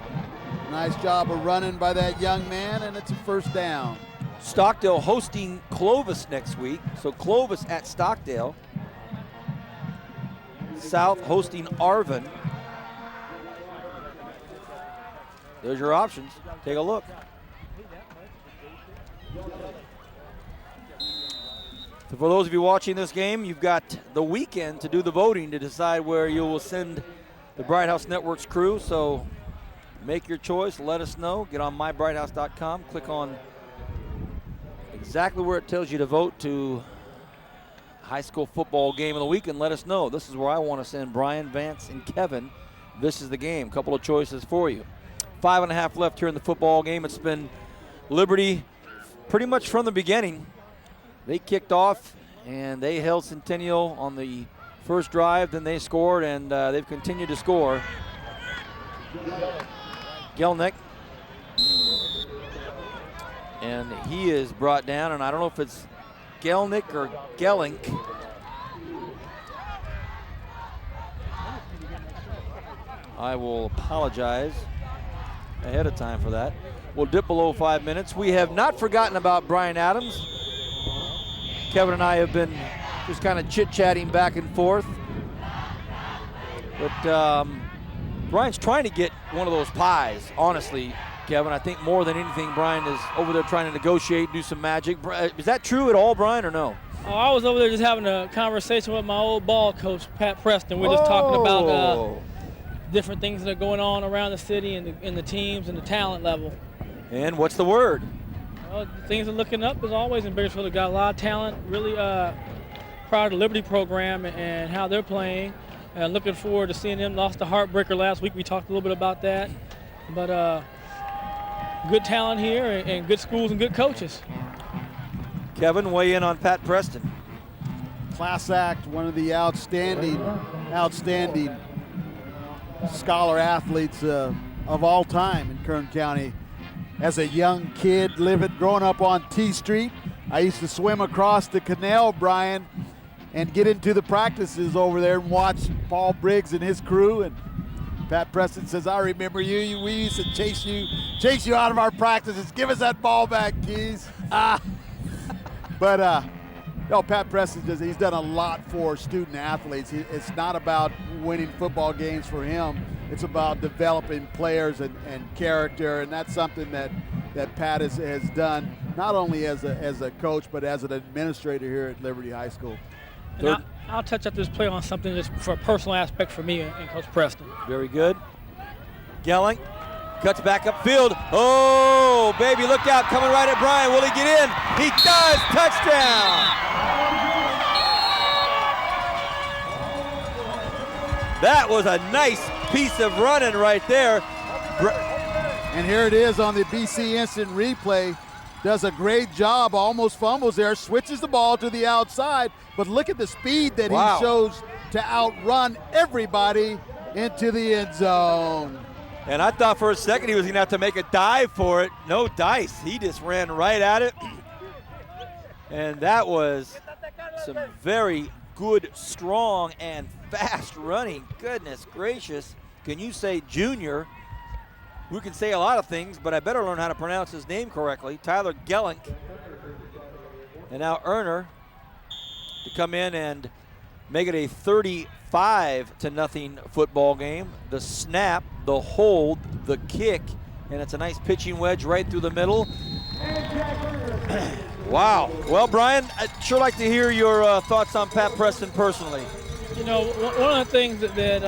Nice job of running by that young man, and it's a 1st down. Stockdale hosting Clovis next week. So Clovis at Stockdale. South hosting Arvin. There's your options. Take a look. So for those of you watching this game, you've got the weekend to do the voting to decide where you will send the Bright House Network's crew. So make your choice. Let us know. Get on mybrighthouse.com. Click on exactly where it tells you to vote to high school football game of the week and let us know. This is where I want to send Brian, Vance, and Kevin. This is the game. Couple of choices for you. 5.5 left here in the football game. It's been Liberty pretty much from the beginning. They kicked off and they held Centennial on the first drive. Then they scored, and they've continued to score. Gelnick. And he is brought down, and I don't know if it's Gelnick or Gellink. I will apologize ahead of time for that. We'll dip below 5 minutes. We have not forgotten about Brian Adams. Kevin and I have been just kind of chit-chatting back and forth. But Brian's trying to get one of those pies, honestly, Kevin. I think more than anything, Brian is over there trying to negotiate, do some magic. Is that true at all, Brian, or no? Oh, I was over there just having a conversation with my old ball coach, Pat Preston. We're just talking about different things that are going on around the city and the teams and the talent level. And what's the word? Well, things are looking up as always in Bakersfield. They've got a lot of talent. Really proud of the Liberty program and how they're playing. Looking forward to seeing them. Lost a heartbreaker last week. We talked a little bit about that. But good talent here and good schools and good coaches. Kevin, weigh in on Pat Preston. Class act, one of the outstanding scholar athletes of all time in Kern County. As a young kid growing up on T Street, I used to swim across the canal, Brian, and get into the practices over there and watch Paul Briggs and his crew. And Pat Preston says, "I remember you. We used to chase you out of our practices. Give us that ball back, Keys." But no, Pat Preston he's done a lot for student athletes. It's not about winning football games for him. It's about developing players and character, and that's something that Pat has done not only as a coach but as an administrator here at Liberty High School. I'll touch up this play on something that's for a personal aspect for me and Coach Preston. Very good. Gelling cuts back upfield. Oh, baby, look out, coming right at Brian. Will he get in? He does. Touchdown. That was a nice piece of running right there. And here it is on the BC Instant Replay. Does a great job, almost fumbles there, switches the ball to the outside, but look at the speed that he shows to outrun everybody into the end zone. And I thought for a second he was gonna have to make a dive for it. No dice, he just ran right at it. And that was some very good, strong, and fast running. Goodness gracious. Can you say junior? We can say a lot of things, but I better learn how to pronounce his name correctly. Tyler Gellink. And now Erner to come in and make it a 35-0 football game. The snap, the hold, the kick, and it's a nice pitching wedge right through the middle. Wow. Well, Brian, I'd sure like to hear your thoughts on Pat Preston personally. You know, one of the things that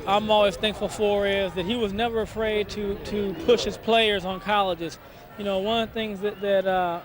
I'm always thankful for is that he was never afraid to push his players on colleges. You know, one of the things that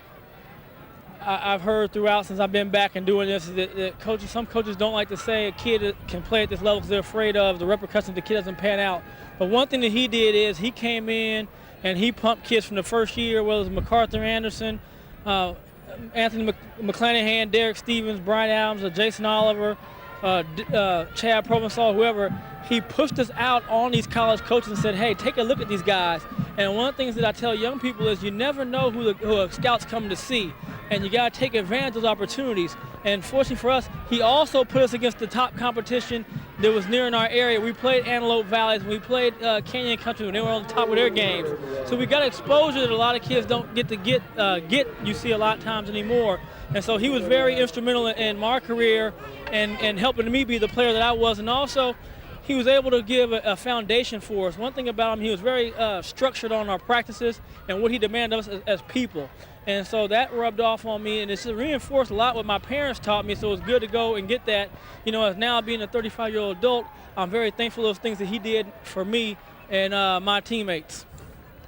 I've heard throughout since I've been back and doing this is that some coaches don't like to say a kid can play at this level because they're afraid of the repercussions if the kid doesn't pan out. But one thing that he did is he came in and he pumped kids from the first year, whether it was MacArthur Anderson, Anthony McClanahan, Derek Stevens, Brian Adams, Jason Oliver, Chad Provençal, whoever. He pushed us out on these college coaches and said, hey, take a look at these guys. And one of the things that I tell young people is you never know who a scout's coming to see, and you got to take advantage of those opportunities. And fortunately for us, he also put us against the top competition that was near in our area. We played Antelope Valleys, and we played Canyon Country when they were on the top of their games. So we got exposure that a lot of kids don't get to get you see a lot of times anymore. And so he was very instrumental in my career and helping me be the player that I was. And also, he was able to give a foundation for us. One thing about him, he was very structured on our practices and what he demanded of us as people. And so that rubbed off on me, and it's reinforced a lot what my parents taught me, so it's good to go and get that. You know, as now being a 35-year-old adult, I'm very thankful for those things that he did for me and my teammates.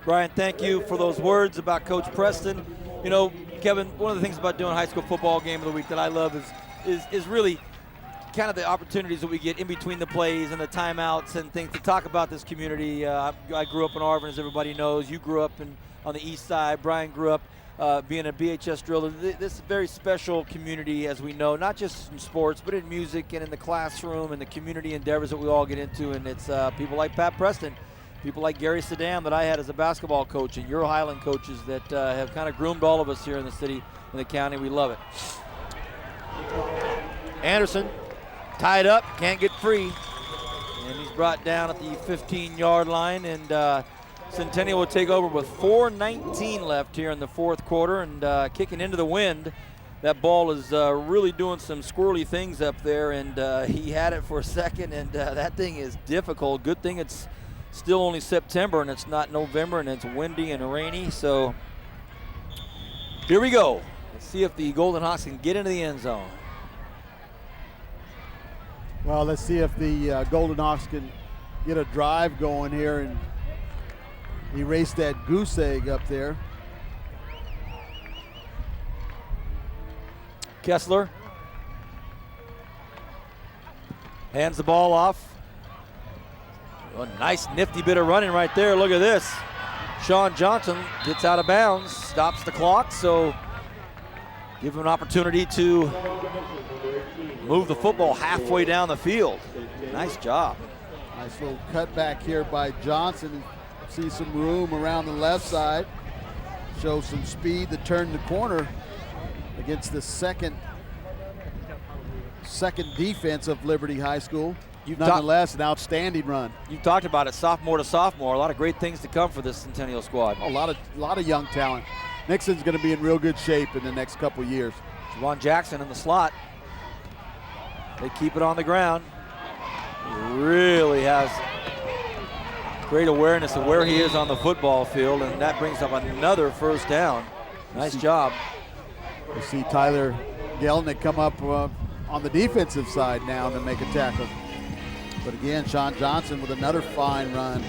Brian, thank you for those words about Coach Preston. You know, Kevin, one of the things about doing high school football game of the week that I love is really kind of the opportunities that we get in between the plays and the timeouts and things to talk about this community. I grew up in Arvin, as everybody knows. You grew up on the east side. Brian grew up being a BHS driller. This is a very special community, as we know, not just in sports, but in music and in the classroom and the community endeavors that we all get into. And it's people like Pat Preston, people like Gary Saddam that I had as a basketball coach, and your Highland coaches that have kind of groomed all of us here in the city and the county. We love it. Anderson tied up, can't get free, and he's brought down at the 15-yard line, and Centennial will take over with 4:19 left here in the fourth quarter, and kicking into the wind. That ball is really doing some squirrely things up there, and he had it for a second, and that thing is difficult. Good thing it's still only September and it's not November, and it's windy and rainy. So here we go. Let's see if the Golden Hawks can get into the end zone. Well, let's see if the Golden Hawks can get a drive going here and erase that goose egg up there. Kessler hands the ball off. A nice nifty bit of running right there. Look at this. Sean Johnson gets out of bounds, stops the clock, so give him an opportunity to move the football halfway down the field. Nice job. Nice little cutback here by Johnson. See some room around the left side. Shows some speed to turn the corner against the second defense of Liberty High School. Nonetheless, an outstanding run. You've talked about it, sophomore to sophomore. A lot of great things to come for this Centennial squad. A lot of young talent. Nixon's going to be in real good shape in the next couple years. Javon Jackson in the slot. They keep it on the ground. He really has great awareness of where he is on the football field, and that brings up another first down. Nice job. You see Tyler Gelnick come up on the defensive side now to make a tackle. But again, Sean Johnson with another fine run.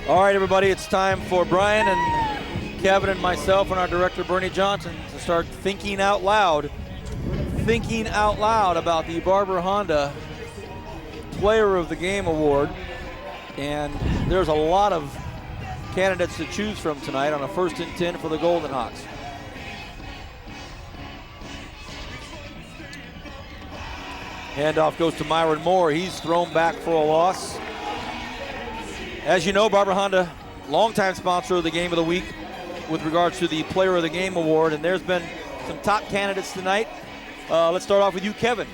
All right, everybody, it's time for Brian and Kevin and myself and our director, Bernie Johnson, to start thinking out loud about the Barber Honda Player of the Game Award. And there's a lot of candidates to choose from tonight on a 1st and 10 for the Golden Hawks. Handoff goes to Myron Moore. He's thrown back for a loss. As you know, Barber Honda, longtime sponsor of the Game of the Week with regards to the Player of the Game Award, and there's been some top candidates tonight. Let's start off with you, Kevin.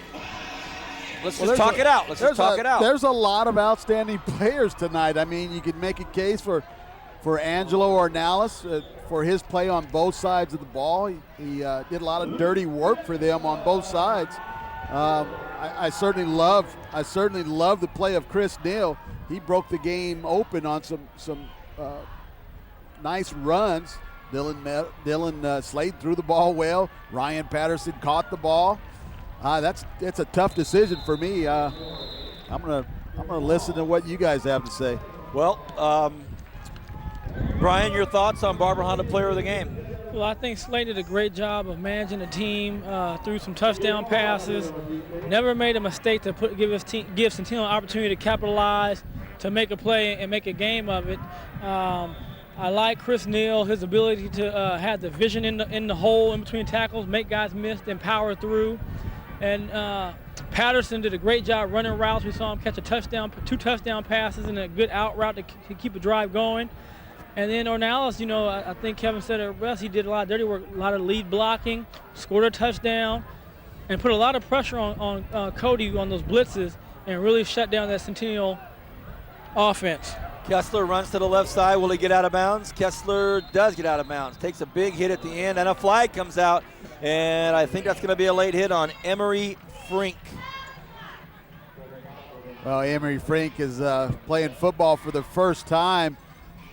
Let's just talk it out. There's a lot of outstanding players tonight. I mean, you could make a case for Angelo Ornalis for his play on both sides of the ball. He did a lot of dirty work for them on both sides. I certainly love the play of Chris Neal. He broke the game open on some nice runs. Dylan Slade threw the ball well. Ryan Patterson caught the ball. That's a tough decision for me. I'm gonna listen to what you guys have to say. Well, Brian, your thoughts on Barber Honda Player of the Game? Well, I think Slade did a great job of managing the team, threw some touchdown passes, never made a mistake to give Centennial an opportunity to capitalize. to make a play and make a game of it. I like Chris Neal, his ability to have the vision in the hole in between tackles, make guys miss, and power through. And Patterson did a great job running routes. We saw him catch a touchdown, 2 touchdown passes, and a good out route to keep a drive going. And then Ornelas, I think Kevin said it best. He did a lot of dirty work, a lot of lead blocking, scored a touchdown, and put a lot of pressure on Cody on those blitzes and really shut down that Centennial offense. Kessler runs to the left side. Will he get out of bounds? Kessler does get out of bounds. Takes a big hit at the end, and a flag comes out. And I think that's going to be a late hit on Emery Frink. Well, Emery Frink is playing football for the first time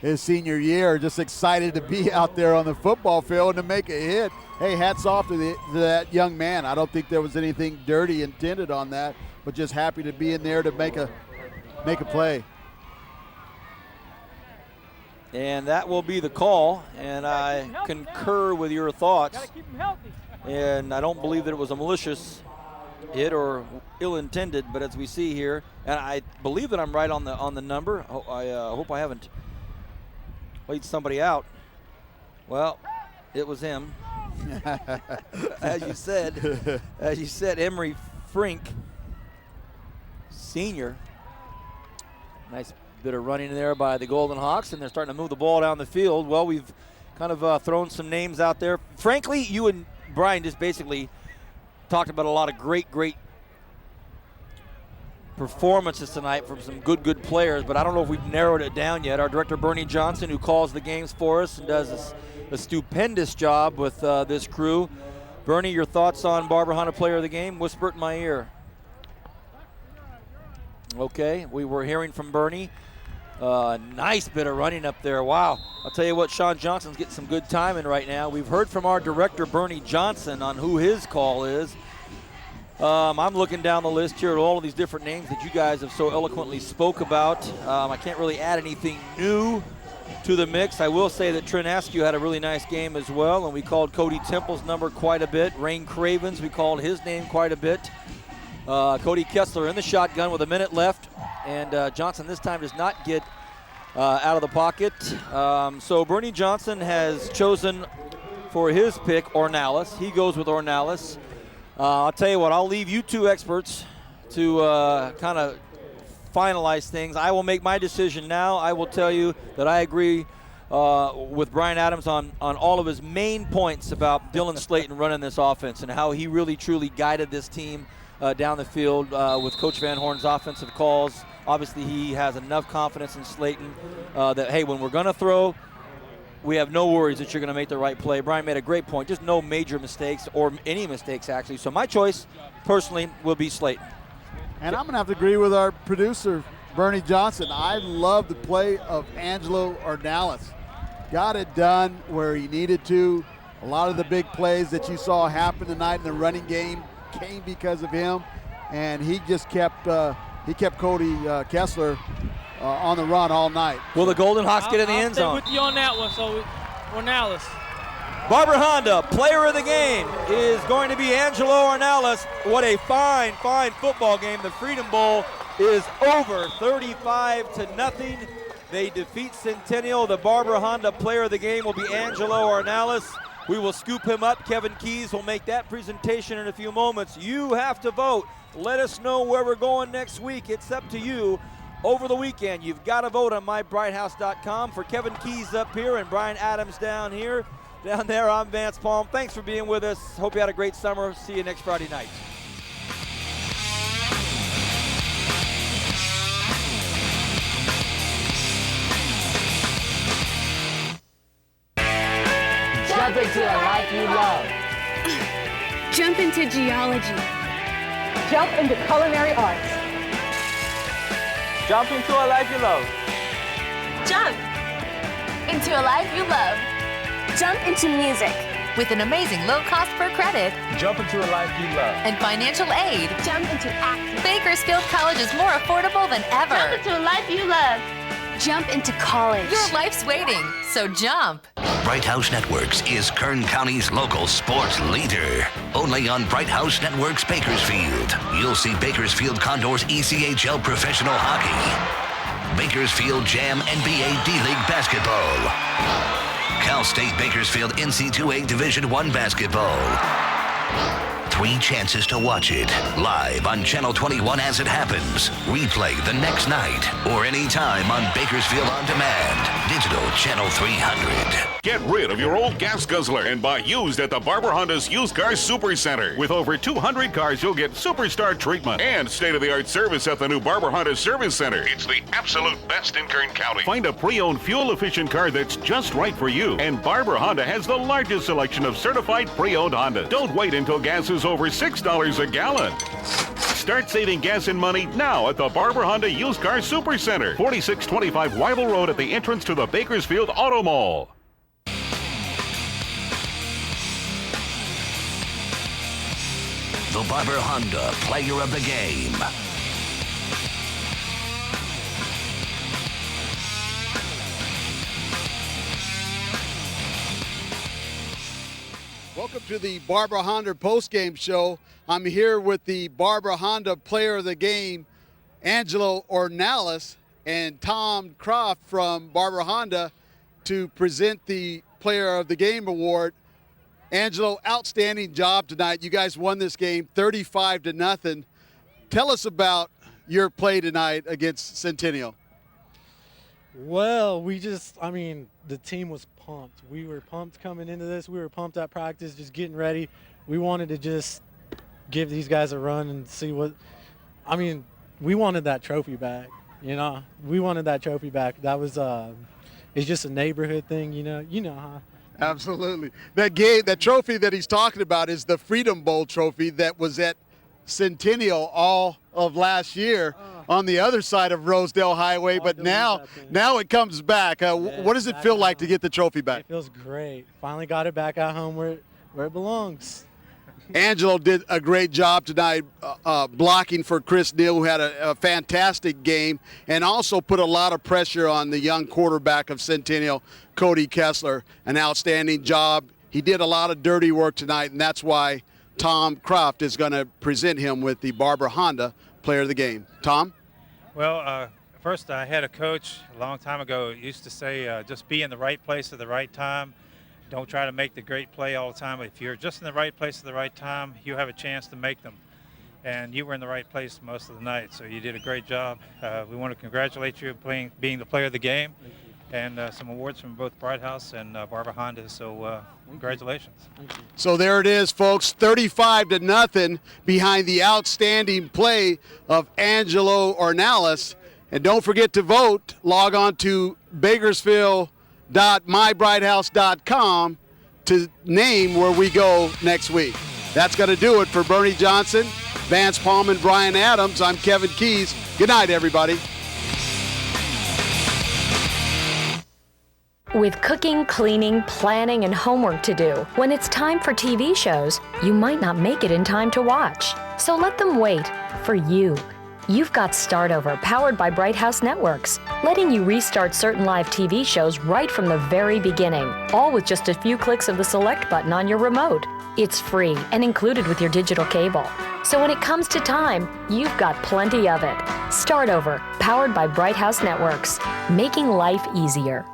his senior year. Just excited to be out there on the football field and to make a hit. Hey, hats off to that young man. I don't think there was anything dirty intended on that, but just happy to be in there to make a play. And that will be the call, and I concur with your thoughts. And I don't believe that it was a malicious hit or ill-intended, but as we see here, and I believe that I'm right on the number. I hope I haven't played somebody out. Well, it was him. As you said, Emery Frink, senior. Nice bit of running there by the Golden Hawks, and they're starting to move the ball down the field. Well, we've kind of thrown some names out there. Frankly, you and Brian just basically talked about a lot of great performances tonight from some good players, but I don't know if we've narrowed it down yet. Our director, Bernie Johnson, who calls the games for us and does a stupendous job with this crew. Bernie, your thoughts on Barbara Honda Player of the Game? Whisper it in my ear. Okay, we were hearing from Bernie. Nice bit of running up there. Wow. I'll tell you what, Sean Johnson's getting some good timing right now. We've heard from our director, Bernie Johnson, on who his call is. I'm looking down the list here at all of these different names that you guys have so eloquently spoke about. I can't really add anything new to the mix. I will say that Trent Askew had a really nice game as well, and we called Cody Temple's number quite a bit. Rain Cravens, we called his name quite a bit. Cody Kessler in the shotgun with a minute left, and Johnson this time does not get out of the pocket. So Bernie Johnson has chosen for his pick Ornelas. He goes with Ornelas. I'll tell you what, I'll leave you two experts to kind of finalize things. I will make my decision now. I will tell you that I agree with Brian Adams on all of his main points about Dylan Slayton running this offense and how he really truly guided this team down the field with Coach Van Horn's offensive calls. Obviously, he has enough confidence in Slayton that, hey, when we're going to throw, we have no worries that you're going to make the right play. Brian made a great point. Just no major mistakes or any mistakes, actually. So my choice, personally, will be Slayton. And I'm going to have to agree with our producer, Bernie Johnson. I love the play of Angelo Ornelas. Got it done where he needed to. A lot of the big plays that you saw happen tonight in the running game came because of him, and he just kept Cody Kessler on the run all night. Will the Golden Hawks get in the end zone? I'll stay with you on that one, so Ornelas. Barbara Honda, player of the game, is going to be Angelo Ornelas. What a fine football game. The Freedom Bowl is over, 35-0. They defeat Centennial. The Barbara Honda player of the game will be Angelo Ornelas. We will scoop him up. Kevin Keys will make that presentation in a few moments. You have to vote. Let us know where we're going next week. It's up to you. Over the weekend, you've got to vote on mybrighthouse.com. For Kevin Keys up here and Brian Adams down there, I'm Vance Palm. Thanks for being with us. Hope you had a great summer. See you next Friday night. Jump into a life you love. Jump into geology. Jump into culinary arts. Jump into a life you love. Jump into a life you love. Jump into music. With an amazing low cost per credit. Jump into a life you love. And financial aid. Jump into acting. Bakersfield College is more affordable than ever. Jump into a life you love. Jump into college. Your life's waiting, so jump. Bright House Networks is Kern County's local sports leader. Only on Bright House Networks Bakersfield. You'll see Bakersfield Condors ECHL professional hockey, Bakersfield Jam NBA D-League Basketball. Cal State Bakersfield NC2A Division I Basketball. 3 chances to watch it live on Channel 21 as it happens. Replay the next night or anytime on Bakersfield On Demand. Digital Channel 300. Get rid of your old gas guzzler and buy used at the Barber Honda's Used Car Super Center. With over 200 cars, you'll get Superstar treatment and state-of-the-art service at the new Barber Honda Service Center. It's the absolute best in Kern County. Find a pre-owned, fuel-efficient car that's just right for you. And Barber Honda has the largest selection of certified pre-owned Hondas. Don't wait until gas is over $6 a gallon. Start saving gas and money now at the Barber Honda Used Car Super Center, 4625 Weibel Road at the entrance to the Bakersfield Auto Mall. The Barber Honda Player of the Game. Welcome to the Barber Honda postgame show. I'm here with the Barber Honda Player of the Game, Angelo Ornelas, and Tom Croft from Barber Honda to present the Player of the Game award. Angelo, outstanding job tonight. You guys won this game 35-0. Tell us about your play tonight against Centennial. Well, the team was pumped. We were pumped coming into this. We were pumped at practice, just getting ready. We wanted to just give these guys a run and see we wanted that trophy back, We wanted that trophy back. That was, it's just a neighborhood thing, huh? Absolutely. That trophy that he's talking about is the Freedom Bowl trophy that was at Centennial all of last year on the other side of Rosedale Highway, but now it comes back. What does it feel like to get the trophy back? It feels great. Finally got it back at home where it belongs. Angelo did a great job tonight blocking for Chris Neal, who had a fantastic game, and also put a lot of pressure on the young quarterback of Centennial, Cody Kessler. An outstanding job. He did a lot of dirty work tonight, and that's why Tom Croft is going to present him with the Barber Honda Player of the Game. Tom? Well, first I had a coach a long time ago who used to say just be in the right place at the right time. Don't try to make the great play all the time. If you're just in the right place at the right time, you have a chance to make them. And you were in the right place most of the night, so you did a great job. We want to congratulate you on being the player of the game, and some awards from both Bright House and Barber Honda, so congratulations. So there it is, folks, 35-0 behind the outstanding play of Angelo Ornelas. And don't forget to vote. Log on to Bakersfield.mybrighthouse.com to name where we go next week. That's going to do it for Bernie Johnson, Vance Palm, and Brian Adams. I'm Kevin Keys. Good night, everybody. With cooking, cleaning, planning, and homework to do, when it's time for TV shows, you might not make it in time to watch. So let them wait for you. You've got Start Over, powered by Bright House Networks, letting you restart certain live TV shows right from the very beginning, all with just a few clicks of the select button on your remote. It's free and included with your digital cable. So when it comes to time, you've got plenty of it. Start Over, powered by Bright House Networks, making life easier.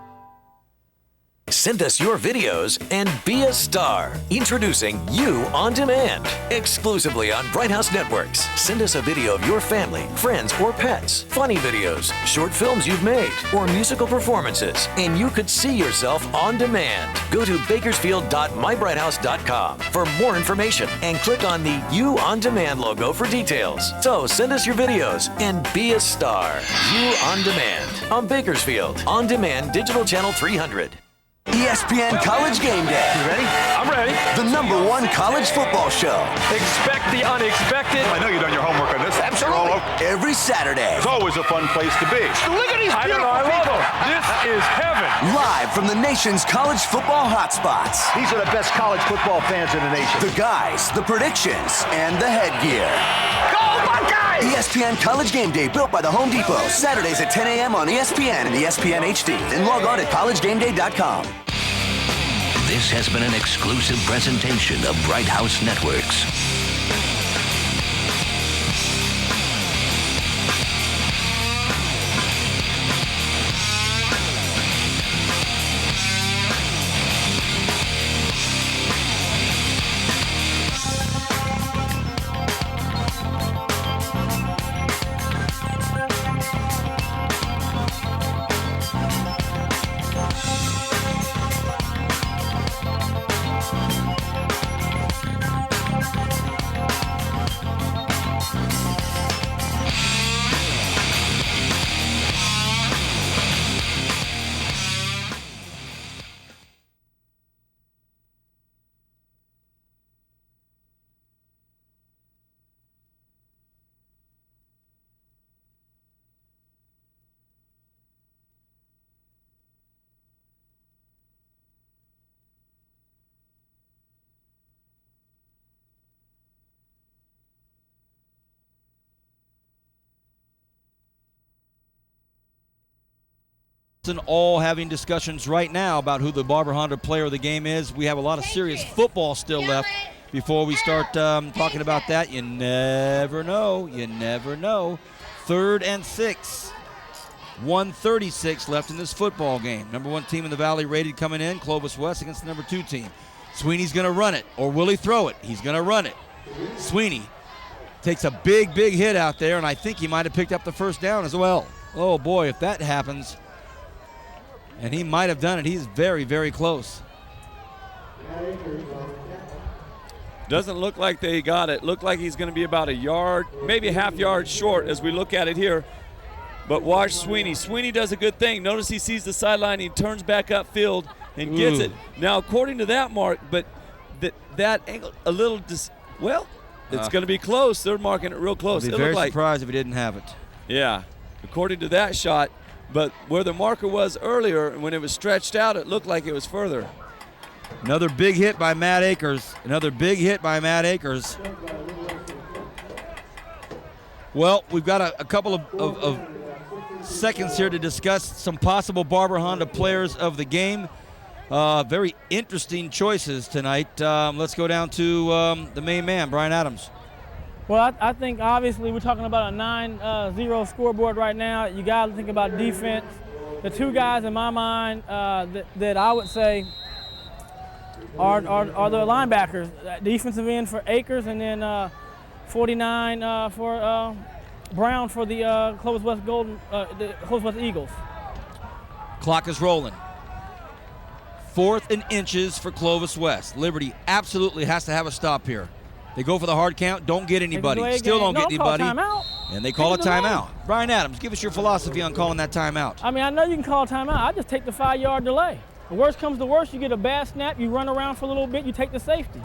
Send us your videos and be a star. Introducing You on Demand. Exclusively on Bright House Networks. Send us a video of your family, friends, or pets. Funny videos, short films you've made, or musical performances, and you could see yourself on demand. Go to Bakersfield.mybrighthouse.com for more information and click on the You on Demand logo for details. So send us your videos and be a star. You on Demand on Bakersfield On Demand Digital Channel 300. ESPN College Game Day. You ready? I'm ready. The #1 college football show. Expect the unexpected. I know you've done your homework on this. Absolutely. Every Saturday. It's always a fun place to be. Look at these beautiful people. This is heaven. Live from the nation's college football hotspots. These are the best college football fans in the nation. The guys, the predictions, and the headgear. Go Buckeyes! ESPN College Game Day, built by the Home Depot. Saturdays at 10 a.m. on ESPN and ESPN HD. Then log on at collegegameday.com. This has been an exclusive presentation of Bright House Networks. Charleston, all having discussions right now about who the Barber Honda player of the game is. We have a lot of serious football still left before we start talking about that. You never know. You never know. 3rd and 6. 1:36 left in this football game. Number 1 team in the Valley rated coming in, Clovis West against the number 2 team. Sweeney's going to run it, or will he throw it? He's going to run it. Sweeney takes a big, big hit out there, and I think he might have picked up the first down as well. Oh, boy, if that happens, and he might have done it, he's very, very close. Doesn't look like they got it. Looked like he's going to be about a yard, maybe a half yard short as we look at it here. But watch Sweeney. Sweeney does a good thing. Notice he sees the sideline. He turns back upfield and gets it. Now, according to that mark, but that angle a little it's going to be close. They're marking it real close. I'd be very surprised if he didn't have it. Yeah, according to that shot. But where the marker was earlier, when it was stretched out, it looked like it was further. Another big hit by Matt Akers. Another big hit by Matt Akers. Well, we've got a couple of seconds here to discuss some possible Barber Honda players of the game. Very interesting choices tonight. Let's go down to the main man, Brian Adams. Well, I think obviously we're talking about a 9-0 scoreboard right now. You got to think about defense. The 2 guys in my mind that I would say are the linebackers. Defensive end for Akers, and then 49 for Brown for the Clovis West the Clovis West Eagles. Clock is rolling. 4th and inches for Clovis West. Liberty absolutely has to have a stop here. They go for the hard count, don't get anybody. Still don't get anybody. And they call a timeout. Brian Adams, give us your philosophy on calling that timeout. I mean, I know you can call a timeout. I just take the 5-yard delay. The worst comes to worst, you get a bad snap, you run around for a little bit, you take the safety.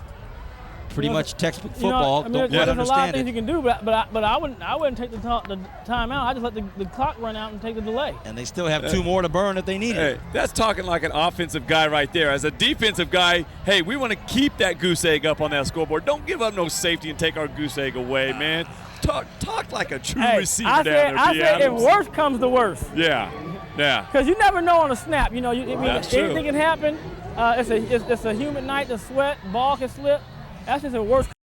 Pretty much textbook football. There's a lot of things you can do, but I wouldn't take the timeout. I just let the clock run out and take the delay. And they still have 2 more to burn if they need it. That's talking like an offensive guy right there. As a defensive guy, hey, we want to keep that goose egg up on that scoreboard. Don't give up no safety and take our goose egg away, man. Talk like a true receiver down there. I said if worst comes to worst. Yeah. Because you never know on a snap. You know, That's anything true. can happen. It's a humid night. The sweat, ball can slip. That's just the worst